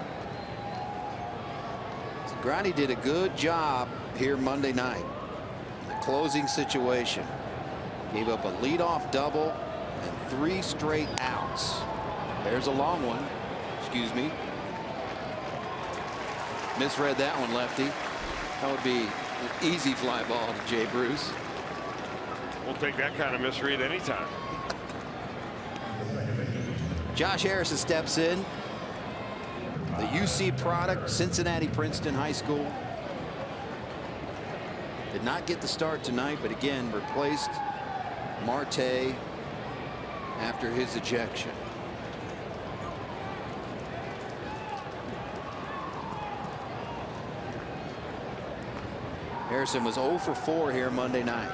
Cingrani did a good job here Monday night. The closing situation. Gave up a leadoff double and 3 straight outs. There's a long one. Excuse me. Misread that one, lefty. That would be an easy fly ball to Jay Bruce. We'll take that kind of misread anytime. Josh Harrison steps in. The UC product, Cincinnati Princeton High School. Did not get the start tonight, but again replaced Marte after his ejection. Harrison was 0 for 4 here Monday night.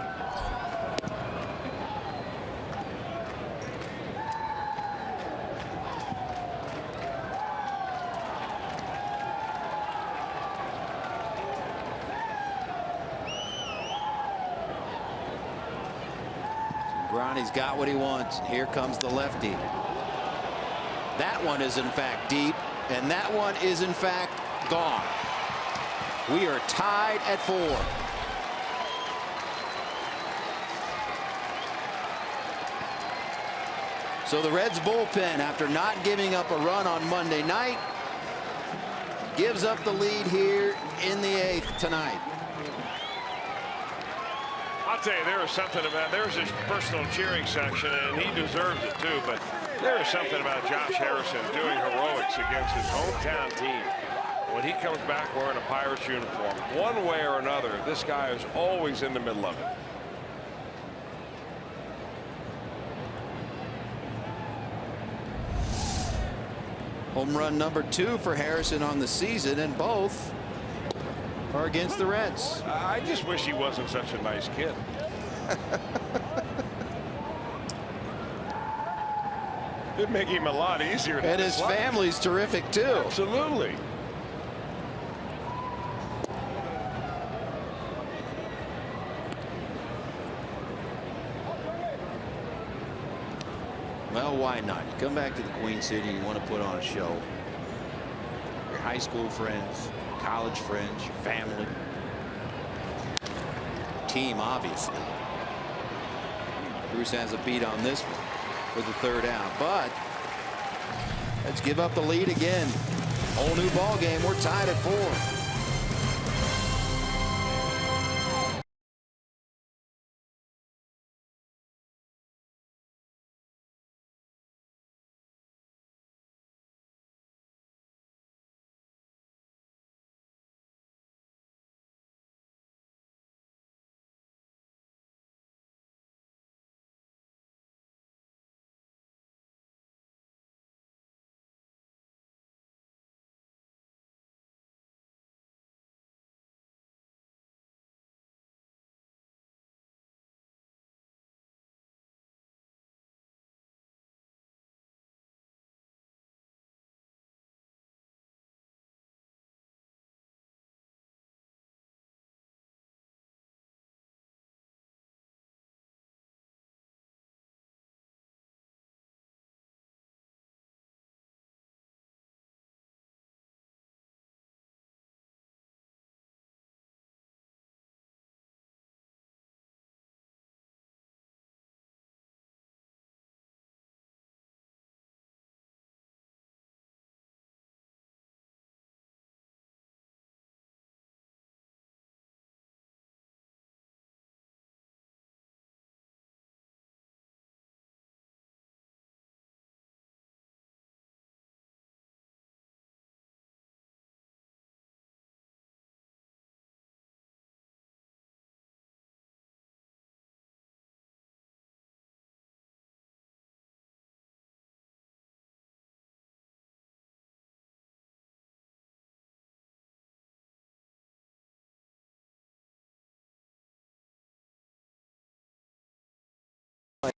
Cingrani's got what he wants. Here comes the lefty. That one is in fact deep, and that one is in fact gone. We are tied at 4. So the Reds bullpen, after not giving up a run on Monday night, gives up the lead here in the 8th tonight. I'll tell you, there was something about, there's his personal cheering section, and he deserves it too, but there is something about Josh Harrison doing heroics against his hometown team. When he comes back wearing a Pirates uniform, one way or another, this guy is always in the middle of it. Home run number 2 for Harrison on the season, and both are against the Reds. I just wish he wasn't such a nice kid. It'd make him a lot easier to and his dislike. family's terrific too. Absolutely. Well, why not? You come back to the Queen City, you want to put on a show. Your high school friends, college friends, your family, team, obviously. Bruce has a beat on this one with the third out, but let's give up the lead again. Whole new ball game. We're tied at 4.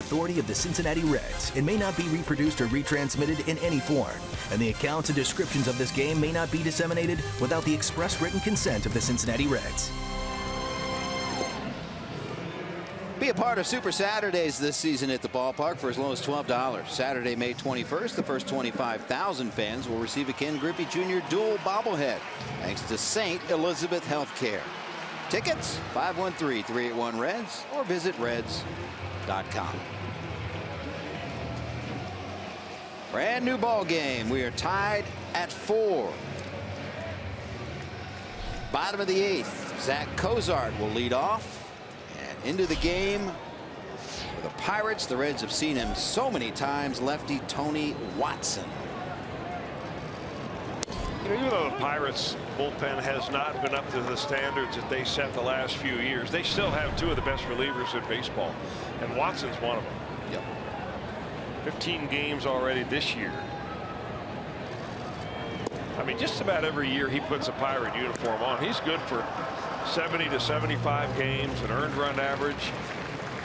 Authority of the Cincinnati Reds. It may not be reproduced or retransmitted in any form, and the accounts and descriptions of this game may not be disseminated without the express written consent of the Cincinnati Reds. Be a part of Super Saturdays this season at the ballpark for as low as $12. Saturday, May 21st, the first 25,000 fans will receive a Ken Griffey Jr. dual bobblehead thanks to St. Elizabeth Healthcare. Tickets 513-381-REDS or visit reds.com. Brand new ball game. We are tied at 4. Bottom of the 8th. Zach Cozart will lead off. And into the game for the Pirates. The Reds have seen him so many times. Lefty Tony Watson. You know, even though the Pirates bullpen has not been up to the standards that they set the last few years, they still have 2 of the best relievers in baseball, and Watson's one of them. Yep. 15 games already this year. I mean, just about every year he puts a Pirate uniform on, he's good for 70 to 75 games, an earned run average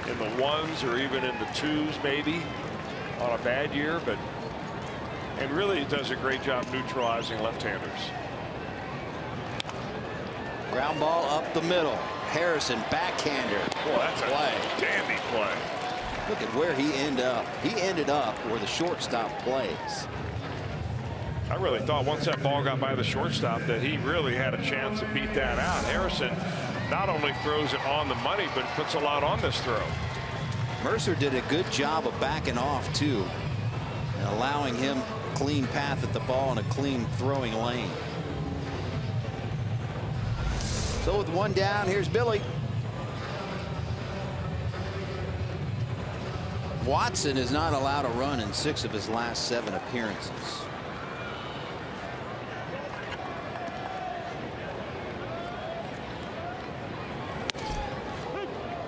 in the 1s or even in the 2s maybe on a bad year, but and really does a great job neutralizing left-handers. Ground ball up the middle. Harrison backhander. Boy, that's a dandy play. Look at where he ended up. He ended up where the shortstop plays. I really thought once that ball got by the shortstop that he really had a chance to beat that out. Harrison not only throws it on the money, but puts a lot on this throw. Mercer did a good job of backing off too and allowing him a clean path at the ball and a clean throwing lane. So with 1 down, here's Billy. Watson is not allowed a run in 6 of his last 7 appearances.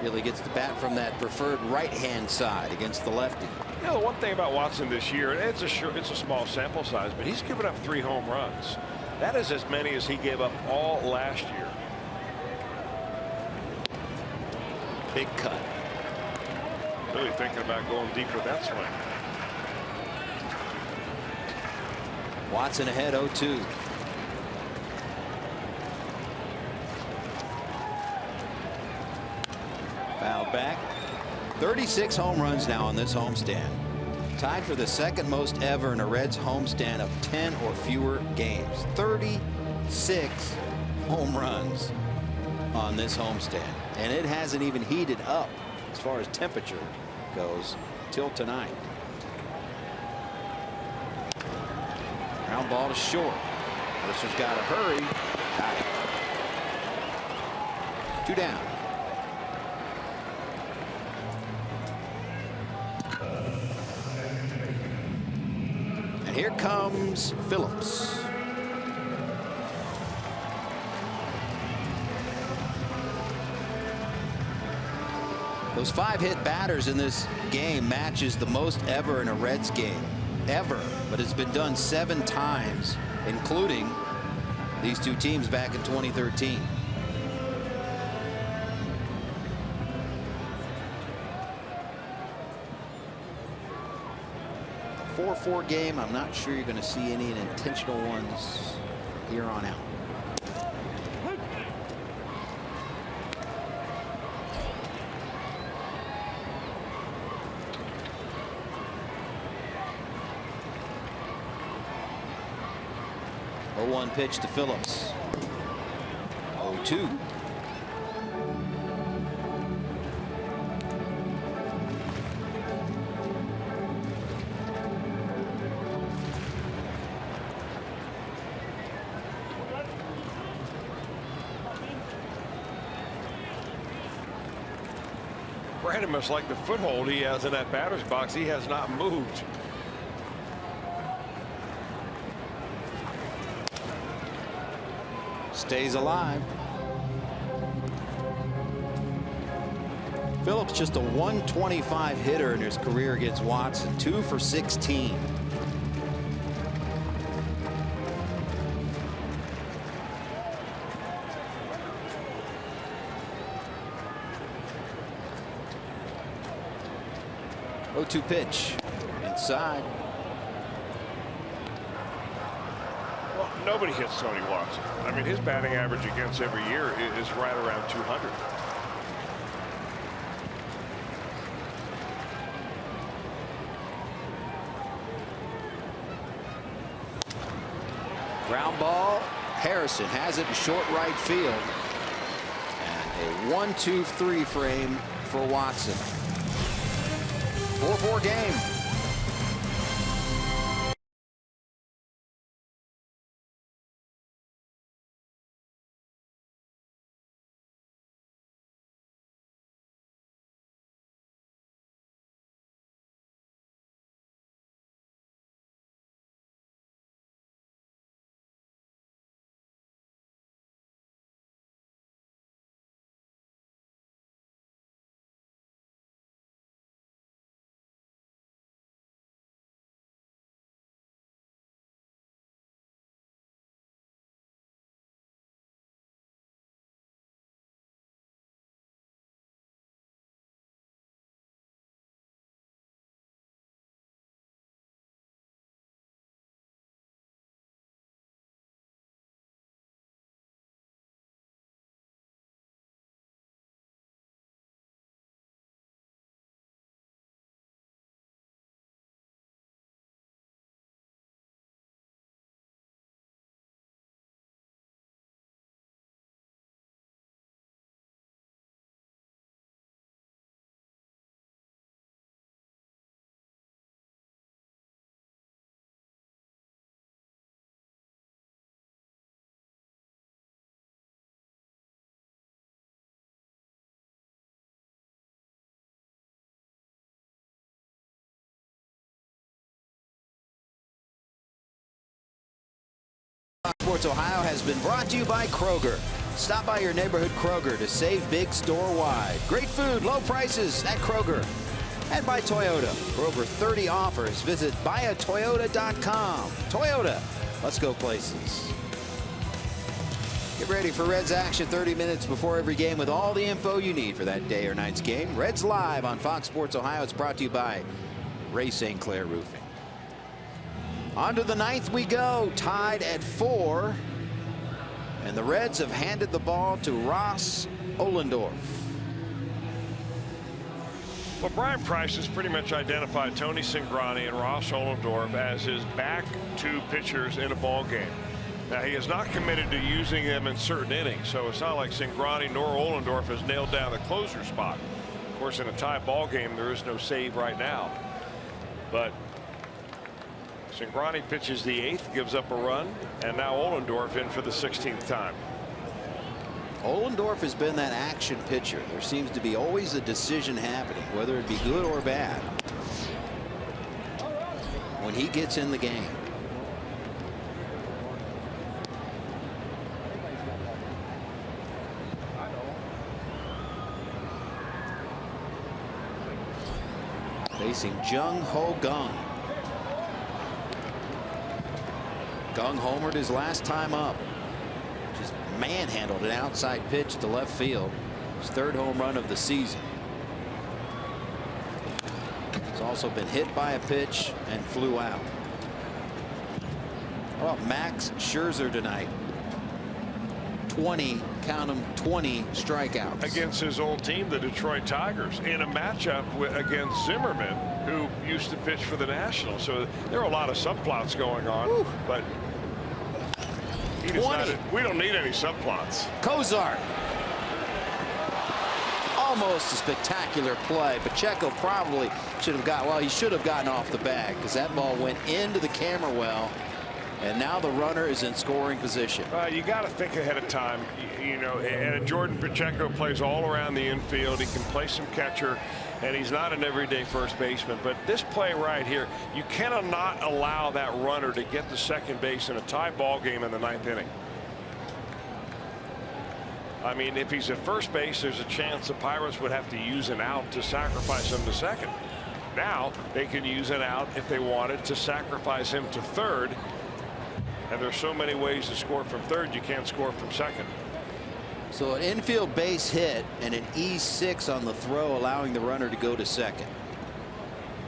Billy gets the bat from that preferred right-hand side against the lefty. You know, the one thing about Watson this year, and it's a small sample size, but he's given up 3 home runs. That is as many as he gave up all last year. Big cut. Really thinking about going deep with that swing. Watson ahead 0-2. Fouled back. 36 home runs now on this homestand. Tied for the second most ever in a Reds homestand of 10 or fewer games. 36 home runs on this homestand. And it hasn't even heated up as far as temperature goes till tonight. Ground ball to short. Mercer's got to hurry. Got it. 2 down. And here comes Phillips. Those 5-hit batters in this game matches the most ever in a Reds game. Ever. But it's been done 7 times, including these 2 teams back in 2013. A 4-4 game. I'm not sure you're going to see any intentional ones here on out. One pitch to Phillips. 0-2. Brandon must like the foothold he has in that batter's box. He has not moved. Stays alive. Phillips just a 125 hitter in his career against Watson. 2 for 16. Oh, 0-2 pitch inside. Well, nobody hits Tony Watson. I mean, his batting average against every year is right around 200. Ground ball. Harrison has it in short right field. And a 1-2-3 frame for Watson. 4-4 game. Sports Ohio has been brought to you by Kroger. Stop by your neighborhood Kroger to save big store-wide. Great food, low prices at Kroger. And by Toyota. For over 30 offers, visit buyatoyota.com. Toyota, let's go places. Get ready for Reds action 30 minutes before every game with all the info you need for that day or night's game. Reds Live on Fox Sports Ohio. It's brought to you by Ray St. Clair Roofing. On to the 9th we go, tied at 4. And the Reds have handed the ball to Ross Ohlendorf. Well, Brian Price has pretty much identified Tony Cingrani and Ross Ollendorf as his back two pitchers in a ball game. Now, he is not committed to using them in certain innings, so it's not like Cingrani nor Ollendorf has nailed down the closer spot. Of course, in a tie ball game, there is no save right now. But Cingrani pitches the 8th, gives up a run, and now Ollendorf in for the 16th time. Ollendorf has been that action pitcher. There seems to be always a decision happening, whether it be good or bad, when he gets in the game. Facing Jung Ho Gung. Gung homered his last time up. Just manhandled an outside pitch to left field. His 3rd home run of the season. He's also been hit by a pitch and flew out. How about Max Scherzer tonight? 20, count them, 20 strikeouts. Against his old team, the Detroit Tigers, in a matchup against Zimmerman, who used to pitch for the Nationals. So there are a lot of subplots going on. Woo. But he decided we don't need any subplots. Kozar. Almost a spectacular play. Pacheco probably should have got, well, he should have gotten off the bag because that ball went into the camera well. And now the runner is in scoring position. You got to think ahead of time, you know, and Jordan Pacheco plays all around the infield. He can play some catcher, and he's not an everyday first baseman. But this play right here, you cannot allow that runner to get to second base in a tie ball game in the 9th inning. I mean, if he's at first base, there's a chance the Pirates would have to use an out to sacrifice him to second. Now they can use an out if they wanted to sacrifice him to third. And there's so many ways to score from third, you can't score from second. So an infield base hit and an E6 on the throw, allowing the runner to go to second.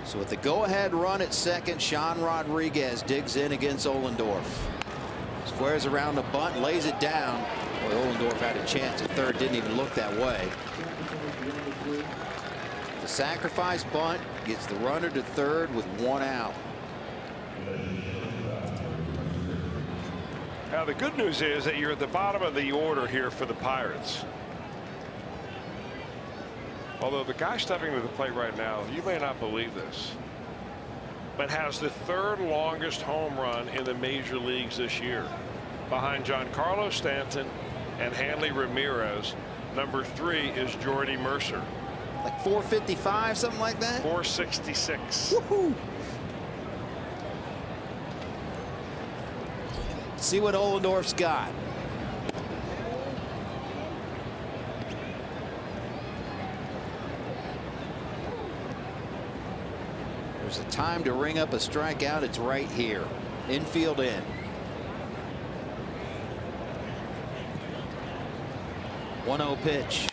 So with the go-ahead run at second, Sean Rodriguez digs in against Ollendorf. Squares around the bunt, lays it down. Boy, Ollendorf had a chance at third, didn't even look that way. The sacrifice bunt gets the runner to third with 1 out. Now, the good news is that you're at the bottom of the order here for the Pirates. Although the guy stepping to the plate right now, you may not believe this, but has the 3rd longest home run in the major leagues this year, behind Giancarlo Stanton and Hanley Ramirez. Number 3 is Jordy Mercer. Like 455, something like that? 466. Woohoo! See what Ollendorf's got. There's a time to ring up a strikeout. It's right here. Infield in. 1-0 pitch.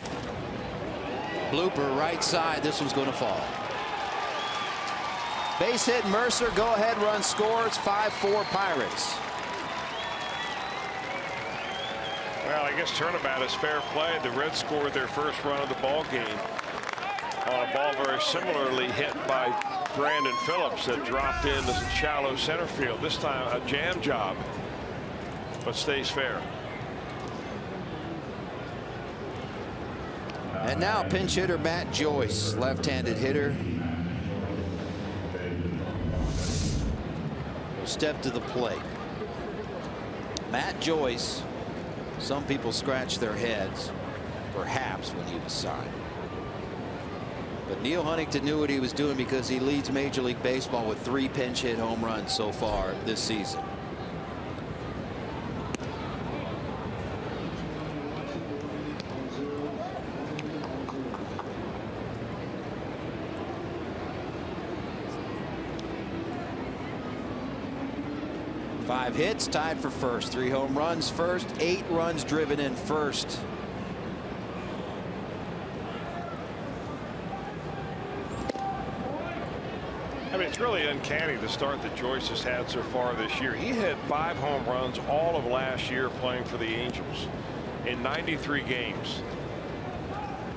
Blooper right side. This one's going to fall. Base hit Mercer. Go ahead run scores. 5-4 Pirates. Well, I guess turnabout is fair play. The Reds scored their first run of the ball game on a ball very similarly hit by Brandon Phillips that dropped into shallow center field. This time a jam job, but stays fair. And now pinch hitter Matt Joyce, left-handed hitter. Will step to the plate. Matt Joyce. Some people scratch their heads, perhaps, when he was signed. But Neil Huntington knew what he was doing because he leads Major League Baseball with 3 pinch hit home runs so far this season. Five hits, tied for first. 3 home runs first, 8 runs driven in first. I mean, it's really uncanny the start that Joyce has had so far this year. He hit 5 home runs all of last year playing for the Angels in 93 games.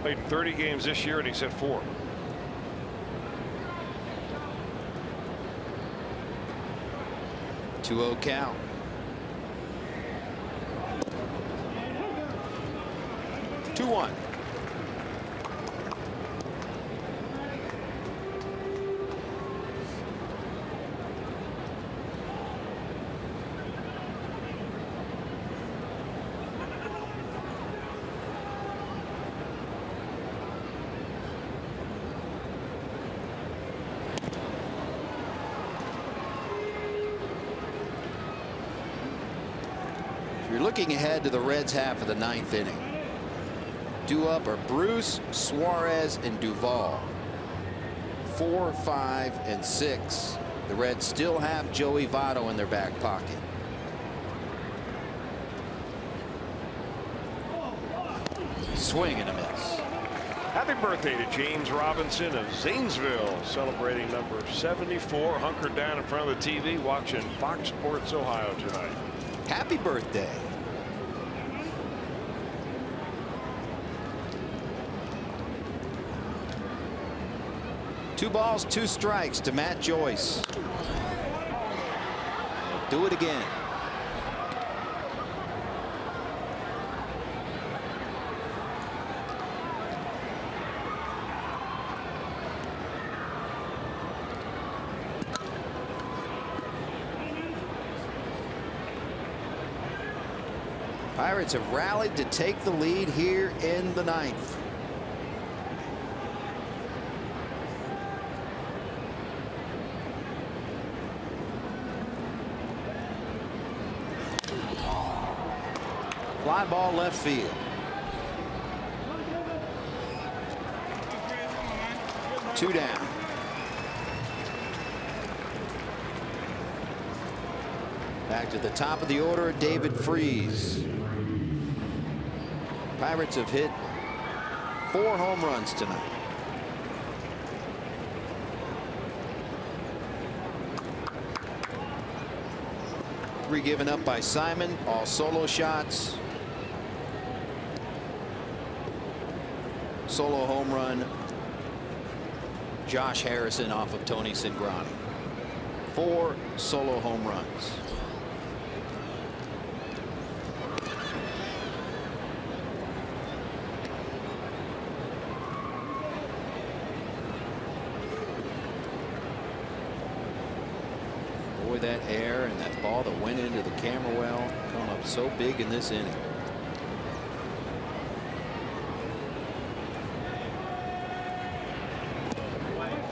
Played 30 games this year and he's hit 4. 2-0 count. Two one. You're looking ahead to the Reds' half of the 9th inning. Due up are Bruce, Suarez, and Duvall. 4, 5, and 6. The Reds still have Joey Votto in their back pocket. Swing and a miss. Happy birthday to James Robinson of Zanesville, celebrating number 74, hunkered down in front of the TV watching Fox Sports Ohio tonight. Happy birthday. Two balls, two strikes to Matt Joyce. Do it again. Pirates have rallied to take the lead here in the 9th. Fly ball left field. Two down. Back to the top of the order, David Freese. Pirates have hit 4 home runs tonight. Three given up by Simon, all solo shots. Solo home run, Josh Harrison off of Tony Cingrani. 4 solo home runs. Boy, that air and that ball that went into the camera well come up so big in this inning.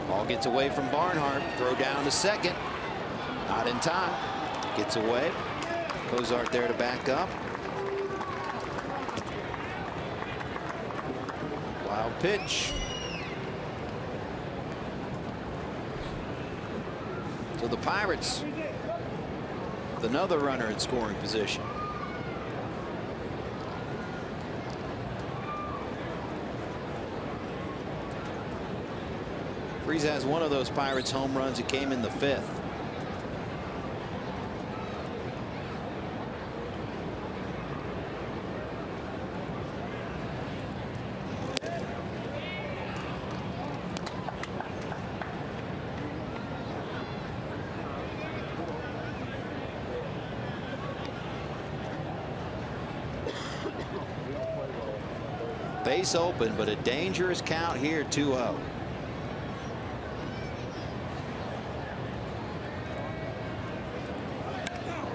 Ball gets away from Barnhart. Throw down to second. Not in time. Gets away. Cozart there to back up. Wild pitch. So the Pirates with another runner in scoring position. Freese has one of those Pirates home runs. It came in the 5th. Base open, but a dangerous count here, 2-0.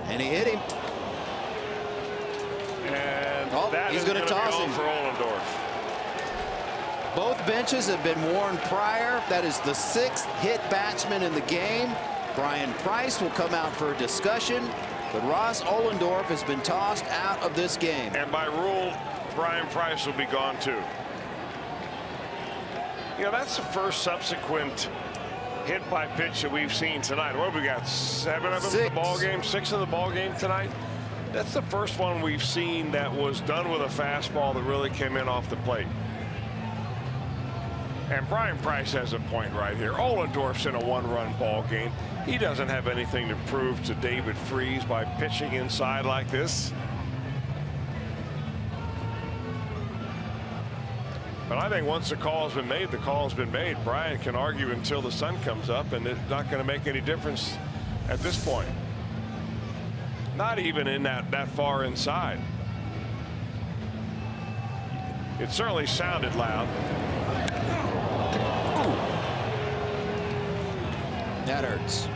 And he hit him. And he's going to toss him for Ollendorf. Both benches have been warned prior. That is the 6th hit batsman in the game. Brian Price will come out for a discussion, but Ross Ollendorf has been tossed out of this game. And by rule, Brian Price will be gone too. You know, that's the first subsequent hit by pitch that we've seen tonight. What have we got? 7 of them in the ball game, 6 in the ball game tonight. That's the first one we've seen that was done with a fastball that really came in off the plate. And Brian Price has a point right here. Ollendorf's in a 1-run ball game. He doesn't have anything to prove to David Freese by pitching inside like this. But I think once the call has been made, the call has been made. Brian can argue until the sun comes up, and it's not going to make any difference at this point. Not even in that far inside. It certainly sounded loud. Ooh. That hurts.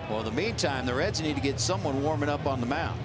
Well, in the meantime, the Reds need to get someone warming up on the mound.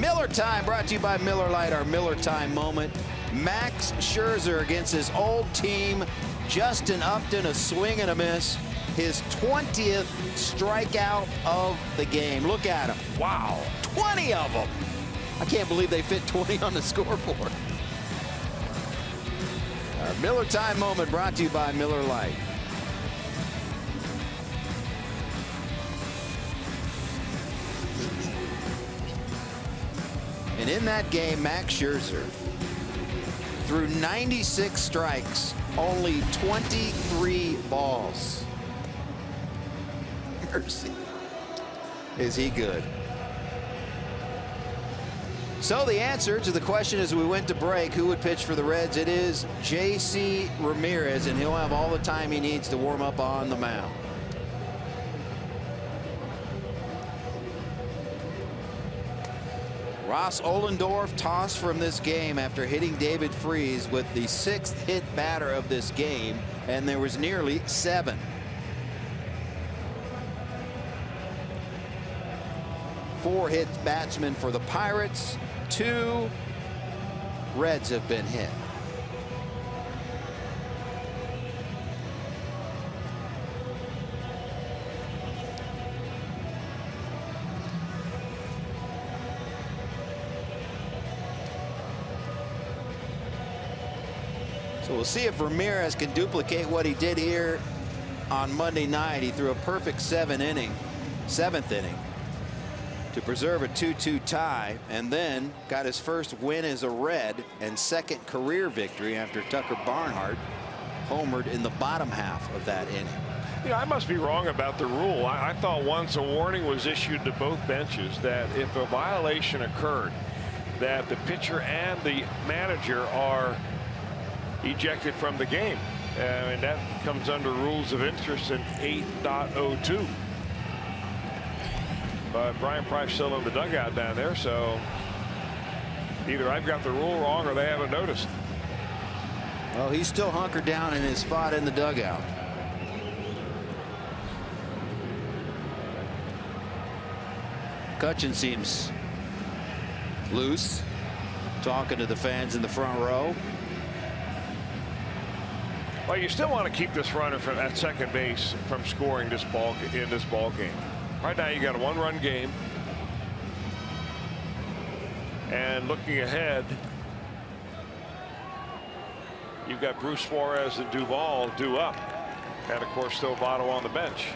Miller time, brought to you by Miller Lite, our Miller time moment. Max Scherzer against his old team. Justin Upton, a swing and a miss. His 20th strikeout of the game. Look at him. Wow, 20 of them. I can't believe they fit 20 on the scoreboard. Our Miller time moment brought to you by Miller Lite. And in that game, Max Scherzer threw 96 strikes, only 23 balls. Mercy. Is he good? So the answer to the question as we went to break, who would pitch for the Reds? It is J.C. Ramirez, and he'll have all the time he needs to warm up on the mound. Ross Ohlendorf tossed from this game after hitting David Freese with the 6th hit batter of this game, and there was nearly 7. Four hit batsmen for the Pirates. 2 Reds have been hit. So we'll see if Ramirez can duplicate what he did here on Monday night. He threw a perfect 7th inning to preserve a 2-2 tie, and then got his first win as a Red and 2nd career victory after Tucker Barnhart homered in the bottom half of that inning. Yeah, I must be wrong about the rule. I thought once a warning was issued to both benches that if a violation occurred, that the pitcher and the manager are ejected from the game, and that comes under rules of interest in 8.02. But Brian Price still in the dugout down there, so either I've got the rule wrong or they haven't noticed. Well, he's still hunkered down in his spot in the dugout. McCutchen seems loose, talking to the fans in the front row. Well, you still want to keep this runner from at second base from scoring in this ball game. Right now, you got a one-run game, and looking ahead, you've got Bruce Suarez and Duvall due up, and of course, still Votto on the bench.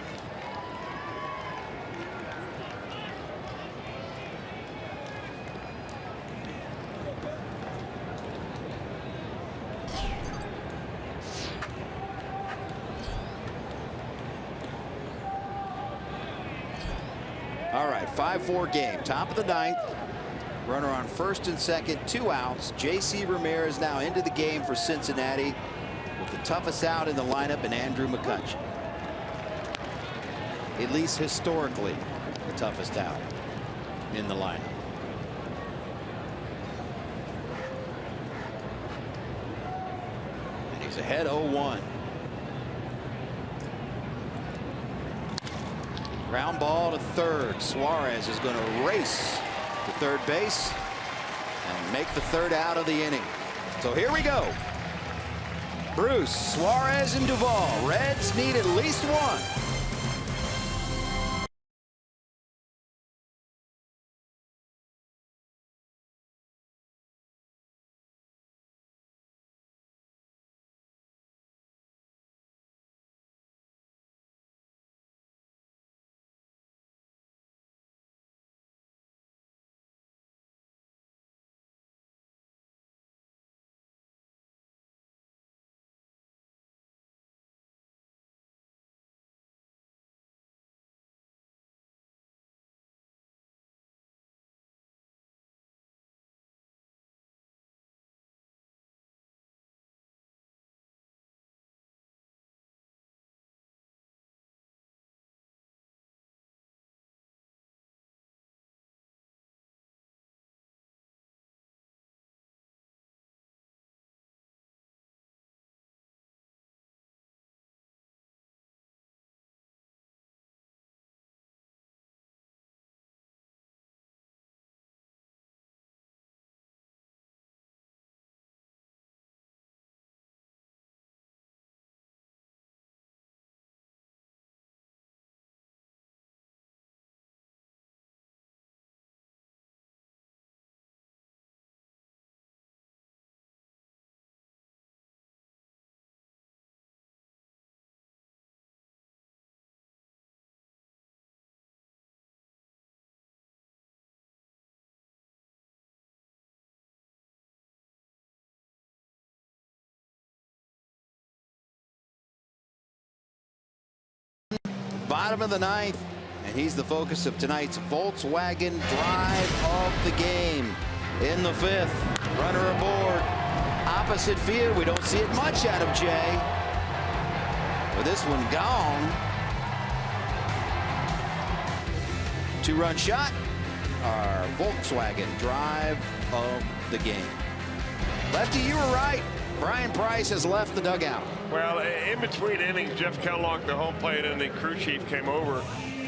All right, 5-4 game, top of the ninth. Runner on first and second, 2 outs. J.C. Ramirez now into the game for Cincinnati with the toughest out in the lineup in Andrew McCutchen. At least historically, the toughest out in the lineup. And he's ahead 0-1. Ground ball to third. Suarez is going to race to third base and make the third out of the inning. So here we go. Bruce, Suarez, and Duvall. Reds need at least one. Bottom of the ninth, and he's the focus of tonight's Volkswagen drive of the game. In the fifth, runner aboard. Opposite field, we don't see it much out of Jay. With this one gone. 2-run shot. Our Volkswagen drive of the game. Lefty, you were right. Brian Price has left the dugout. Well, in between innings, Jeff Kellogg, the home plate, and the crew chief came over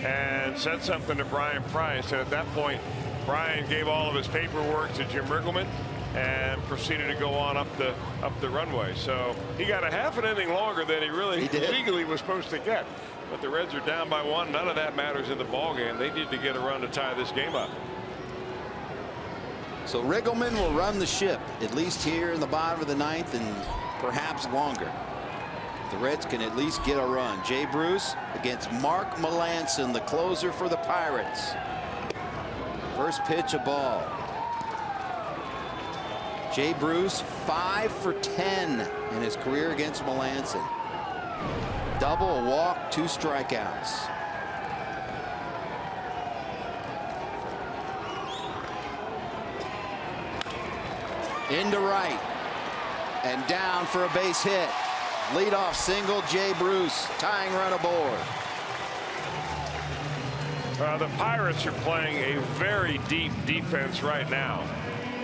and said something to Brian Price. And at that point, Brian gave all of his paperwork to Jim Riggleman and proceeded to go on up the runway. So he got a half an inning longer than he really legally was supposed to get. But the Reds are down by 1. None of that matters in the ball game. They need to get a run to tie this game up. So Riggleman will run the ship, at least here in the bottom of the ninth, and perhaps longer. The Reds can at least get a run. Jay Bruce against Mark Melancon, the closer for the Pirates. First pitch, a ball. Jay Bruce 5 for 10 in his career against Melancon. Double, a walk, 2 strikeouts. Into right and down for a base hit. Leadoff single, Jay Bruce, tying run aboard. The Pirates are playing a very deep defense right now.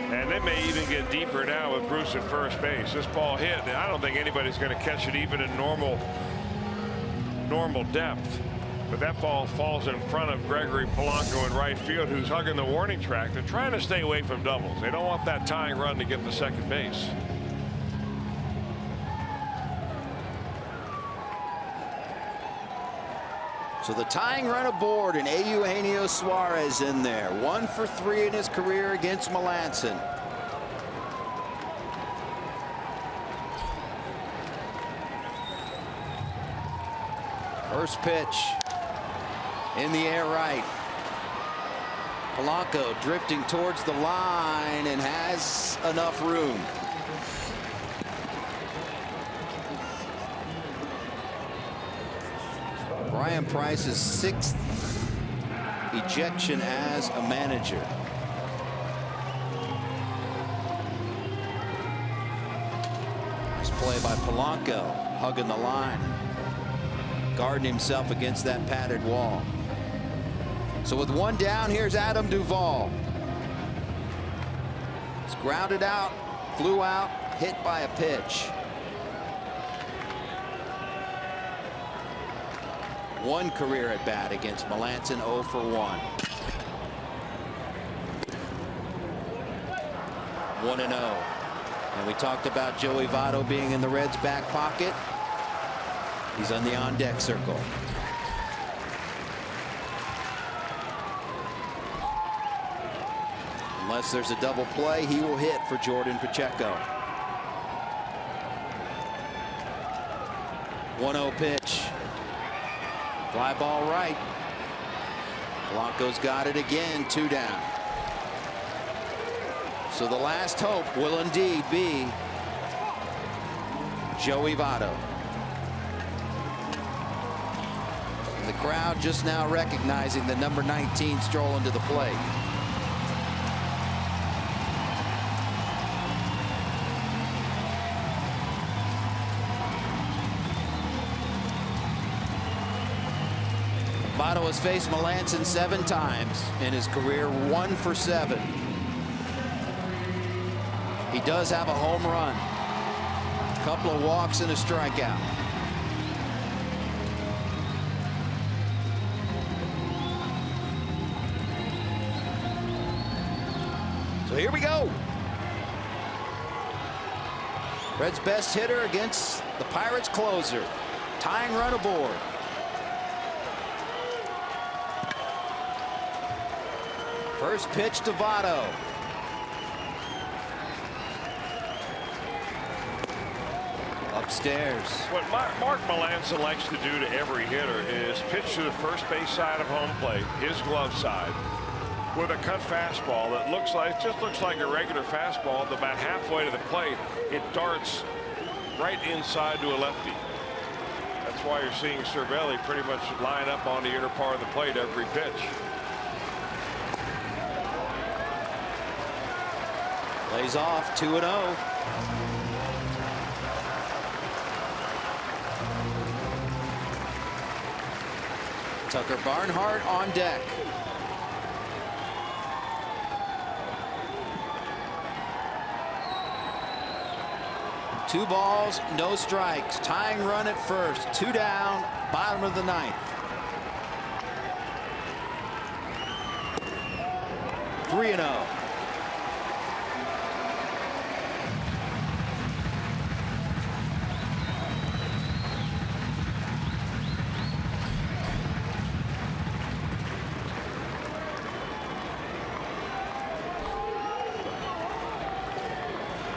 And they may even get deeper now with Bruce at first base. This ball hit, and I don't think anybody's going to catch it even in normal depth. But that ball falls in front of Gregory Polanco in right field, who's hugging the warning track. They're trying to stay away from doubles. They don't want that tying run to get to second base. So the tying run aboard, and Eugenio Suarez in there. 1 for 3 in his career against Melanson. First pitch in the air right. Polanco drifting towards the line and has enough room. Brian Price's 6th ejection as a manager. Nice play by Polanco, hugging the line, guarding himself against that padded wall. So with 1 down, here's Adam Duvall. It's grounded out, flew out, hit by a pitch. 1 career at bat against Melanson, 0 for 1. 1-0. And we talked about Joey Votto being in the Reds' back pocket. He's on the on-deck circle. Unless there's a double play, he will hit for Jordan Pacheco. 1-0 pitch. Fly ball right. Polanco's got it again, 2 down. So the last hope will indeed be Joey Votto. The crowd just now recognizing the number 19 strolling to the plate. Votto has faced Melanson 7 times in his career, 1 for 7. He does have a home run, a couple of walks and a strikeout. So here we go. Reds' best hitter against the Pirates' closer. Tying run aboard. First pitch to Votto. Upstairs. What Mark Melanson likes to do to every hitter is pitch to the first base side of home plate, his glove side, with a cut fastball that just looks like a regular fastball. About halfway to the plate, it darts right inside to a lefty. That's why you're seeing Cervelli pretty much line up on the inner part of the plate every pitch. Plays off, 2-0. Tucker Barnhart on deck. Two balls, no strikes. Tying run at first. 2 down, bottom of the 9th. 3-0.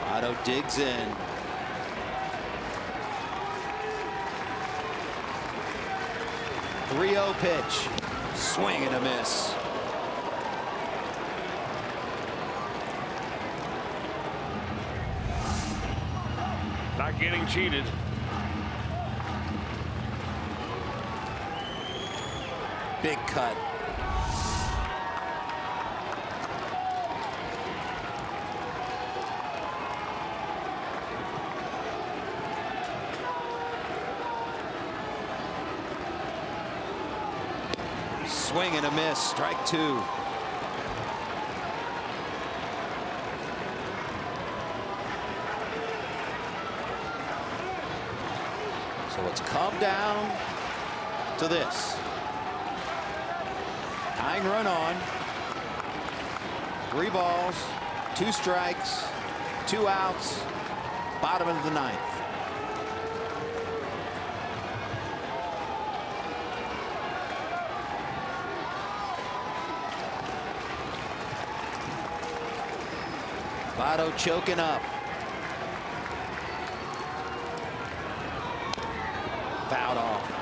Votto digs in. .30 pitch. Swing and a miss. Not getting cheated. Big cut. Swing and a miss. Strike 2. So it's come down to this. Tying run on. 3 balls, 2 strikes, 2 outs, bottom of the 9th. Votto choking up. Fouled off.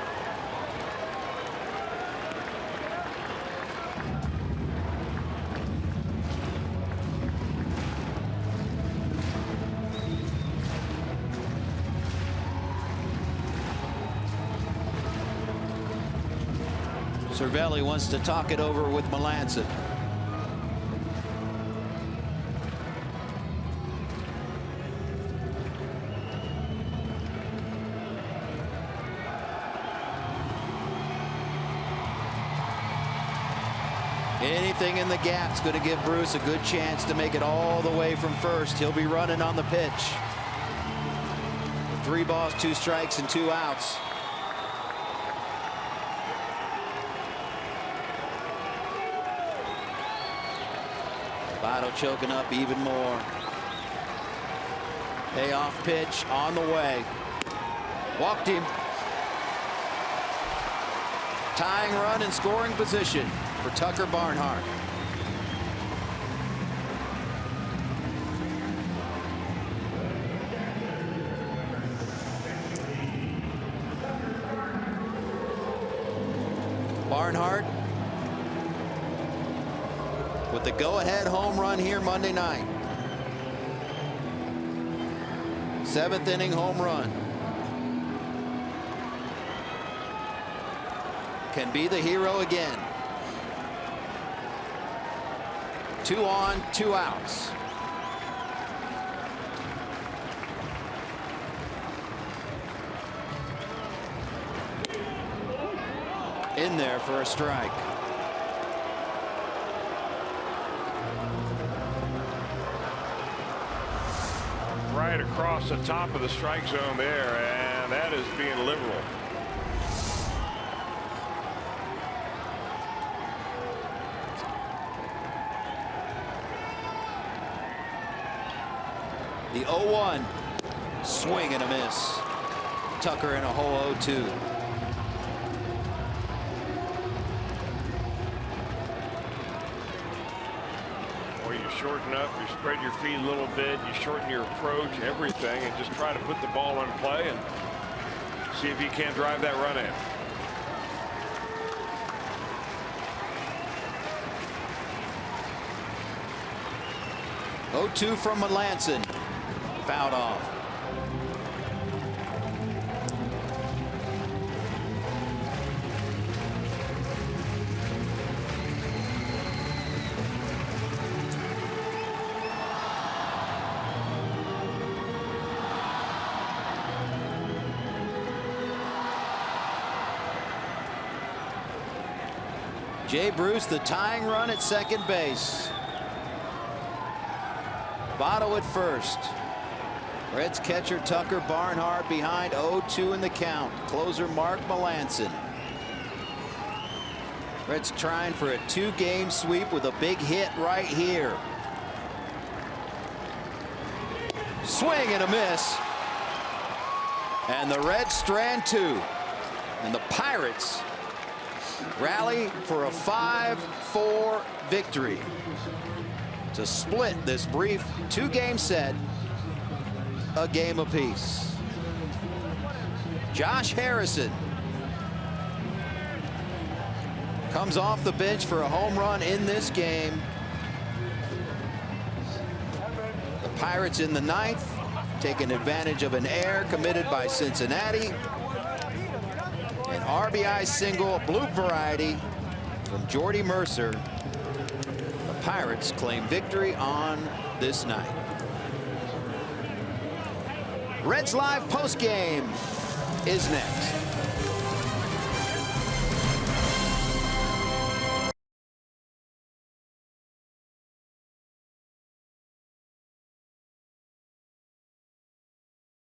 Cervelli wants to talk it over with Melancon. Anything in the gap's going to give Bruce a good chance to make it all the way from first. He'll be running on the pitch. 3 balls, 2 strikes, and 2 outs. Votto choking up even more. Payoff pitch on the way. Walked him. Tying run in scoring position for Tucker Barnhart. Barnhart with the go-ahead home run here Monday night. 7th inning home run. Can be the hero again. 2 on, 2 outs. In there for a strike. Right across the top of the strike zone there, and that is being liberal. The 0-1 swing and a miss. Tucker in a hole 0-2. Well, you shorten up, you spread your feet a little bit, you shorten your approach, everything, and just try to put the ball in play and see if you can't drive that run in. Oh-2 from Melancon. Fouled off. Jay Bruce, the tying run at second base. Votto at first. Reds catcher Tucker Barnhart behind 0-2 in the count. Closer Mark Melancon. Reds trying for a 2-game sweep with a big hit right here. Swing and a miss. And the Reds strand 2. And the Pirates rally for a 5-4 victory to split this brief 2-game set a game apiece. Josh Harrison comes off the bench for a home run in this game. The Pirates in the 9th taking advantage of an error committed by Cincinnati. An RBI single, blue variety from Jordy Mercer. The Pirates claim victory on this night. Reds Live postgame is next.